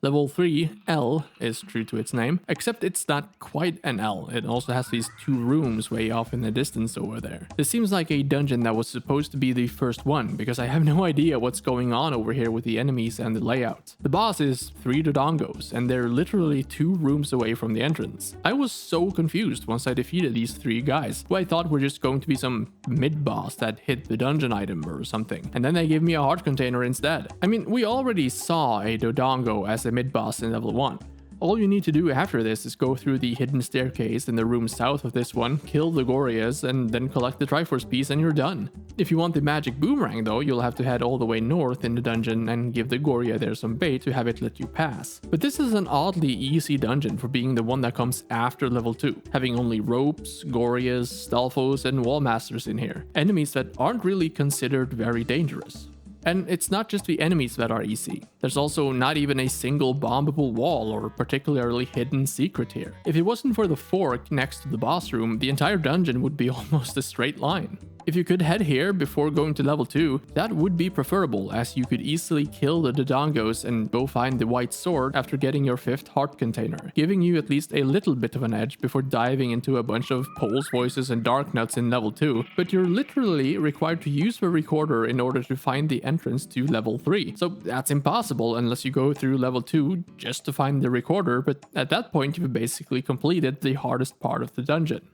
Level 3, L, is true to its name, except it's not quite an L. It also has these 2 rooms way off in the distance over there. This seems like a dungeon that was supposed to be the first one, because I have no idea what's going on over here with the enemies and the layout. The boss is 3 Dodongos, and they're literally 2 rooms away from the entrance. I was so confused once I defeated these 3 guys, who I thought were just going to be some mid-boss that hit the dungeon item or something, and then they gave me a heart container instead. I mean, we already saw a Dodongo as a mid-boss in level 1. All you need to do after this is go through the hidden staircase in the room south of this one, kill the Gorias, and then collect the Triforce piece and you're done. If you want the magic boomerang though, you'll have to head all the way north in the dungeon and give the Goria there some bait to have it let you pass. But this is an oddly easy dungeon for being the one that comes after level 2, having only ropes, Gorias, Stalfos, and Wallmasters in here, enemies that aren't really considered very dangerous. And it's not just the enemies that are easy. There's also not even a single bombable wall or particularly hidden secret here. If it wasn't for the fork next to the boss room, the entire dungeon would be almost a straight line. If you could head here before going to level 2, that would be preferable, as you could easily kill the Dodongos and go find the white sword after getting your 5th heart container, giving you at least a little bit of an edge before diving into a bunch of Pole's Voices and Dark Nuts in level 2, but you're literally required to use the recorder in order to find the entrance to level 3. So that's impossible unless you go through level 2 just to find the recorder, but at that point you've basically completed the hardest part of the dungeon.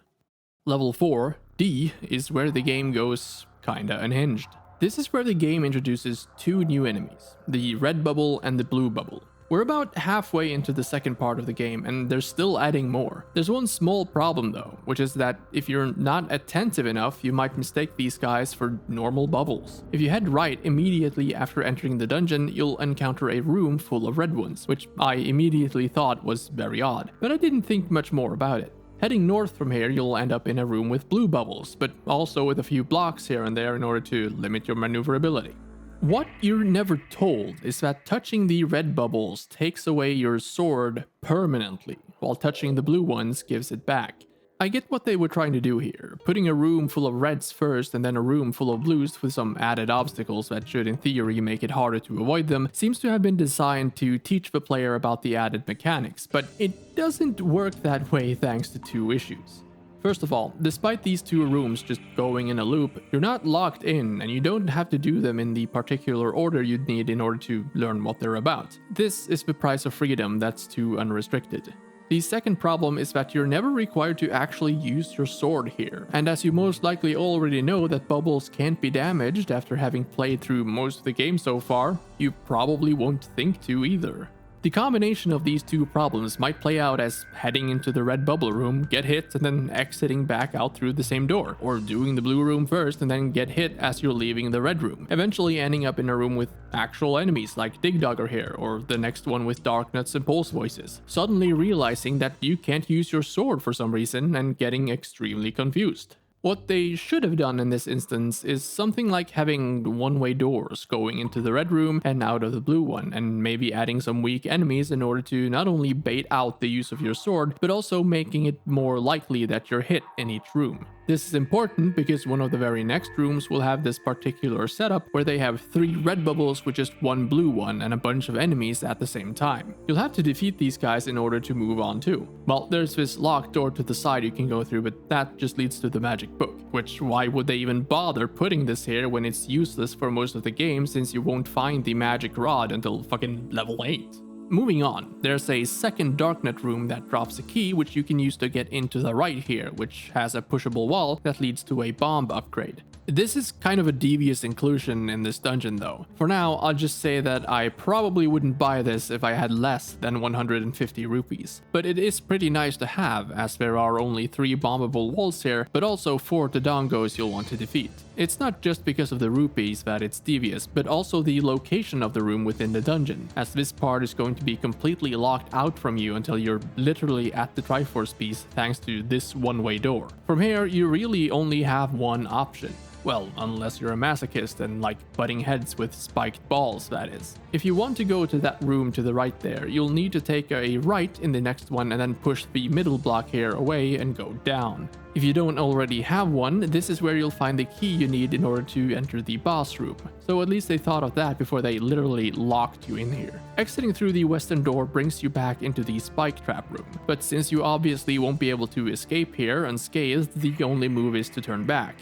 Level 4, D, is where the game goes kinda unhinged. This is where the game introduces 2 new enemies, the red bubble and the blue bubble. We're about halfway into the second part of the game and they're still adding more. There's one small problem though, which is that if you're not attentive enough, you might mistake these guys for normal bubbles. If you head right immediately after entering the dungeon, you'll encounter a room full of red ones, which I immediately thought was very odd, but I didn't think much more about it. Heading north from here, you'll end up in a room with blue bubbles, but also with a few blocks here and there in order to limit your maneuverability. What you're never told is that touching the red bubbles takes away your sword permanently, while touching the blue ones gives it back. I get what they were trying to do here, putting a room full of reds first and then a room full of blues with some added obstacles that should in theory make it harder to avoid them, seems to have been designed to teach the player about the added mechanics, but it doesn't work that way thanks to 2 issues. First of all, despite these 2 rooms just going in a loop, you're not locked in and you don't have to do them in the particular order you'd need in order to learn what they're about. This is the price of freedom that's too unrestricted. The second problem is that you're never required to actually use your sword here, and as you most likely already know that bubbles can't be damaged after having played through most of the game so far, you probably won't think to either. The combination of these 2 problems might play out as heading into the red bubble room, get hit, and then exiting back out through the same door, or doing the blue room first and then get hit as you're leaving the red room, eventually ending up in a room with actual enemies like Dig Dugger here, or the next one with Dark Nuts and Pole's Voices, suddenly realizing that you can't use your sword for some reason and getting extremely confused. What they should have done in this instance is something like having one-way doors going into the red room and out of the blue one, and maybe adding some weak enemies in order to not only bait out the use of your sword, but also making it more likely that you're hit in each room. This is important because one of the very next rooms will have this particular setup where they have 3 red bubbles with just 1 blue one and a bunch of enemies at the same time. You'll have to defeat these guys in order to move on too. Well, there's this locked door to the side you can go through, but that just leads to the magic book, which why would they even bother putting this here when it's useless for most of the game since you won't find the magic rod until fucking level 8. Moving on, there's a second darknet room that drops a key which you can use to get into the right here, which has a pushable wall that leads to a bomb upgrade. This is kind of a devious inclusion in this dungeon though. For now, I'll just say that I probably wouldn't buy this if I had less than 150 rupees. But it is pretty nice to have, as there are only 3 bombable walls here, but also 4 Dodongos you'll want to defeat. It's not just because of the rupees that it's devious, but also the location of the room within the dungeon, as this part is going to be completely locked out from you until you're literally at the Triforce piece thanks to this one-way door. From here, you really only have one option. Well, unless you're a masochist and like butting heads with spiked balls, that is. If you want to go to that room to the right there, you'll need to take a right in the next one and then push the middle block here away and go down. If you don't already have one, this is where you'll find the key you need in order to enter the boss room. So at least they thought of that before they literally locked you in here. Exiting through the western door brings you back into the spike trap room, but since you obviously won't be able to escape here unscathed, the only move is to turn back.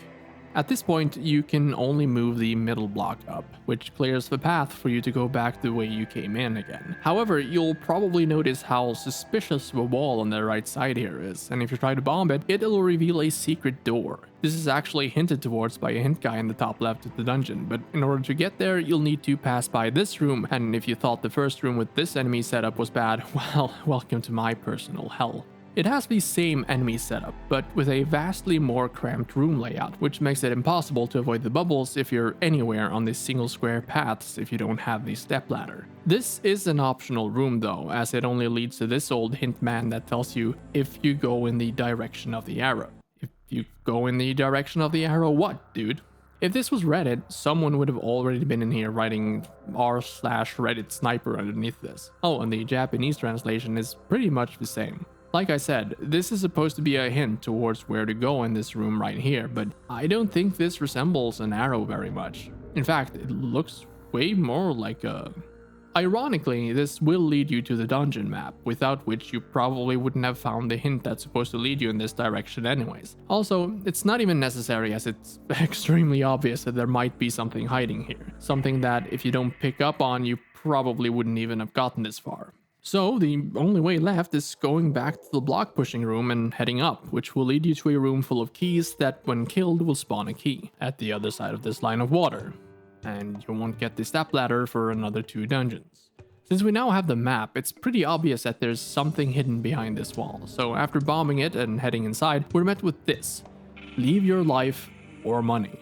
At this point, you can only move the middle block up, which clears the path for you to go back the way you came in again. However, you'll probably notice how suspicious the wall on the right side here is, and if you try to bomb it, it'll reveal a secret door. This is actually hinted towards by a hint guy in the top left of the dungeon, but in order to get there, you'll need to pass by this room, and if you thought the first room with this enemy setup was bad, well, welcome to my personal hell. It has the same enemy setup, but with a vastly more cramped room layout, which makes it impossible to avoid the bubbles if you're anywhere on the single square paths if you don't have the stepladder. This is an optional room though, as it only leads to this old hint man that tells you if you go in the direction of the arrow. If you go in the direction of the arrow, what, dude? If this was Reddit, someone would have already been in here writing r/Reddit sniper underneath this. Oh, and the Japanese translation is pretty much the same. Like I said, this is supposed to be a hint towards where to go in this room right here, but I don't think this resembles an arrow very much. In fact, it looks way more like a... Ironically, this will lead you to the dungeon map, without which you probably wouldn't have found the hint that's supposed to lead you in this direction anyways. Also, it's not even necessary, as it's extremely obvious that there might be something hiding here. Something that if you don't pick up on, you probably wouldn't even have gotten this far. So the only way left is going back to the block pushing room and heading up, which will lead you to a room full of keys that when killed will spawn a key at the other side of this line of water. And you won't get the stepladder for another 2 dungeons. Since we now have the map, it's pretty obvious that there's something hidden behind this wall, so after bombing it and heading inside, we're met with this: leave your life or money.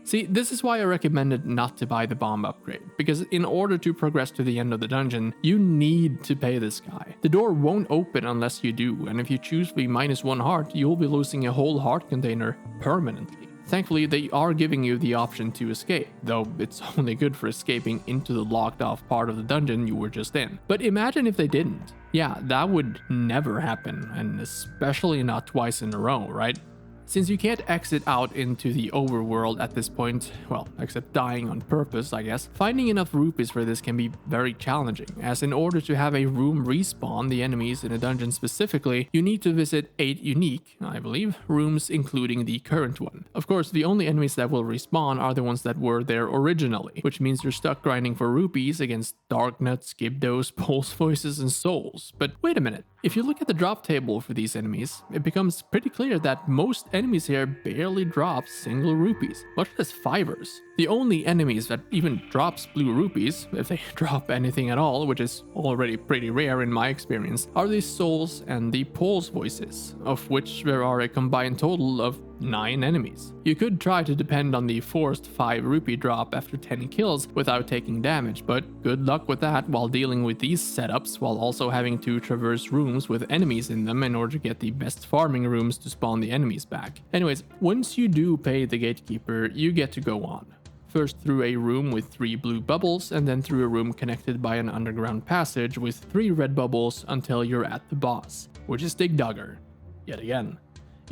See, this is why I recommended not to buy the bomb upgrade, because in order to progress to the end of the dungeon, you need to pay this guy. The door won't open unless you do, and if you choose the -1 heart, you'll be losing a whole heart container permanently. Thankfully, they are giving you the option to escape, though it's only good for escaping into the locked off part of the dungeon you were just in. But imagine if they didn't. Yeah, that would never happen, and especially not twice in a row, right? Since you can't exit out into the overworld at this point, well, except dying on purpose, I guess, finding enough rupees for this can be very challenging, as in order to have a room respawn the enemies in a dungeon specifically, you need to visit 8 unique, I believe, rooms including the current one. Of course, the only enemies that will respawn are the ones that were there originally, which means you're stuck grinding for rupees against Darknuts, Gibdos, Pulse Voices, and Souls. But wait a minute. If you look at the drop table for these enemies, it becomes pretty clear that most enemies here barely drop single rupees, much less fivers. The only enemies that even drops blue rupees, if they drop anything at all, which is already pretty rare in my experience, are the Souls and the Pulse Voices, of which there are a combined total of 9 enemies. You could try to depend on the forced 5 rupee drop after 10 kills without taking damage, but good luck with that while dealing with these setups while also having to traverse rooms with enemies in them in order to get the best farming rooms to spawn the enemies back. Anyways, once you do pay the gatekeeper, you get to go on. First through a room with 3 blue bubbles, and then through a room connected by an underground passage with 3 red bubbles until you're at the boss, which is Dig Dugger, yet again.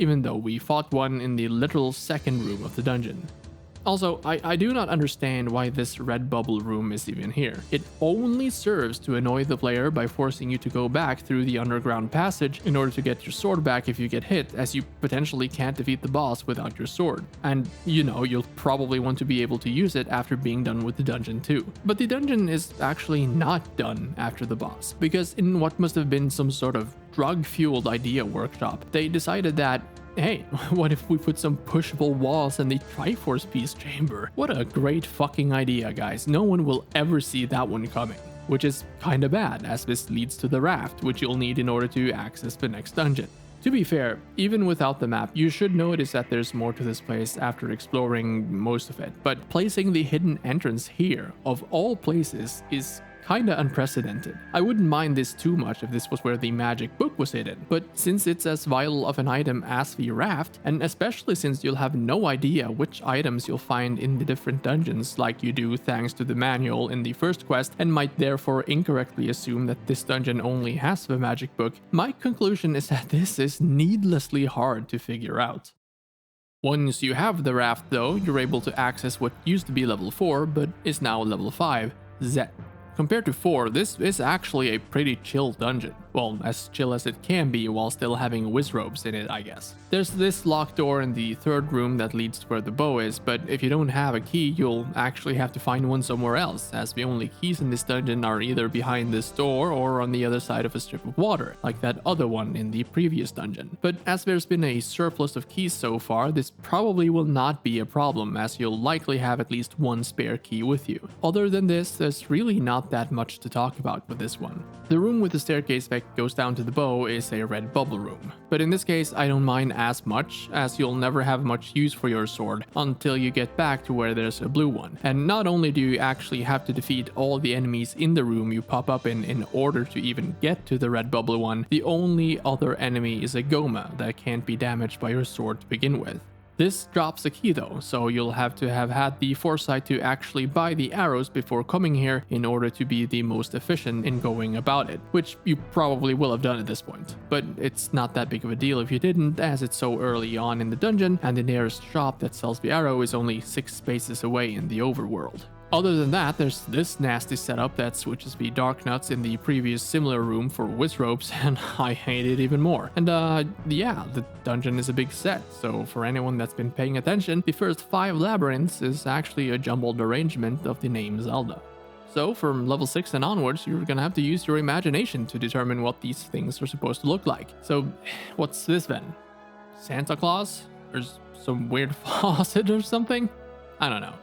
Even though we fought one in the literal second room of the dungeon. Also, I do not understand why this red bubble room is even here. It only serves to annoy the player by forcing you to go back through the underground passage in order to get your sword back if you get hit, as you potentially can't defeat the boss without your sword. And you know, you'll probably want to be able to use it after being done with the dungeon too. But the dungeon is actually not done after the boss, because in what must have been some sort of drug-fueled idea workshop, they decided that, hey, what if we put some pushable walls in the Triforce Piece chamber? What a great fucking idea, guys. No one will ever see that one coming. Which is kinda bad, as this leads to the raft, which you'll need in order to access the next dungeon. To be fair, even without the map, you should notice that there's more to this place after exploring most of it, but placing the hidden entrance here, of all places, is kinda unprecedented. I wouldn't mind this too much if this was where the magic book was hidden, but since it's as vital of an item as the raft, and especially since you'll have no idea which items you'll find in the different dungeons like you do thanks to the manual in the first quest, and might therefore incorrectly assume that this dungeon only has the magic book, my conclusion is that this is needlessly hard to figure out. Once you have the raft though, you're able to access what used to be level 4 but is now level 5, Zet. Compared to 4, this is actually a pretty chill dungeon. Well, as chill as it can be while still having wizrobes in it, I guess. There's this locked door in the third room that leads to where the bow is, but if you don't have a key, you'll actually have to find one somewhere else, as the only keys in this dungeon are either behind this door or on the other side of a strip of water, like that other one in the previous dungeon. But as there's been a surplus of keys so far, this probably will not be a problem, as you'll likely have at least one spare key with you. Other than this, there's really not that much to talk about with this one. The room with the staircase that goes down to the bow is a red bubble room, but in this case I don't mind as much, as you'll never have much use for your sword until you get back to where there's a blue one. And not only do you actually have to defeat all the enemies in the room you pop up in order to even get to the red bubble one, the only other enemy is a Goma that can't be damaged by your sword to begin with. This drops a key though, so you'll have to have had the foresight to actually buy the arrows before coming here in order to be the most efficient in going about it, which you probably will have done at this point. But it's not that big of a deal if you didn't, as it's so early on in the dungeon and the nearest shop that sells the arrow is only 6 spaces away in the overworld. Other than that, there's this nasty setup that switches the dark nuts in the previous similar room for wizrobes, and I hate it even more. And yeah, the dungeon is a big set, so for anyone that's been paying attention, the first 5 labyrinths is actually a jumbled arrangement of the name Zelda. So from level 6 and onwards, you're gonna have to use your imagination to determine what these things are supposed to look like. So what's this then? Santa Claus? Or some weird faucet or something? I don't know.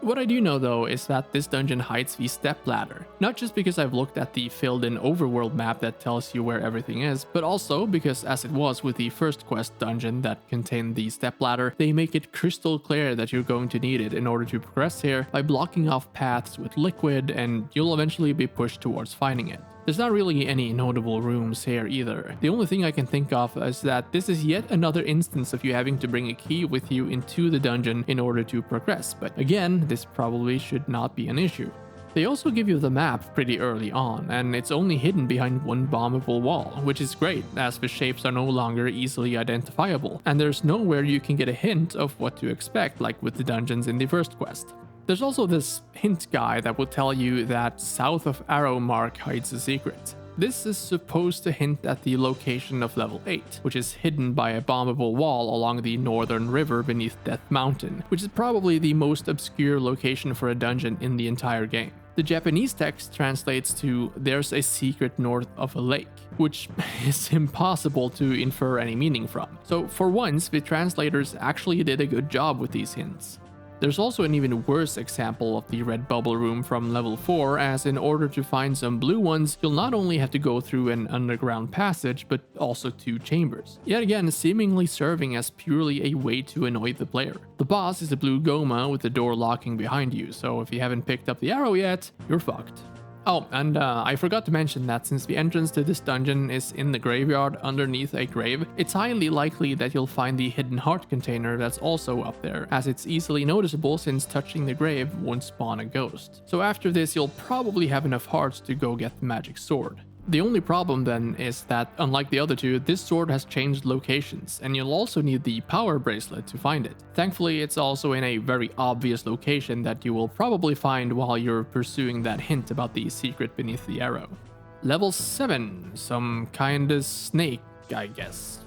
What I do know though is that this dungeon hides the step ladder, not just because I've looked at the filled in overworld map that tells you where everything is, but also because as it was with the first quest dungeon that contained the step ladder, they make it crystal clear that you're going to need it in order to progress here by blocking off paths with liquid, and you'll eventually be pushed towards finding it. There's not really any notable rooms here either. The only thing I can think of is that this is yet another instance of you having to bring a key with you into the dungeon in order to progress, but again, this probably should not be an issue. They also give you the map pretty early on, and it's only hidden behind one bombable wall, which is great as the shapes are no longer easily identifiable, and there's nowhere you can get a hint of what to expect like with the dungeons in the first quest. There's also this hint guy that will tell you that south of Arrow Mark hides a secret. This is supposed to hint at the location of level 8, which is hidden by a bombable wall along the northern river beneath Death Mountain, which is probably the most obscure location for a dungeon in the entire game. The Japanese text translates to "there's a secret north of a lake," which is impossible to infer any meaning from. So for once, the translators actually did a good job with these hints. There's also an even worse example of the red bubble room from level 4, as in order to find some blue ones, you'll not only have to go through an underground passage, but also 2 chambers. Yet again, seemingly serving as purely a way to annoy the player. The boss is a blue Goma with the door locking behind you, so if you haven't picked up the arrow yet, you're fucked. Oh, and I forgot to mention that since the entrance to this dungeon is in the graveyard underneath a grave, it's highly likely that you'll find the hidden heart container that's also up there, as it's easily noticeable since touching the grave won't spawn a ghost. So after this, you'll probably have enough hearts to go get the magic sword. The only problem then is that, unlike the other two, this sword has changed locations, and you'll also need the power bracelet to find it. Thankfully, it's also in a very obvious location that you will probably find while you're pursuing that hint about the secret beneath the arrow. Level 7, some kinda snake, I guess.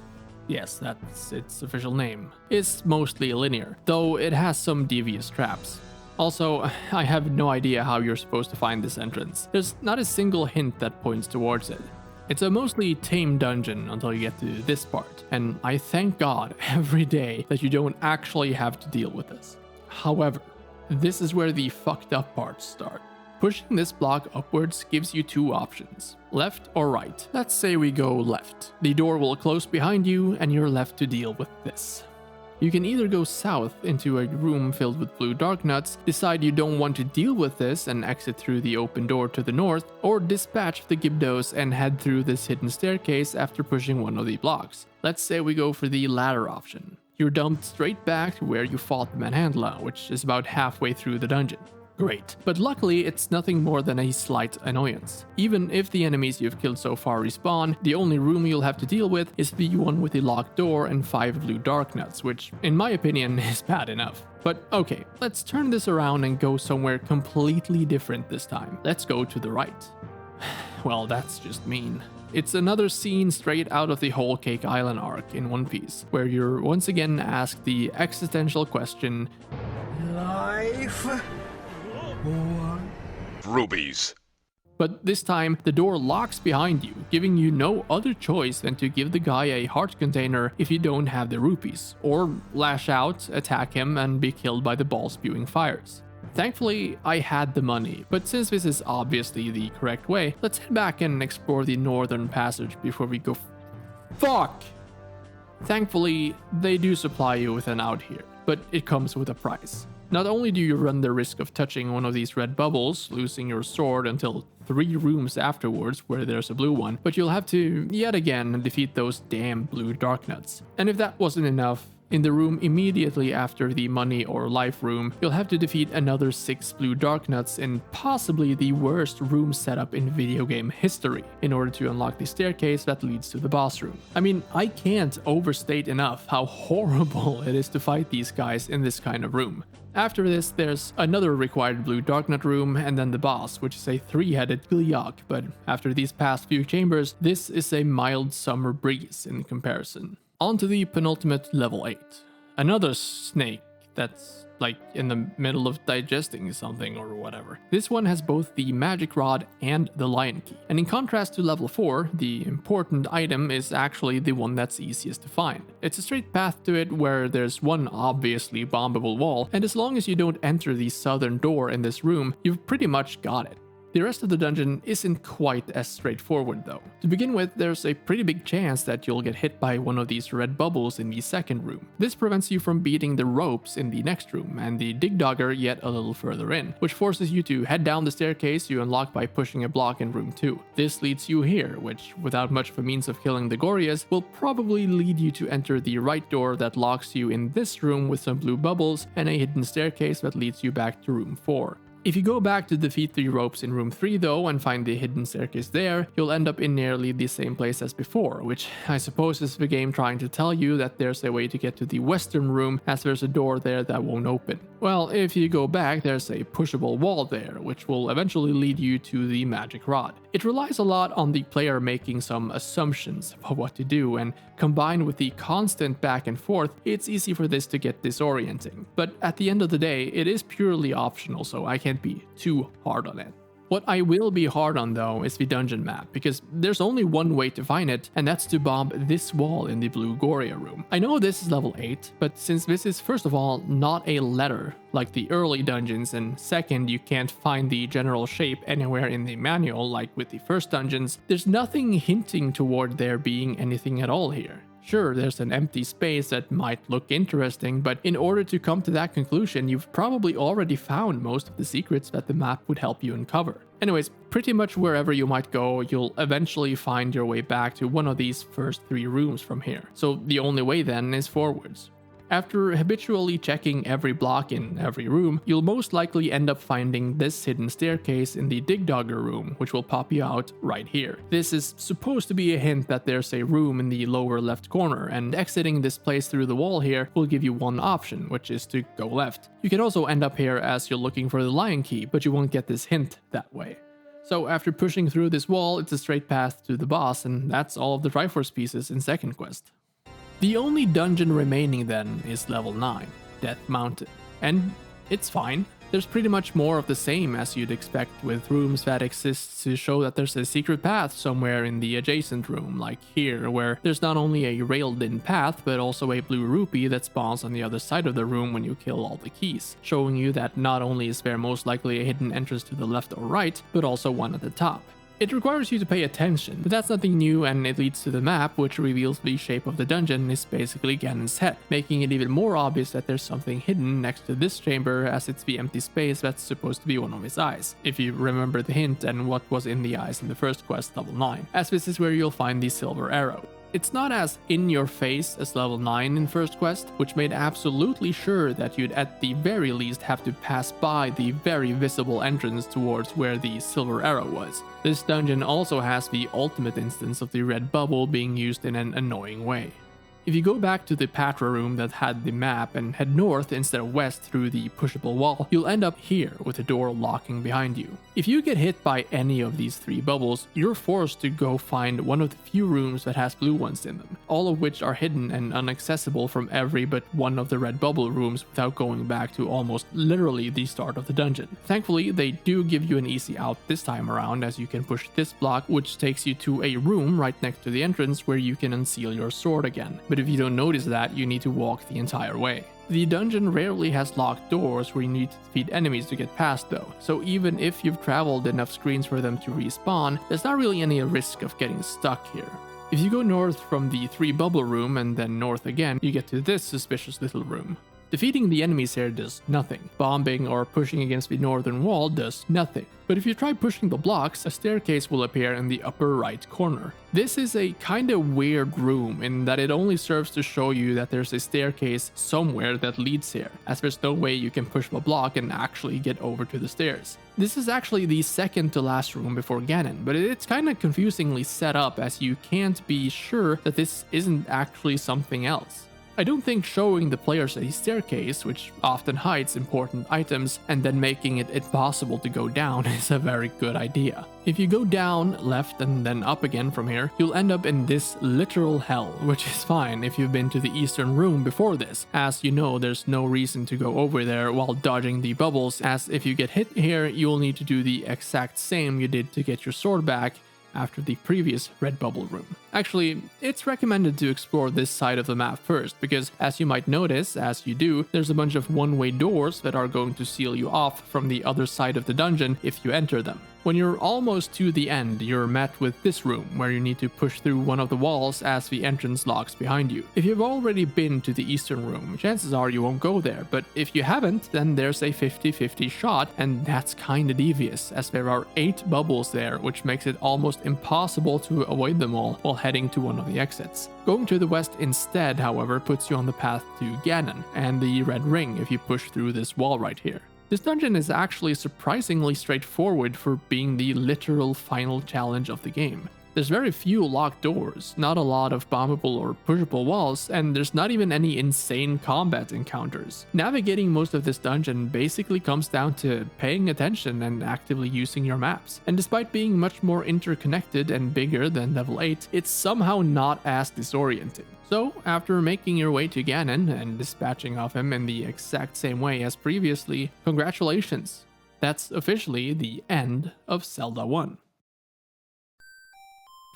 Yes, that's its official name. It's mostly linear, though it has some devious traps. Also, I have no idea how you're supposed to find this entrance. There's not a single hint that points towards it. It's a mostly tame dungeon until you get to this part, and I thank God every day that you don't actually have to deal with this. However, this is where the fucked up parts start. Pushing this block upwards gives you two options, left or right. Let's say we go left. The door will close behind you and you're left to deal with this. You can either go south into a room filled with blue dark nuts, decide you don't want to deal with this and exit through the open door to the north, or dispatch the Gibdos and head through this hidden staircase after pushing one of the blocks. Let's say we go for the latter option. You're dumped straight back to where you fought the Manhandla, which is about halfway through the dungeon. Great, but luckily it's nothing more than a slight annoyance. Even if the enemies you've killed so far respawn, the only room you'll have to deal with is the one with the locked door and 5 blue dark nuts, which in my opinion is bad enough. But okay, let's turn this around and go somewhere completely different this time. Let's go to the right. Well, that's just mean. It's another scene straight out of the Whole Cake Island arc in One Piece, where you're once again asked the existential question, Life? Rubies. But this time, the door locks behind you, giving you no other choice than to give the guy a heart container if you don't have the rupees, or lash out, attack him, and be killed by the ball-spewing fires. Thankfully, I had the money, but since this is obviously the correct way, let's head back and explore the northern passage before we go fuck! Thankfully, they do supply you with an out here, but it comes with a price. Not only do you run the risk of touching one of these red bubbles, losing your sword until 3 rooms afterwards where there's a blue one, but you'll have to, yet again, defeat those damn blue dark nuts. And if that wasn't enough, in the room immediately after the money or life room, you'll have to defeat another 6 blue dark nuts in possibly the worst room setup in video game history in order to unlock the staircase that leads to the boss room. I mean, I can't overstate enough how horrible it is to fight these guys in this kind of room. After this, there's another required blue dark nut room and then the boss, which is a 3-headed Gilyak, but after these past few chambers, this is a mild summer breeze in comparison. On to the penultimate level 8. Another snake that's like in the middle of digesting something or whatever. This one has both the magic rod and the lion key. And in contrast to level 4, the important item is actually the one that's easiest to find. It's a straight path to it where there's one obviously bombable wall, and as long as you don't enter the southern door in this room, you've pretty much got it. The rest of the dungeon isn't quite as straightforward though. To begin with, there's a pretty big chance that you'll get hit by one of these red bubbles in the second room. This prevents you from beating the ropes in the next room and the dig dogger yet a little further in, which forces you to head down the staircase you unlock by pushing a block in room 2. This leads you here, which, without much of a means of killing the Gorias, will probably lead you to enter the right door that locks you in this room with some blue bubbles and a hidden staircase that leads you back to room 4. If you go back to defeat the ropes in room 3 though and find the hidden staircase there, you'll end up in nearly the same place as before, which I suppose is the game trying to tell you that there's a way to get to the western room as there's a door there that won't open. Well, if you go back, there's a pushable wall there, which will eventually lead you to the magic rod. It relies a lot on the player making some assumptions about what to do, and combined with the constant back and forth, it's easy for this to get disorienting. But at the end of the day, it is purely optional, so I can't be too hard on it. What I will be hard on though is the dungeon map, because there's only one way to find it, and that's to bomb this wall in the blue Goria room. I know this is level 8, but since this is first of all not a letter like the early dungeons, and second you can't find the general shape anywhere in the manual like with the first dungeons, there's nothing hinting toward there being anything at all here. Sure, there's an empty space that might look interesting, but in order to come to that conclusion, you've probably already found most of the secrets that the map would help you uncover. Anyways, pretty much wherever you might go, you'll eventually find your way back to one of these first 3 rooms from here. So the only way then is forwards. After habitually checking every block in every room, you'll most likely end up finding this hidden staircase in the Dig Dogger room, which will pop you out right here. This is supposed to be a hint that there's a room in the lower left corner, and exiting this place through the wall here will give you one option, which is to go left. You can also end up here as you're looking for the lion key, but you won't get this hint that way. So after pushing through this wall, it's a straight path to the boss, and that's all of the Triforce pieces in second quest. The only dungeon remaining then is level 9, Death Mountain, and it's fine. There's pretty much more of the same as you'd expect, with rooms that exist to show that there's a secret path somewhere in the adjacent room, like here, where there's not only a railed-in path, but also a blue rupee that spawns on the other side of the room when you kill all the keys, showing you that not only is there most likely a hidden entrance to the left or right, but also one at the top. It requires you to pay attention, but that's nothing new, and it leads to the map, which reveals the shape of the dungeon is basically Ganon's head, making it even more obvious that there's something hidden next to this chamber, as it's the empty space that's supposed to be one of his eyes, if you remember the hint and what was in the eyes in the first quest, level 9, as this is where you'll find the silver arrow. It's not as in your face as level 9 in first quest, which made absolutely sure that you'd at the very least have to pass by the very visible entrance towards where the silver arrow was. This dungeon also has the ultimate instance of the red bubble being used in an annoying way. If you go back to the Patra room that had the map and head north instead of west through the pushable wall, you'll end up here with the door locking behind you. If you get hit by any of these 3 bubbles, you're forced to go find one of the few rooms that has blue ones in them, all of which are hidden and inaccessible from every but one of the red bubble rooms without going back to almost literally the start of the dungeon. Thankfully, they do give you an easy out this time around, as you can push this block, which takes you to a room right next to the entrance where you can unseal your sword again. But if you don't notice that, you need to walk the entire way. The dungeon rarely has locked doors where you need to defeat enemies to get past though, so even if you've traveled enough screens for them to respawn, there's not really any risk of getting stuck here. If you go north from the 3 bubble room and then north again, you get to this suspicious little room. Defeating the enemies here does nothing. Bombing or pushing against the northern wall does nothing. But if you try pushing the blocks, a staircase will appear in the upper right corner. This is a kinda weird room in that it only serves to show you that there's a staircase somewhere that leads here, as there's no way you can push the block and actually get over to the stairs. This is actually the second to last room before Ganon, but it's kinda confusingly set up, as you can't be sure that this isn't actually something else. I don't think showing the players a staircase, which often hides important items, and then making it impossible to go down is a very good idea. If you go down, left, and then up again from here, you'll end up in this literal hell, which is fine if you've been to the eastern room before this, as you know there's no reason to go over there while dodging the bubbles, as if you get hit here, you'll need to do the exact same you did to get your sword back after the previous red bubble room. Actually, it's recommended to explore this side of the map first, because as you might notice, as you do, there's a bunch of one-way doors that are going to seal you off from the other side of the dungeon if you enter them. When you're almost to the end, you're met with this room, where you need to push through one of the walls as the entrance locks behind you. If you've already been to the eastern room, chances are you won't go there, but if you haven't, then there's a 50-50 shot, and that's kinda devious, as there are 8 bubbles there, which makes it almost impossible to avoid them all while heading to one of the exits. Going to the west instead, however, puts you on the path to Ganon, and the red ring if you push through this wall right here. This dungeon is actually surprisingly straightforward for being the literal final challenge of the game. There's very few locked doors, not a lot of bombable or pushable walls, and there's not even any insane combat encounters. Navigating most of this dungeon basically comes down to paying attention and actively using your maps. And despite being much more interconnected and bigger than level 8, it's somehow not as disorienting. So, after making your way to Ganon and dispatching of him in the exact same way as previously, congratulations! That's officially the end of Zelda 1.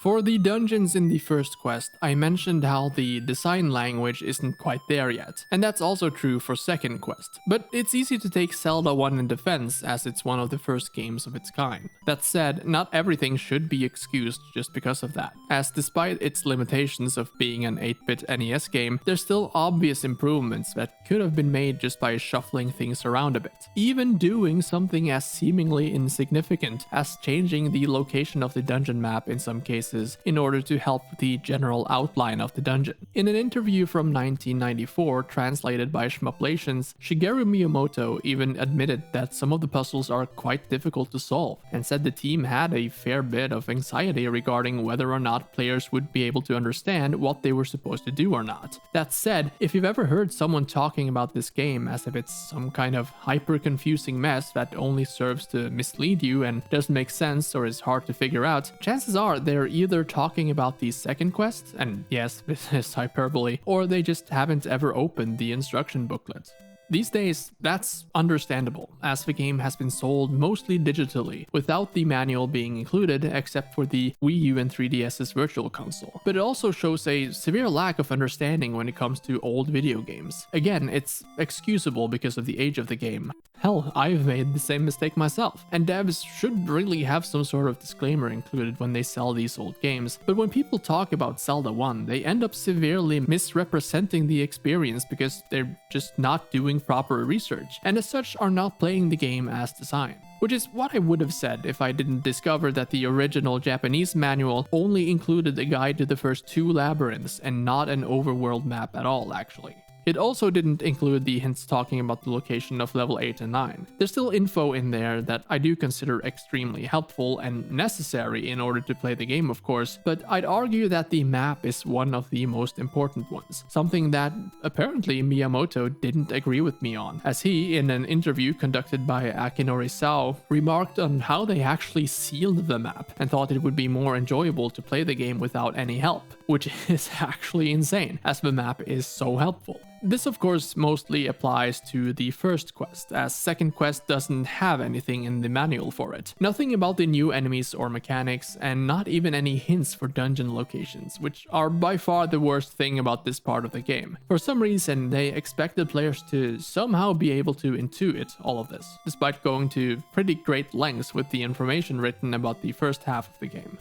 For the dungeons in the first quest, I mentioned how the design language isn't quite there yet, and that's also true for second quest. But it's easy to take Zelda 1 in defense, as it's one of the first games of its kind. That said, not everything should be excused just because of that, as despite its limitations of being an 8-bit NES game, there's still obvious improvements that could have been made just by shuffling things around a bit. Even doing something as seemingly insignificant as changing the location of the dungeon map in some cases places in order to help the general outline of the dungeon. In an interview from 1994 translated by Shmuplations, Shigeru Miyamoto even admitted that some of the puzzles are quite difficult to solve, and said the team had a fair bit of anxiety regarding whether or not players would be able to understand what they were supposed to do or not. That said, if you've ever heard someone talking about this game as if it's some kind of hyper-confusing mess that only serves to mislead you and doesn't make sense or is hard to figure out, chances are they're either talking about the second quest, and yes, this is hyperbole, or they just haven't ever opened the instruction booklet. These days, that's understandable, as the game has been sold mostly digitally, without the manual being included except for the Wii U and 3DS's Virtual Console. But it also shows a severe lack of understanding when it comes to old video games. Again, it's excusable because of the age of the game. Hell, I've made the same mistake myself, and devs should really have some sort of disclaimer included when they sell these old games, but when people talk about Zelda 1, they end up severely misrepresenting the experience because they're just not doing proper research, and as such are not playing the game as designed. Which is what I would have said if I didn't discover that the original Japanese manual only included a guide to the first 2 labyrinths and not an overworld map at all, actually. It also didn't include the hints talking about the location of level 8 and 9. There's still info in there that I do consider extremely helpful and necessary in order to play the game, of course, but I'd argue that the map is one of the most important ones, something that apparently Miyamoto didn't agree with me on, as he, in an interview conducted by Akinori Sao, remarked on how they actually sealed the map and thought it would be more enjoyable to play the game without any help, which is actually insane, as the map is so helpful. This of course mostly applies to the first quest, as second quest doesn't have anything in the manual for it. Nothing about the new enemies or mechanics, and not even any hints for dungeon locations, which are by far the worst thing about this part of the game. For some reason, they expected players to somehow be able to intuit all of this, despite going to pretty great lengths with the information written about the first half of the game.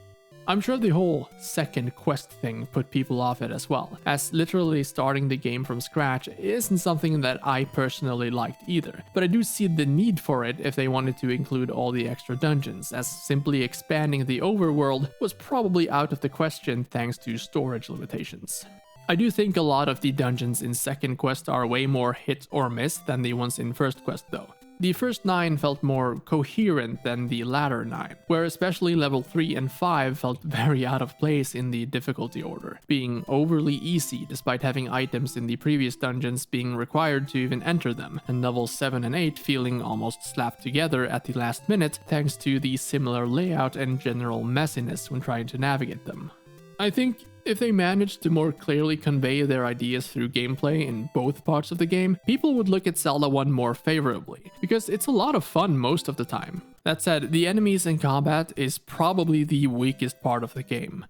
I'm sure the whole second quest thing put people off it as well, as literally starting the game from scratch isn't something that I personally liked either, but I do see the need for it if they wanted to include all the extra dungeons, as simply expanding the overworld was probably out of the question thanks to storage limitations. I do think a lot of the dungeons in second quest are way more hit or miss than the ones in first quest though. The first 9 felt more coherent than the latter 9, where especially level 3 and 5 felt very out of place in the difficulty order, being overly easy despite having items in the previous dungeons being required to even enter them, and levels 7 and 8 feeling almost slapped together at the last minute thanks to the similar layout and general messiness when trying to navigate them. I think if they managed to more clearly convey their ideas through gameplay in both parts of the game, people would look at Zelda 1 more favorably, because it's a lot of fun most of the time. That said, the enemies in combat is probably the weakest part of the game.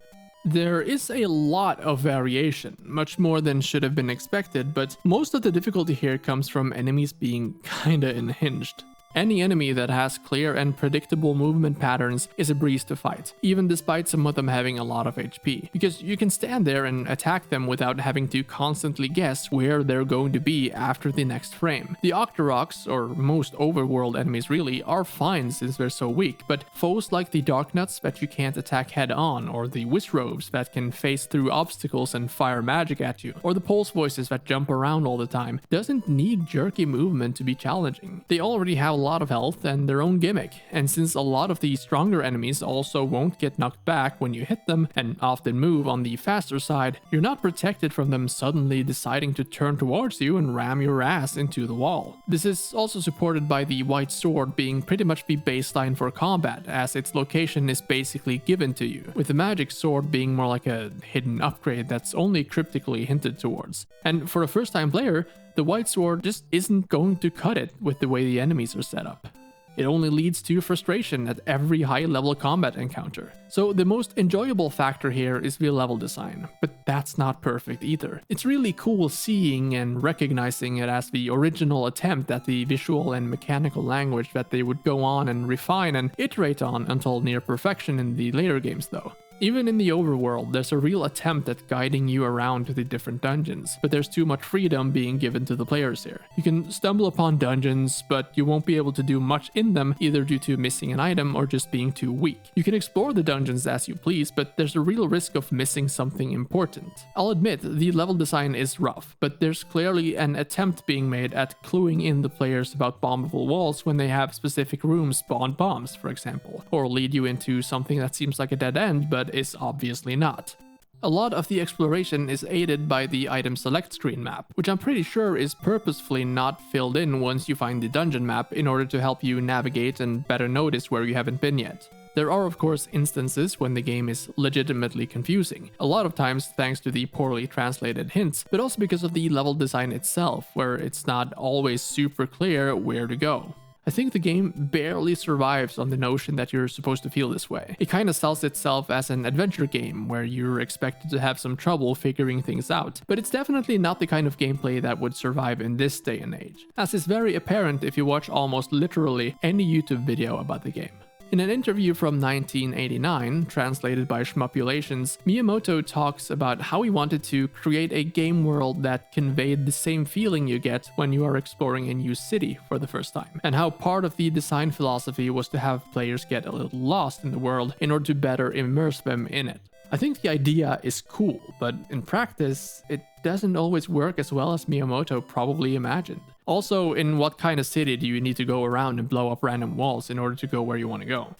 There is a lot of variation, much more than should have been expected, but most of the difficulty here comes from enemies being kinda unhinged. Any enemy that has clear and predictable movement patterns is a breeze to fight, even despite some of them having a lot of HP, because you can stand there and attack them without having to constantly guess where they're going to be after the next frame. The Octoroks, or most overworld enemies really, are fine since they're so weak, but foes like the Darknuts that you can't attack head on, or the Wishroves that can phase through obstacles and fire magic at you, or the Pulse Voices that jump around all the time, doesn't need jerky movement to be challenging. They already have a lot of health and their own gimmick, and since a lot of the stronger enemies also won't get knocked back when you hit them and often move on the faster side, you're not protected from them suddenly deciding to turn towards you and ram your ass into the wall. This is also supported by the White Sword being pretty much the baseline for combat, as its location is basically given to you, with the Magic Sword being more like a hidden upgrade that's only cryptically hinted towards. And for a first time player, the White Sword just isn't going to cut it with the way the enemies are set up. It only leads to frustration at every high-level combat encounter. So the most enjoyable factor here is the level design, but that's not perfect either. It's really cool seeing and recognizing it as the original attempt at the visual and mechanical language that they would go on and refine and iterate on until near perfection in the later games though. Even in the overworld, there's a real attempt at guiding you around to the different dungeons, but there's too much freedom being given to the players here. You can stumble upon dungeons, but you won't be able to do much in them, either due to missing an item or just being too weak. You can explore the dungeons as you please, but there's a real risk of missing something important. I'll admit, the level design is rough, but there's clearly an attempt being made at cluing in the players about bombable walls when they have specific rooms spawn bombs, for example, or lead you into something that seems like a dead end, but is obviously not. A lot of the exploration is aided by the item select screen map, which I'm pretty sure is purposefully not filled in once you find the dungeon map in order to help you navigate and better notice where you haven't been yet. There are of course instances when the game is legitimately confusing, a lot of times thanks to the poorly translated hints, but also because of the level design itself, where it's not always super clear where to go. I think the game barely survives on the notion that you're supposed to feel this way. It kind of sells itself as an adventure game where you're expected to have some trouble figuring things out, but it's definitely not the kind of gameplay that would survive in this day and age, as is very apparent if you watch almost literally any YouTube video about the game. In an interview from 1989, translated by Shmupulations, Miyamoto talks about how he wanted to create a game world that conveyed the same feeling you get when you are exploring a new city for the first time, and how part of the design philosophy was to have players get a little lost in the world in order to better immerse them in it. I think the idea is cool, but in practice, it doesn't always work as well as Miyamoto probably imagined. Also, in what kind of city do you need to go around and blow up random walls in order to go where you want to go?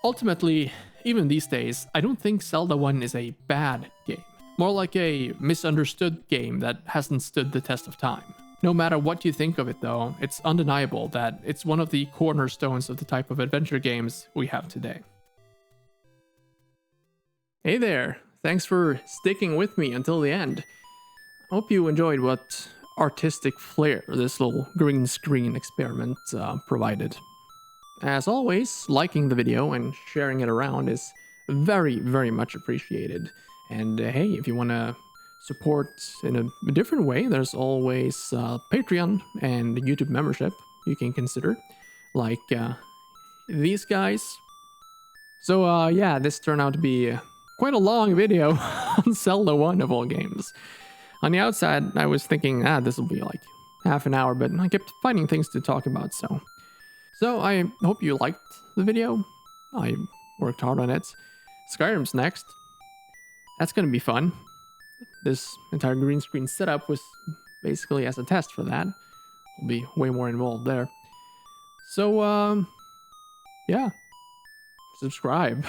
Ultimately, even these days, I don't think Zelda 1 is a bad game. More like a misunderstood game that hasn't stood the test of time. No matter what you think of it though, it's undeniable that it's one of the cornerstones of the type of adventure games we have today. Hey there, thanks for sticking with me until the end. I hope you enjoyed what artistic flair this little green screen experiment provided. As always, liking the video and sharing it around is very, very much appreciated. And hey, if you want to support in a different way, there's always Patreon and YouTube membership you can consider, like these guys. So yeah, this turned out to be quite a long video on Zelda 1 of all games. On the outside, I was thinking, this will be like half an hour, but I kept finding things to talk about, so I hope you liked the video. I worked hard on it. Skyrim's next. That's gonna be fun. This entire green screen setup was basically as a test for that. I'll be way more involved there. So, yeah. Subscribe.